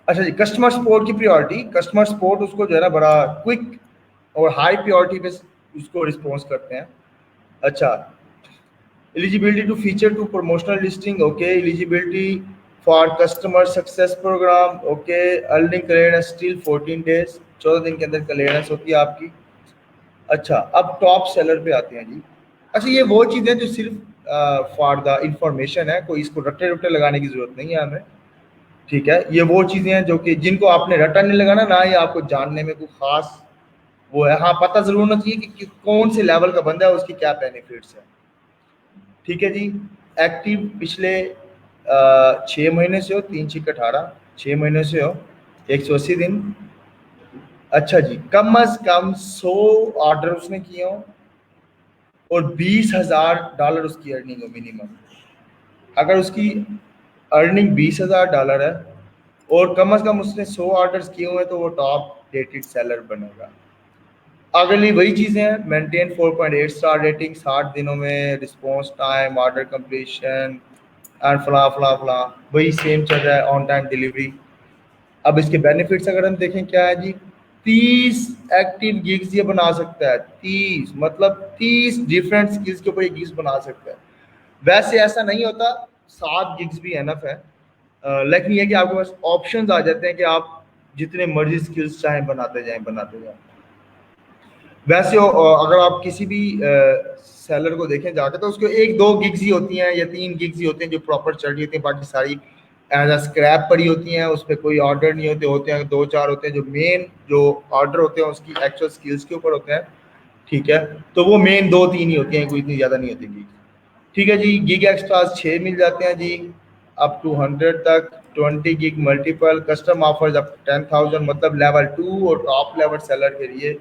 अच्छा जी, कस्टमर सपोर्ट की प्रायोरिटी, कस्टमर सपोर्ट उसको जो है ना बड़ा क्विक और हाई प्रायोरिटी पे उसको रिस्पॉन्स करते हैं। अच्छा, eligibility to feature to promotional listing, okay. Eligibility for customer success program, okay. Earning clearance still 14 days, 14 दिन के अंदर क्लियरेंस होती है आपकी। अच्छा, अब टॉप सेलर पे आते हैं जी। अच्छा, ये वो चीज़ें जो सिर्फ फॉर द इंफॉर्मेशन है, कोई इसको रट्टे रट्टे लगाने की जरूरत नहीं है हमें। ठीक है, ये वो चीज़ें हैं जो कि जिनको आपने रट्टा नहीं लगाना ना, ये आपको जानने में कोई खास वो है। हाँ, पता जरूर होना चाहिए कि कौन से लेवल का बंदा है, उसकी क्या बेनिफिट्स है। ठीक है जी। एक्टिव पिछले 6 महीने से हो, 3 6 18, 6 महीने से हो, 180 दिन। अच्छा जी, कम अज कम 100 ऑर्डर उसने किए हो और $20,000 उसकी अर्निंग हो मिनिमम। अगर उसकी अर्निंग $20,000 है और कम से कम उसने 100 ऑर्डर्स किए हुए हैं तो वो टॉप रेटेड सेलर बनेगा। अगली वही चीज़ें हैं, मेंटेन 4.8 स्टार रेटिंग, 60 दिनों में response time, order completion and फला फला फला, वही सेम चल रहा है, ऑन टाइम डिलीवरी। अब इसके बेनिफिट्स अगर हम देखें क्या है जी, 30 एक्टिव गिग्स ये बना सकता है। 30 मतलब 30 डिफरेंट स्किल्स के ऊपर ये गिग्स बना सकता है। वैसे ऐसा नहीं होता, 7 गिग्स भी एनफ है। लेकिन ये कि आपके पास ऑप्शंस आ जाते हैं कि आप जितने मर्जी स्किल्स चाहें बनाते जाएं बनाते जाएं। वैसे अगर आप किसी भी सेलर को देखें जाकर तो उसको 1 2 गिग्स ही होती हैं या 3 गिग्स ही होते हैं जो प्रॉपर चल रही होती हैं, बाकी सारी एज अ स्क्रैप पड़ी होती हैं, उस पर कोई ऑर्डर नहीं होते, होते हैं 2 4 होते हैं जो मेन जो ऑर्डर होते हैं उसकी एक्चुअल स्किल्स के ऊपर होते हैं। ठीक है, तो वो मेन 2 3 ही होती हैं, कोई इतनी ज़्यादा नहीं होती गिग। ठीक है जी, गिग एक्स्ट्रास 6 मिल जाते हैं जी, अप टू 100 तक। 20 gig multiple custom offers up to 10,000, मतलब लेवल 2 और टॉप लेवल सेलर के लिए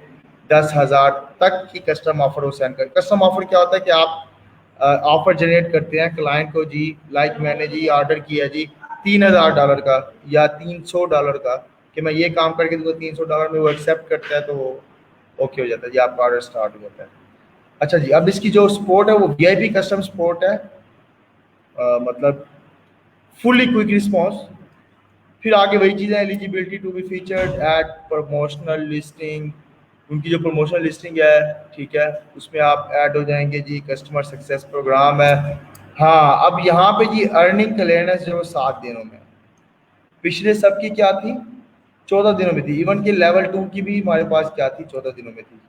10,000 तक की कस्टम ऑफर वो सेंड कर। कस्टम ऑफर क्या होता है कि आप ऑफर जनरेट करते हैं क्लाइंट को जी, लाइक मैंने जी ऑर्डर किया जी $3,000 का या $300 का, कि मैं ये काम करके दूंगा $300 में, वो एक्सेप्ट करता है तो वो ओके हो जाता है जी, आपका ऑर्डर स्टार्ट हो जाता है। अच्छा जी, अब इसकी जो सपोर्ट है वो वीआईपी कस्टम सपोर्ट है, मतलब फुली क्विक रिस्पॉन्स। फिर आगे वही चीज़ें, eligibility to be featured at promotional listing, उनकी जो प्रमोशनल लिस्टिंग है, ठीक है, उसमें आप ऐड हो जाएंगे जी। कस्टमर सक्सेस प्रोग्राम है। हाँ, अब यहाँ पे जी अर्निंग क्लियरेंस जो 7 दिनों में, पिछले सब की क्या थी, 14 दिनों में थी। इवन कि लेवल 2 की भी हमारे पास क्या थी, 14 दिनों में थी।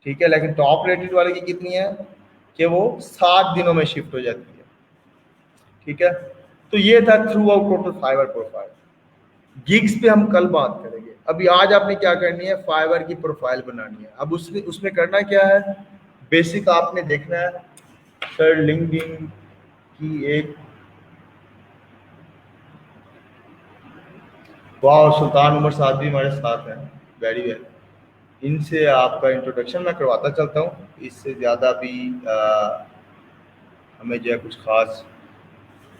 ठीक है, लेकिन टॉप रेटेड वाले की कितनी है कि वो 7 दिनों में शिफ्ट हो जाती है। ठीक है, तो ये था throughout total Fiverr profile. Gigs पे हम कल बात करेंगे, अभी आज आपने क्या करनी है, फाइवर की प्रोफाइल बनानी है। अब उसमें उसमें करना क्या है, बेसिक आपने देखना है सर लिंक्डइन की एक, वाह, सुल्तान उमर साहब भी हमारे साथ हैं, वेरी वेल। इनसे आपका इंट्रोडक्शन मैं करवाता चलता हूँ, इससे ज़्यादा भी हमें जो है कुछ खास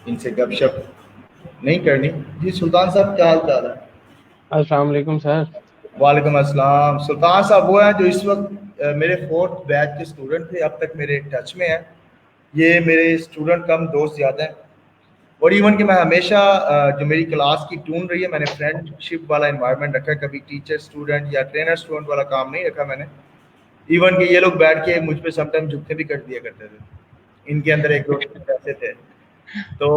इनसे गपशप नहीं करनी जी। सुल्तान साहब क्या हाल चाल है? अस्सलाम वालेकुम सर। वालेकुम अस्सलाम। सुल्तान साहब वो हैं जो इस वक्त मेरे 4th बैच के स्टूडेंट थे, अब तक मेरे टच में हैं। ये मेरे स्टूडेंट कम दोस्त ज़्यादा हैं, और इवन कि मैं हमेशा जो मेरी क्लास की ट्यून रही है, मैंने फ्रेंडशिप वाला इन्वायरमेंट रखा है, कभी टीचर स्टूडेंट या ट्रेनर स्टूडेंट वाला काम नहीं रखा मैंने। इवन कि ये लोग बैठ के मुझ पे समटाइम झुकते भी कर दिया करते थे, इनके अंदर एक दोस्त ऐसे थे। तो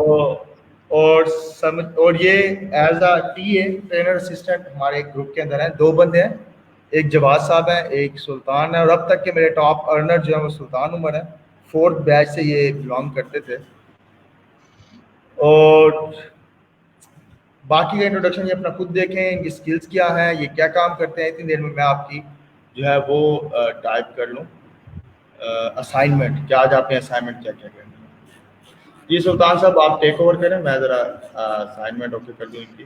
और ये as a T A trainer assistant हमारे ग्रुप के अंदर हैं, 2 बंदे हैं, एक जवाद साहब हैं, एक सुल्तान है। और अब तक के मेरे टॉप अर्नर जो है वो सुल्तान उमर है, 4th बैच से ये बिलोंग करते थे। और बाकी का इंट्रोडक्शन ये अपना खुद देखें, इनकी स्किल्स क्या हैं, ये क्या काम करते हैं। इतनी देर में मैं आपकी जो है वो टाइप कर लूँ असाइनमेंट, क्या आज आपने असाइनमेंट क्या क्या करना है। जी सुल्तान साहब आप टेक ओवर करें, मैं ज़रा असाइनमेंट ओके कर दूँ इनकी।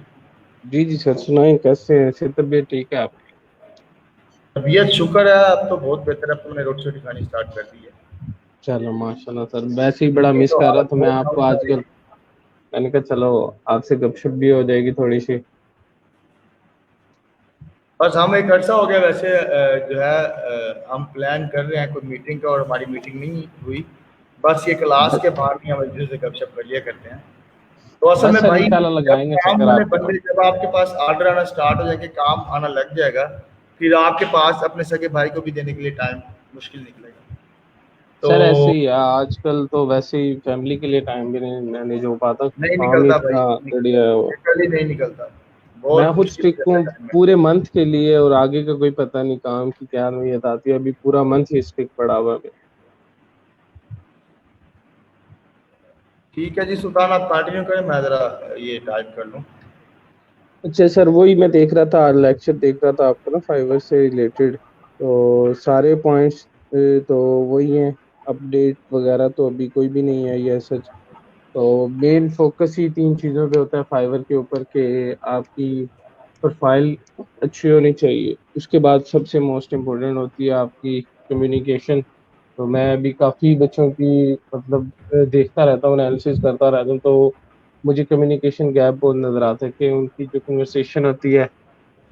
जी जी सर, सुनाएं कैसे हैं, से तबीयत ठीक है आपकी? तबीयत शुक्र है, अब तो बहुत बेहतर है। अब तुमने रोटी शोटी खानी स्टार्ट कर दी है। चलो माशाल्लाह सर, वैसे ही बड़ा नहीं मिस तो कर रहा हालत था मैं बहुत आपको डाउन जा रही आजकल। है। मैंने कहा चलो आपसे गपशप भी हो जाएगी थोड़ी सी। बस हम एक अर्सा हो गया वैसे जो है हम प्लान कर रहे हैं कोई मीटिंग का, और हमारी मीटिंग नहीं हुई। बस ये क्लास बस के बाद ही हम एक दूसरे से गपशप कर लिया करते हैं। तो असल बस में सर भाई, इंशाल्लाह जब लगाएंगे काम चक्कर वाले आपके बंदे, पास। जब आपके पास ऑर्डर आना स्टार्ट हो जाएंगे, काम आना लग जाएगा, फिर आपके पास अपने सगे भाई को भी देने के लिए टाइम मुश्किल निकलेगा। तो सर ऐसे ही है, आजकल तो वैसे ही फैमिली के लिए टाइम भी नहीं मैनेज हो पाता, नहीं काम ही निकलता भाई, इतना नहीं बढ़िया है निकलता, वो। लिटरली नहीं निकलता। मैं बहुत खुद मुश्किल हो स्टिक जाता हूँ है टाइम पूरे मैनेज। मंथ के लिए, और आगे का कोई पता नहीं काम की क्या नौयत आती है। अभी पूरा मंथ ही स्टिक पड़ा हुआ है। ठीक है जी सुल्तान, आप कंटिन्यू करें, मैं ज़रा ये टाइप कर लूँ। अच्छा सर, वही मैं देख रहा था, लेक्चर देख रहा था आपका ना फाइवर से रिलेटेड, तो सारे पॉइंट्स तो वही हैं। अपडेट वगैरह तो अभी कोई भी नहीं है ये सच। तो मेन फोकस ही तीन चीज़ों पे होता है फाइवर के ऊपर, कि आपकी प्रोफाइल अच्छी होनी चाहिए, उसके बाद सबसे मोस्ट इम्पोर्टेंट होती है आपकी कम्युनिकेशन। तो मैं अभी काफ़ी बच्चों की मतलब देखता रहता हूँ, एनालिसिस करता रहता हूँ, तो मुझे कम्युनिकेशन गैप बहुत नज़र आता है कि उनकी जो कन्वर्सेशन होती है,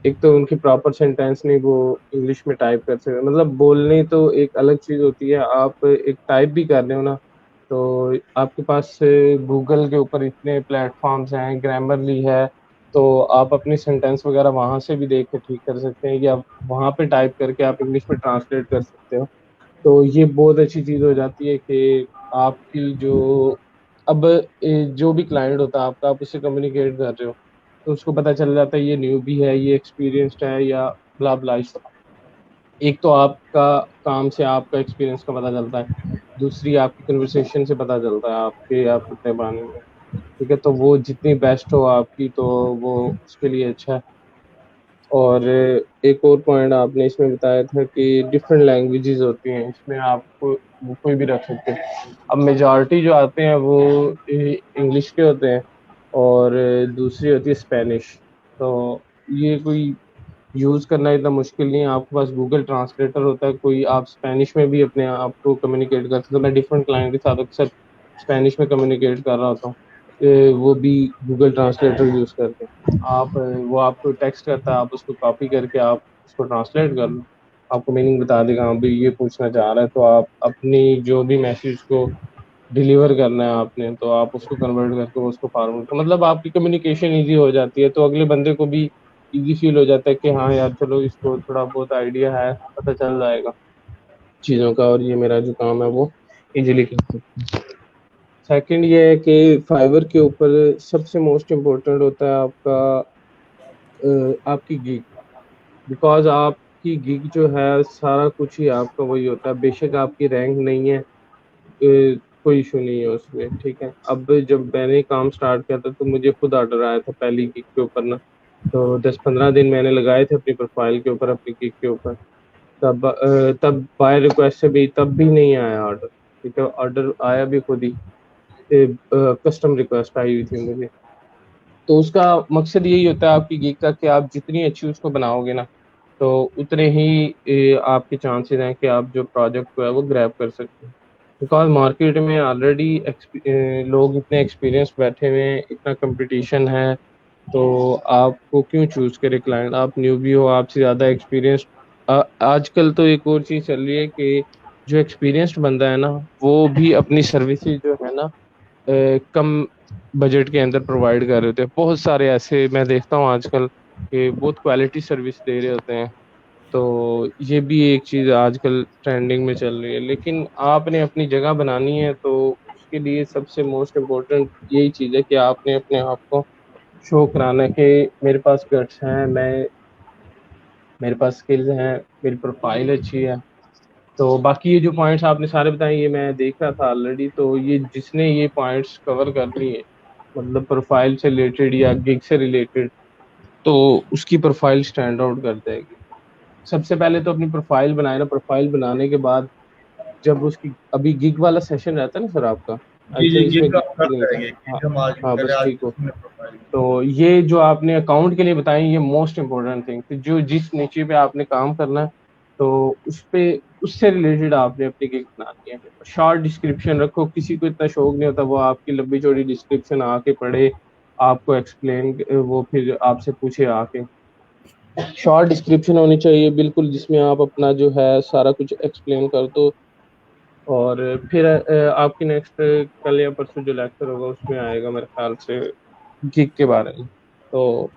एक तो उनकी प्रॉपर सेंटेंस नहीं वो इंग्लिश में टाइप कर सकते। मतलब बोलने तो एक अलग चीज़ होती है, आप एक टाइप भी कर रहे हो ना, तो आपके पास गूगल के ऊपर इतने प्लेटफॉर्म्स हैं, ग्रामरली है, तो आप अपनी सेंटेंस वगैरह वहां से भी देख के ठीक कर सकते हैं, या वहां पे टाइप करके आप इंग्लिश में ट्रांसलेट कर सकते हो। तो ये बहुत अच्छी चीज़ हो जाती है कि आपकी जो अब जो भी क्लाइंट होता है आपका, आप उससे कम्युनिकेट कर रहे हो, तो उसको पता चल जाता है ये न्यू भी है, ये एक्सपीरियंस्ड है, या ब्ला ब्ला। एक तो आपका काम से आपका एक्सपीरियंस का पता चलता है, दूसरी आपकी कन्वर्सेशन से पता चलता है आपके आप कितने पानी में। ठीक है, तो वो जितनी बेस्ट हो आपकी, तो वो उसके लिए अच्छा है। और एक और पॉइंट आपने इसमें बताया था कि डिफरेंट लैंग्वेजेस होती हैं इसमें, आपको वो कोई भी रख सकते हैं। अब मेजॉरिटी जो आते हैं वो इंग्लिश के होते हैं, और दूसरी होती है स्पेनिश। तो ये कोई यूज़ करना इतना मुश्किल नहीं है, आपके पास गूगल ट्रांसलेटर होता है कोई, आप स्पेनिश में भी अपने आप को कम्युनिकेट कर सकते हो। मैं डिफरेंट क्लाइंट के साथ अक्सर स्पेनिश में कम्युनिकेट कर रहा होता हूँ, वो भी गूगल ट्रांसलेटर यूज़ करके। आप वो आपको टेक्स्ट करता है, आप उसको कॉपी करके आप उसको ट्रांसलेट कर लो, आपको मीनिंग बता देगा, हाँ भाई ये पूछना चाह रहा है, तो आप अपनी जो भी मैसेज को डिलीवर करना है आपने, तो आप उसको कन्वर्ट करके वो उसको फॉरवर्ड कर, मतलब आपकी कम्युनिकेशन ईजी हो जाती है, तो अगले बंदे को भी इजी फील हो जाता है कि हाँ यार चलो इसको थोड़ा बहुत आइडिया है, पता चल जाएगा चीज़ों का, और ये मेरा जो काम है वो इजीली कर सकते हैं। सेकंड ये है कि फाइवर के ऊपर सबसे मोस्ट इम्पोर्टेंट होता है आपका आपकी गिग। बिकॉज आपकी गिग जो है सारा कुछ ही आपका वही होता है, बेशक आपकी रैंक नहीं है, कोई इशू नहीं है उसमें। ठीक है, अब जब मैंने काम स्टार्ट किया था तो मुझे खुद ऑर्डर आया था पहली गिग के ऊपर ना, तो 10-15 दिन मैंने लगाए थे अपनी प्रोफाइल के ऊपर, अपनी गिग के ऊपर। तब बाय रिक्वेस्ट से भी तब भी नहीं आया ऑर्डर। ठीक है, ऑर्डर आया भी खुद ही, कस्टम रिक्वेस्ट आई हुई थी मुझे। तो उसका मकसद यही होता है आपकी गिग का, कि आप जितनी अच्छी उसको बनाओगे ना, तो उतने ही आपके चांसेस हैं कि आप जो प्रोजेक्ट को है वो ग्रैब कर सकते हैं। बिकॉज मार्केट में ऑलरेडी लोग इतने एक्सपीरियंस बैठे हुए हैं, इतना कंपटीशन है, तो आपको क्यों चूज करे क्लाइंट? आप न्यूबी हो, आपसे ज़्यादा एक्सपीरियंस। आजकल तो एक और चीज़ चल रही है कि जो एक्सपीरियंस्ड बंदा है ना, वो भी अपनी सर्विसेज जो है ना कम बजट के अंदर प्रोवाइड कर रहे होते हैं। बहुत सारे ऐसे मैं देखता हूँ आजकल कि बहुत क्वालिटी सर्विस दे रहे होते हैं। तो ये भी एक चीज़ आजकल ट्रेंडिंग में चल रही है, लेकिन आपने अपनी जगह बनानी है, तो उसके लिए सबसे मोस्ट इम्पोर्टेंट यही चीज़ है कि आपने अपने आप को शो कराना है कि मेरे पास गट्स हैं, मैं मेरे पास स्किल्स हैं, मेरी प्रोफाइल अच्छी है। तो बाकी ये जो पॉइंट्स आपने सारे बताए ये मैं देख रहा था ऑलरेडी, तो ये जिसने ये पॉइंट्स कवर कर लिए, मतलब प्रोफाइल से रिलेटेड या गिग से रिलेटेड, तो उसकी प्रोफाइल स्टैंड आउट कर जाएगी। सबसे पहले तो अपनी प्रोफाइल बनाए ना, प्रोफाइल बनाने के बाद जब उसकी अभी गिग वाला सेशन रहता है ना सर आपका, आई जी जी, थिंक इसमें गिग गिग हम की कर लिंक है। रहे हैं, हाँ, गिग हम आज हाँ कर बस रहे हैं, आज ठीक हो। उसमें प्रोफाइल। तो ये जो आपने अकाउंट के लिए बताई, ये मोस्ट इम्पोर्टेंट थिंग, जो जिस नीचे पे आपने काम करना है तो उस पे उससे रिलेटेड आपने अपनी गिग बनानी है। शॉर्ट डिस्क्रिप्शन रखो, किसी को इतना शौक नहीं होता वो आपकी लंबी चौड़ी डिस्क्रिप्शन आके पढ़े, आपको एक्सप्लेन वो फिर आपसे पूछे आके। शॉर्ट डिस्क्रिप्शन होनी चाहिए बिल्कुल, जिसमें आप अपना जो है सारा कुछ एक्सप्लेन कर दो। और फिर आपकी नेक्स्ट कल या परसों जो लेक्चर होगा उसमें आएगा मेरे ख्याल से गिग के बारे में। तो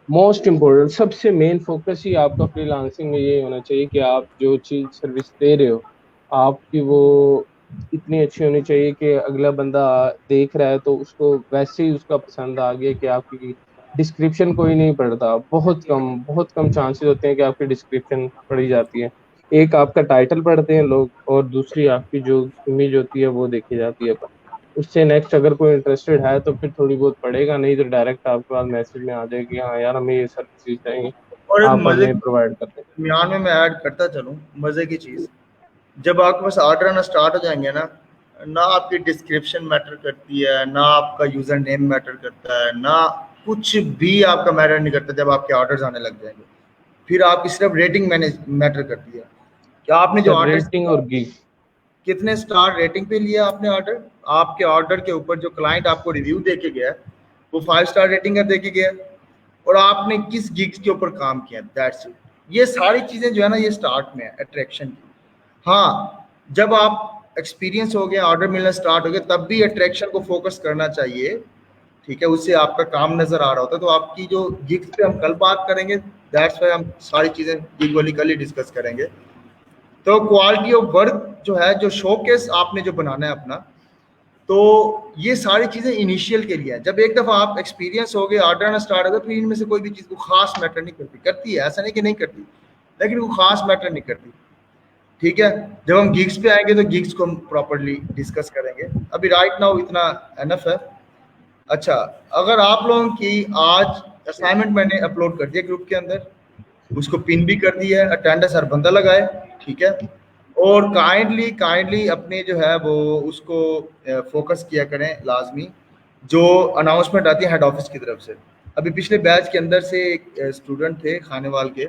मोस्ट इम्पोर्टेंट सबसे मेन फोकस ही आपका फ्रीलांसिंग में ये होना चाहिए कि आप जो चीज सर्विस दे रहे हो आपकी वो इतनी अच्छी होनी चाहिए कि अगला बंदा देख रहा है तो उसको वैसे ही उसका पसंद आ गया कि आपकी डिस्क्रिप्शन कोई नहीं पढ़ता। बहुत कम चांसेस होते हैं कि आपकी डिस्क्रिप्शन पढ़ी जाती है। एक आपका टाइटल पढ़ते हैं लोग और दूसरी आपकी जो इमेज होती है वो देखी जाती है। उससे नेक्स्ट अगर कोई इंटरेस्टेड है तो फिर थोड़ी बहुत पढ़ेगा, नहीं तो डायरेक्ट आपके पास मैसेज में आ जाएगी हाँ यार हमें ये सर्विसेज चाहिए, और एक आप मजे हमें प्रोवाइड कर दें। दरमियान में मैं ऐड करता चलूँ मजे की चीज, जब आपके पास ऑर्डर आना स्टार्ट हो जाएंगे ना, ना आपकी डिस्क्रिप्शन मैटर करती है, ना आपका यूजर नेम मैटर करता है, ना कुछ भी आपका मैटर नहीं करता जब आपके ऑर्डर्स आने लग जाएंगे। फिर आपकी सिर्फ रेटिंग मैनेज मैटर करती है कि आपने जो सर ऑर्डर रेटिंग और गिग। कितने स्टार रेटिंग पे लिया आपने ऑर्डर, आपके ऑर्डर के ऊपर जो क्लाइंट आपको रिव्यू देके गया है वो 5 स्टार रेटिंग का देके गया है, और आपने किस गिग्स के ऊपर काम किया, दैट्स इट। ये सारी चीजें जो है ना ये स्टार्ट में है अट्रैक्शन की। हाँ, जब आप एक्सपीरियंस हो गया, ऑर्डर मिलना स्टार्ट हो गया, तब भी अट्रैक्शन को फोकस करना चाहिए, ठीक है, उससे आपका काम नजर आ रहा होता है। तो आपकी जो गिग्स पे हम कल बात करेंगे, दैट्स वाई हम सारी चीजें गिग वाली कल ही डिस्कस करेंगे। तो क्वालिटी ऑफ वर्क जो है, जो शोकेस आपने जो बनाना है अपना, तो ये सारी चीजें इनिशियल के लिए है। जब एक दफा आप एक्सपीरियंस हो गए, ऑर्डर आना स्टार्ट हो गया, फिर इनमें से कोई भी चीज को खास मैटर नहीं करती, करती है ऐसा नहीं कि नहीं करती, लेकिन वो खास मैटर नहीं करती, ठीक है। जब हम गिग्स पे आएंगे तो गिग्स को हम प्रॉपर्ली डिस्कस करेंगे, अभी राइट नाउ इतना एनफ है। अच्छा, अगर आप लोगों की आज असाइनमेंट मैंने अपलोड कर दिया ग्रुप के अंदर, उसको पिन भी कर दिया है, अटेंडेंस हर बंदा लगाए, ठीक है। और काइंडली काइंडली अपने जो है वो उसको फोकस किया करें लाजमी, जो अनाउंसमेंट आती है हेड ऑफिस की तरफ से। अभी पिछले बैच के अंदर से एक स्टूडेंट थे खानेवाल के,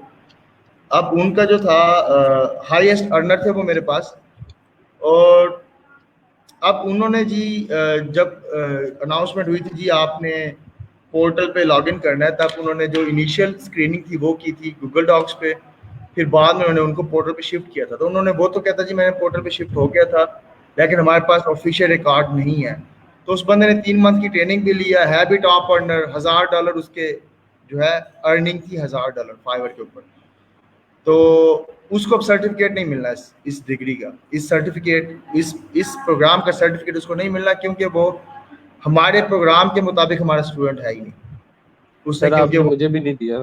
अब उनका जो था हाईएस्ट अर्नर थे वो मेरे पास, और अब उन्होंने जी जब अनाउंसमेंट हुई थी जी आपने पोर्टल पे लॉगिन करना है, तब उन्होंने जो इनिशियल स्क्रीनिंग थी वो की थी गूगल डॉक्स पे, फिर बाद में उन्होंने उनको पोर्टल पे शिफ्ट किया था। तो उन्होंने वो तो कहता जी मैंने पोर्टल पे शिफ्ट हो गया था, लेकिन हमारे पास ऑफिशियल रिकॉर्ड नहीं है। तो उस बंदे ने 3 मंथ की ट्रेनिंग भी लिया है, भी टॉप अर्नर, $1000 उसके जो है अर्निंग थी, $1000 फाइवर के ऊपर। तो उसको अब सर्टिफिकेट नहीं मिलना इस डिग्री का, इस सर्टिफिकेट इस प्रोग्राम का सर्टिफिकेट उसको नहीं मिलना, क्योंकि वो हमारे प्रोग्राम के मुताबिक हमारा स्टूडेंट है ही नहीं उसने, सर क्योंकि आपने वो मुझे भी नहीं दिया।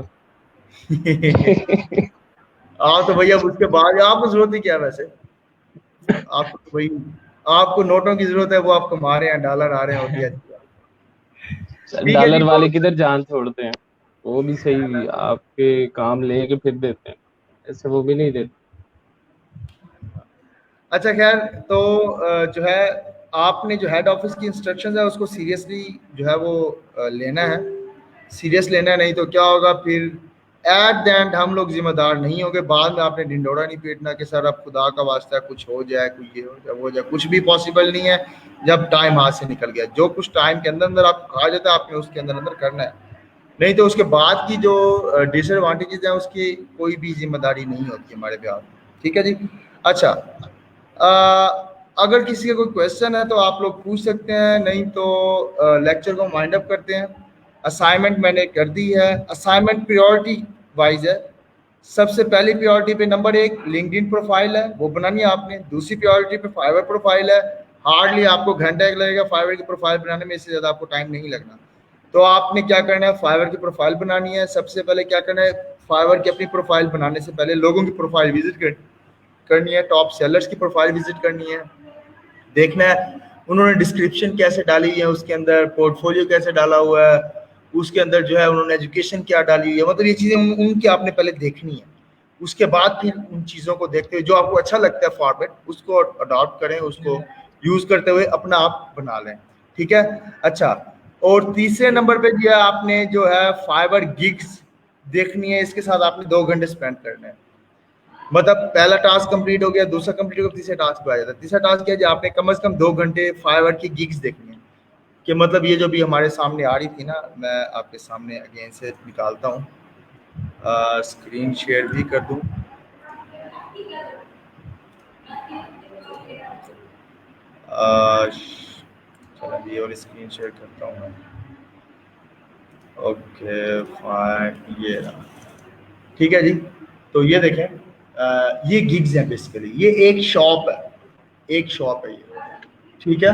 हाँ तो भैया उसके बाद आपको जरूरत ही क्या है वैसे, आपको तो वही, आपको नोटों की जरूरत है, वो आपको मारे हैं, डॉलर आ रहे हैं और क्या ठीक है जी। डॉलर तो वाले किधर जान छोड़ते हैं, वो भी सही आपके काम लेके फिर देते हैं, ऐसे वो भी नहीं देते। अच्छा खैर, तो जो है आपने जो हेड ऑफिस की इंस्ट्रक्शंस है उसको सीरियसली जो है वो लेना है, सीरियस लेना है, नहीं तो क्या होगा फिर एट द एंड हम लोग जिम्मेदार नहीं होंगे, बाद में आपने ढिंडोरा नहीं पीटना कि सर अब खुदा का वास्ता कुछ हो जाए, कुछ ये हो जाए वो हो जाए, कुछ भी पॉसिबल नहीं है जब टाइम हाथ से निकल गया। जो कुछ टाइम के अंदर अंदर आपको कहा जाता है आपने उसके अंदर अंदर करना है, नहीं तो उसके बाद की जो डिसएडवांटेजेस हैं उसकी कोई भी जिम्मेदारी नहीं होती हमारे पे आप, ठीक है जी। अच्छा, अगर किसी का कोई क्वेश्चन है तो आप लोग पूछ सकते हैं, नहीं तो लेक्चर को वाइंड अप करते हैं। असाइनमेंट मैंने कर दी है, असाइनमेंट प्रायोरिटी वाइज है। सबसे पहली प्रायोरिटी पे नंबर 1 लिंक्डइन प्रोफाइल है, वो बनानी है आपने। दूसरी प्रायोरिटी पे फाइवर प्रोफाइल है, हार्डली आपको घंटा एक लगेगा फाइवर की प्रोफाइल बनाने में, इससे ज़्यादा आपको टाइम नहीं लगना। तो आपने क्या करना है, फाइवर की प्रोफाइल बनानी है। सबसे पहले क्या करना है, फाइवर की अपनी प्रोफाइल बनाने से पहले लोगों की प्रोफाइल विजिट करनी है, टॉप सेलर्स की प्रोफाइल विजिट करनी है, देखना है उन्होंने डिस्क्रिप्शन कैसे डाली है, उसके अंदर पोर्टफोलियो कैसे डाला हुआ है, उसके अंदर जो है उन्होंने एजुकेशन क्या डाली हुई है, मतलब ये चीज़ें उनकी आपने पहले देखनी है। उसके बाद फिर उन चीज़ों को देखते हुए जो आपको अच्छा लगता है फॉर्मेट उसको अडॉप्ट करें, उसको यूज़ करते हुए अपना आप बना लें, ठीक है। अच्छा, और तीसरे नंबर पे जो है आपने जो है फाइवर गिग्स देखनी है, इसके साथ आपने 2 घंटे स्पेंड करने हैं। मतलब पहला टास्क कंप्लीट हो गया, दूसरा कंप्लीट हो गया, तीसरा टास्क पे आ जाता है। तीसरा टास्क क्या है, आपने कम से कम 2 घंटे 5 आवर की गिग्स देखनी है। कि मतलब ये जो भी हमारे सामने आ रही थी ना, मैं आपके सामने अगेन से निकालता हूँ, स्क्रीन शेयर भी कर दूँ। चलिए और स्क्रीन शेयर करता हूँ मैं। ओके फाइन, ये रहा, ठीक है जी। तो ये देखें, ये गिग्स हैं बेसिकली, ये एक शॉप है, एक शॉप है ये, ठीक है,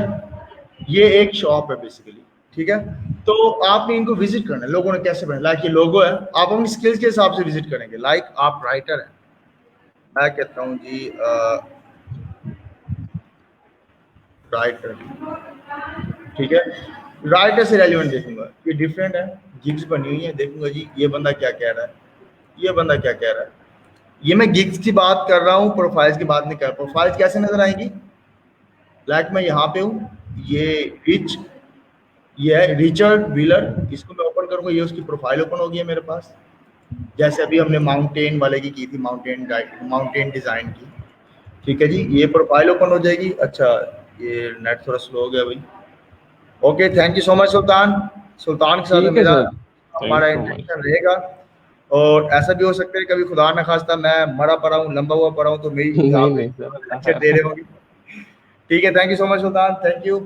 ये एक शॉप है बेसिकली, ठीक है। तो आपने इनको विजिट करना है। लोगों ने कैसे बनाया, लाइक ये लोगो है, आप अपनी स्किल्स के हिसाब से विजिट करेंगे। लाइक आप राइटर हैं, मैं कहता हूँ जी राइटर, ठीक है, राइटर से रेलिवेंट देखूंगा, ये डिफरेंट है, गिग्स बनी हुई है, देखूंगा जी ये बंदा क्या कह रहा है, ये बंदा क्या कह रहा है। ये मैं गिग्स की बात कर रहा हूँ, प्रोफाइल्स की बात नहीं कर रहा। प्रोफाइल्स कैसे नजर आएंगी, लाइक मैं यहाँ पे हूँ, ये रिच, ये है रिचर्ड व्हीलर, इसको मैं ओपन करूंगा, ये उसकी प्रोफाइल ओपन होगी है मेरे पास। जैसे अभी हमने माउंटेन वाले की थी, माउंटेन डिजाइन की, ठीक है जी, ये प्रोफाइल ओपन हो जाएगी। अच्छा ये नेट थोड़ा स्लो हो गया भाई। Okay, thank you so much Sultan. Sultan के साथ ठीक है मेरा सर, हमारा थैंक्स सो मच। इंटरेक्शन रहेगा। और ऐसा भी हो सकता है कभी खुदा न खास्ता मैं मरा पड़ा हूँ, लंबा हुआ पड़ा हूँ, तो मेरी यहाँ नहीं पे नहीं लेक्चर दे सर। रहे होंगे। ठीक है, thank you so much Sultan, thank you.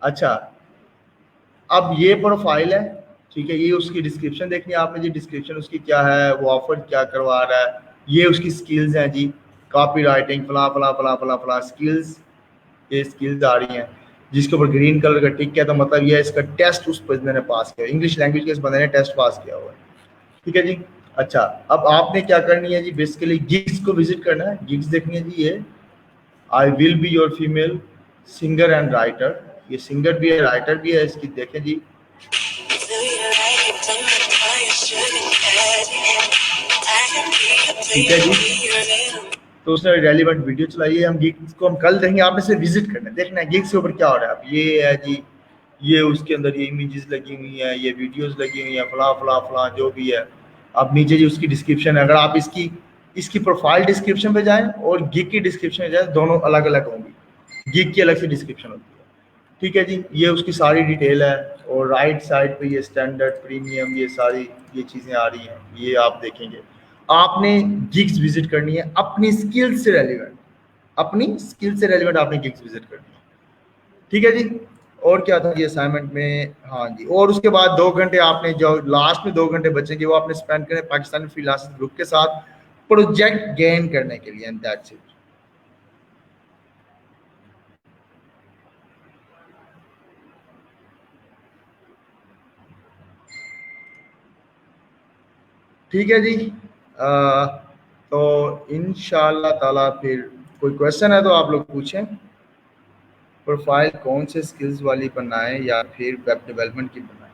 अच्छा, अब ये प्रोफाइल है, ठीक है, ये उसकी डिस्क्रिप्शन देखनी है आपने जी, डिस्क्रिप्शन उसकी क्या है, वो ऑफर क्या करवा रहा है, ये उसकी स्किल्स हैं जी, कॉपी राइटिंग फला फला फला फला फला स्किल्स, ये स्किल्स आ रही हैं, जिसके ऊपर ग्रीन कलर का टिक किया, तो मतलब ये इसका टेस्ट उस बंदे ने पास किया, इंग्लिश लैंग्वेज के इस बंदे ने टेस्ट पास किया हुआ है, ठीक है जी। अच्छा, अब आपने क्या करनी है जी, बेसिकली गिग्स को विजिट करना है, गिग्स देखनी है जी, ये I will be your female singer and writer, ये सिंगर भी है राइटर भी है इसकी, देखें जी। ठीक है जी, तो उसने रेलिवेंट वीडियो चलाई है, हम गिग्स को हम कल देखेंगे, आपने से विजिट करना है, देखना है गिग्स के ऊपर क्या हो रहा है। अब ये है जी, ये उसके अंदर ये इमेजेस लगी हुई हैं, ये वीडियोस लगी हुई हैं, फला फला फला जो भी है। अब नीचे जी उसकी डिस्क्रिप्शन है, अगर आप इसकी इसकी प्रोफाइल डिस्क्रिप्शन पे जाएं और गिग की डिस्क्रिप्शन पे जाएं, दोनों अलग अलग होंगी, गिग की अलग से डिस्क्रिप्शन होती है, ठीक है जी। ये उसकी सारी डिटेल है, और राइट साइड पे ये स्टैंडर्ड प्रीमियम ये सारी ये चीज़ें आ रही हैं, ये आप देखेंगे। आपने गिग्स विजिट करनी है अपनी स्किल से रेलिवेंट, अपनी स्किल से रेलिवेंट आपने गिग्स विजिट करनी है, ठीक है जी। और क्या था ये असाइनमेंट में, हाँ जी, और उसके बाद 2 घंटे आपने जो लास्ट में 2 घंटे बचेंगे वो आपने स्पेंड करें पाकिस्तानी फ्रीलांसर ग्रुप के साथ प्रोजेक्ट गेन करने के लिए, एंड दैट्स इट। ठीक है जी, तो इंशाल्लाह ताला फिर कोई क्वेश्चन है तो आप लोग पूछें। प्रोफाइल कौन से स्किल्स वाली बनाएं या फिर वेब डेवलपमेंट की बनाएं?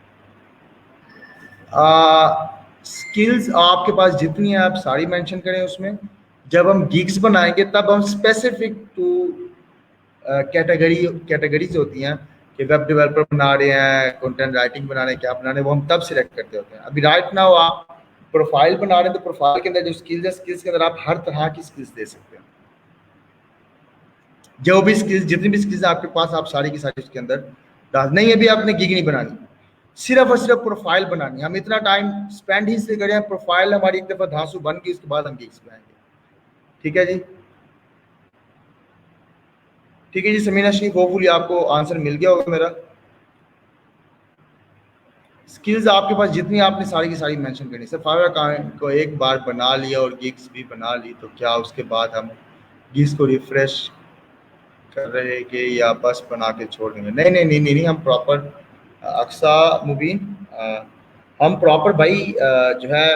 स्किल्स आपके पास जितनी है आप सारी मेंशन करें उसमें। जब हम गिग्स बनाएंगे तब हम स्पेसिफिक टू कैटेगरीज होती हैं कि वेब डेवलपर बना रहे हैं, कंटेंट राइटिंग बना रहे हैं, क्या बना रहे हैं, वो हम तब सिलेक्ट करते होते हैं। अभी राइट नाउ आप प्रोफाइल बना रहे हैं, तो प्रोफाइल के अंदर जो स्किल्स है, स्किल्स के अंदर आप हर तरह की स्किल्स दे सकते हैं। जो भी स्किल्स, जितनी भी स्किल्स आपके पास, आप सारी की सारी उसके अंदर डाल। नहीं अभी आपने गिग नहीं बनानी, सिर्फ और सिर्फ प्रोफाइल बनानी। हम इतना टाइम स्पेंड ही इसलिए करें, प्रोफाइल हमारी एक दफा धांसू बन गई, उसके बाद हम गिग्स बनाएंगे, ठीक है जी। ठीक है जी समीना शरीफ, होपफुली आपको आंसर मिल गया होगा मेरा। स्किल्स आपके पास जितनी आपने सारी की सारी मेंशन करनी। सर फाइवर अकाउंट को एक बार बना लिया और गिग्स भी बना ली, तो क्या उसके बाद हम गिग्स को रिफ्रेश कर रहे हैं कि या बस बना के छोड़ देंगे? नहीं नहीं नहीं नहीं, नहीं हम प्रॉपर अक्सा मुबीन, हम प्रॉपर भाई जो है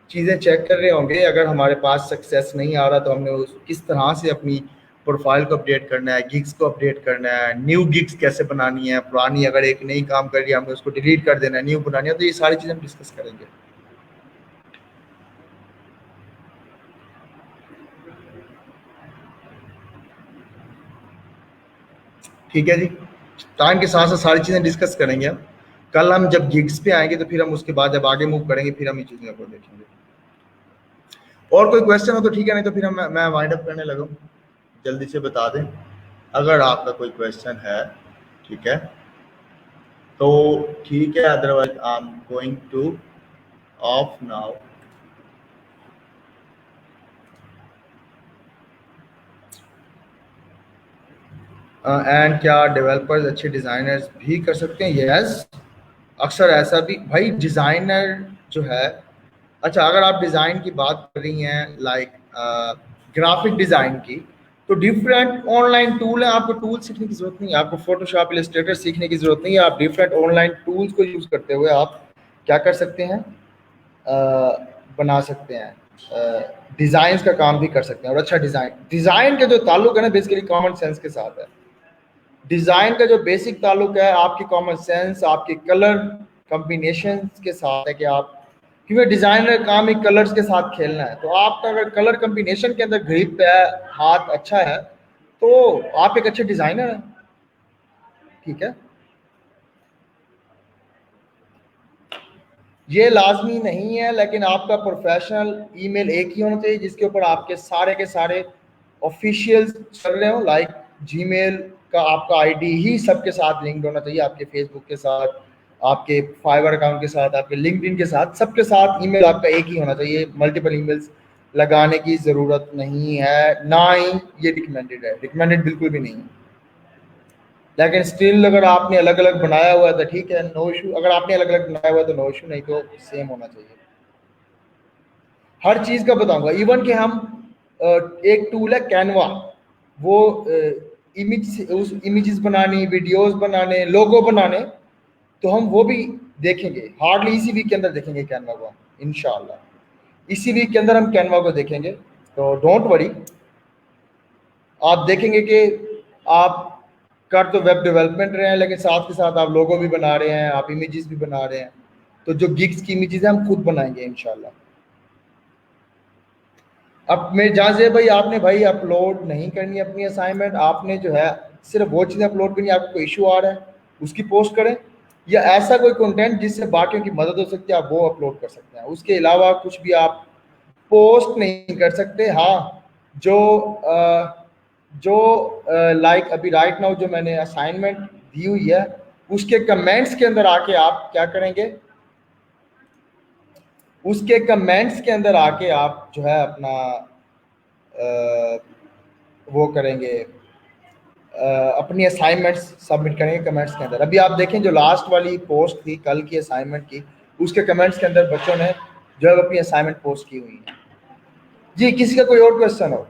चीज़ें चेक कर रहे होंगे। अगर हमारे पास सक्सेस नहीं आ रहा तो हमने किस तरह से अपनी प्रोफाइल को अपडेट करना है, गिग्स को अपडेट करना है, न्यू गिग्स कैसे बनानी है, पुरानी अगर एक नई काम कर रही है हमने उसको डिलीट कर देना है, न्यू बनानी है, तो ये सारी चीज़ें हम डिस्कस करेंगे। ठीक है जी, टाइम के साथ साथ सारी चीज़ें डिस्कस करेंगे हम। कल हम जब गिग्स पे आएंगे तो फिर हम उसके बाद जब आगे मूव करेंगे फिर हम ये चीज़ें को देखेंगे। और कोई क्वेश्चन हो तो ठीक है, नहीं तो फिर मैं वाइंड अप करने लगा हूँ। जल्दी से बता दें अगर आपका कोई क्वेश्चन है, ठीक है तो ठीक है, otherwise I am going two of now. And क्या डेवलपर्स अच्छे डिज़ाइनर्स भी कर सकते हैं? यस, अक्सर ऐसा भी भाई, डिज़ाइनर जो है, अच्छा अगर आप डिज़ाइन की बात कर रही हैं लाइक ग्राफिक डिज़ाइन की, तो डिफरेंट ऑनलाइन टूल है, आपको टूल सीखने की ज़रूरत नहीं है, आपको फोटोशॉप इलस्ट्रेटर सीखने की ज़रूरत नहीं है, आप डिफरेंट ऑनलाइन टूल्स को यूज़ करते हुए आप क्या कर सकते हैं, बना सकते हैं, डिज़ाइंस का काम भी कर सकते हैं। और अच्छा डिज़ाइन का जो ताल्लुक है ना बेसिकली कॉमन सेंस के साथ है। डिज़ाइन का जो बेसिक ताल्लुक है आपकी कॉमन सेंस, आपके कलर कॉम्बिनेशन के साथ है कि आप, क्योंकि डिज़ाइनर काम ही कलर्स के साथ खेलना है, तो आपका अगर कलर कॉम्बिनेशन के अंदर ग्रिप है, हाथ अच्छा है, तो आप एक अच्छे डिज़ाइनर हैं। ठीक है, ये लाजमी नहीं है, लेकिन आपका प्रोफेशनल ईमेल एक ही होना चाहिए जिसके ऊपर आपके सारे ऑफिशियल चल रहे हो, लाइक जीमेल का आपका आईडी ही सबके साथ लिंक्ड होना चाहिए, आपके फेसबुक के साथ, आपके फाइवर अकाउंट के साथ, आपके लिंक्डइन के साथ, सबके साथ ईमेल आपका एक ही होना चाहिए। मल्टीपल ईमेल्स लगाने की ज़रूरत नहीं है, ना ही ये रिकमेंडेड है, रिकमेंडेड बिल्कुल भी नहीं है। लेकिन स्टिल अगर आपने अलग अलग बनाया हुआ है तो ठीक है, नो इशू। अगर आपने अलग अलग बनाया हुआ है तो नो इशू, नहीं तो सेम होना चाहिए। हर चीज़ का बताऊंगा, इवन कि हम एक टूल है कैनवा, वो उस इमेजेस बनानी, वीडियोस बनाने, लोगो बनाने, तो हम वो भी देखेंगे हार्डली इसी वीक के अंदर देखेंगे कैनवा को, इंशाल्लाह इसी वीक के अंदर हम कैनवा को देखेंगे। तो डोंट वरी, आप देखेंगे कि आप कर तो वेब डेवलपमेंट रहे हैं, लेकिन साथ के साथ आप लोगो भी बना रहे हैं, आप इमेजेस भी बना रहे हैं। तो जो गिग्स की इमेजेस हैं हम खुद बनाएंगे इंशाल्लाह। अब मेरे जहाँ से भाई आपने भाई अपलोड नहीं करनी अपनी असाइनमेंट, आपने जो है सिर्फ वो चीज़ें अपलोड करनी, आपको कोई इशू आ रहा है उसकी पोस्ट करें, या ऐसा कोई कंटेंट जिससे बाकियों की मदद हो सकती है आप वो अपलोड कर सकते हैं। उसके अलावा कुछ भी आप पोस्ट नहीं कर सकते। हाँ, जो लाइक अभी राइट नाउ जो मैंने असाइनमेंट दी हुई है उसके कमेंट्स के अंदर आके आप क्या करेंगे, उसके कमेंट्स के अंदर आके आप जो है अपना वो करेंगे, अपनी असाइनमेंट्स सबमिट करेंगे कमेंट्स के अंदर। अभी आप देखें जो लास्ट वाली पोस्ट थी कल की असाइनमेंट की, उसके कमेंट्स के अंदर बच्चों ने जो है अपनी असाइनमेंट पोस्ट की हुई है। जी, किसी का कोई और क्वेश्चन हो?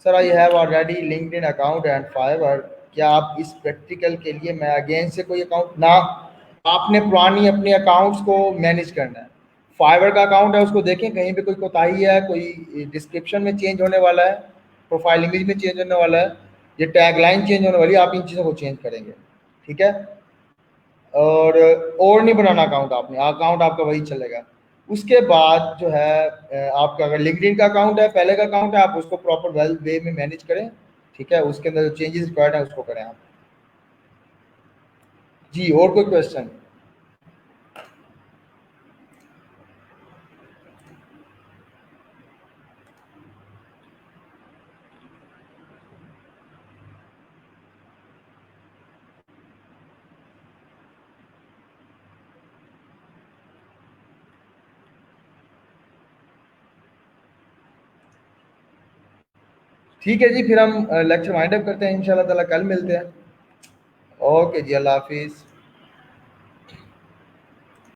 Sir I have already LinkedIn account and Fiverr, क्या आप इस प्रैक्टिकल के लिए मैं अगेन से कोई अकाउंट ना, आपने पुरानी अपने अकाउंट्स को मैनेज करना है। फाइवर का अकाउंट है उसको देखें कहीं पे कोई कोताही है, कोई डिस्क्रिप्शन में चेंज होने वाला है, प्रोफाइल इमेज में चेंज होने वाला है, ये टैगलाइन चेंज होने वाली है, आप इन चीज़ों को चेंज करेंगे। ठीक है, और नहीं बनाना अकाउंट, आपने अकाउंट आपका वही चलेगा। उसके बाद जो है आपका अगर लिंक्डइन का अकाउंट है, पहले का अकाउंट है, आप उसको प्रॉपर वेल वे में मैनेज करें। ठीक है, उसके अंदर जो चेंजेस रिक्वायर्ड है उसको करें आप। जी, और कोई क्वेश्चन? ठीक है जी, फिर हम लेक्चर वाइंड अप करते हैं इंशाल्लाह ताला, कल मिलते हैं। ओके जी, अल्लाह हाफिज़।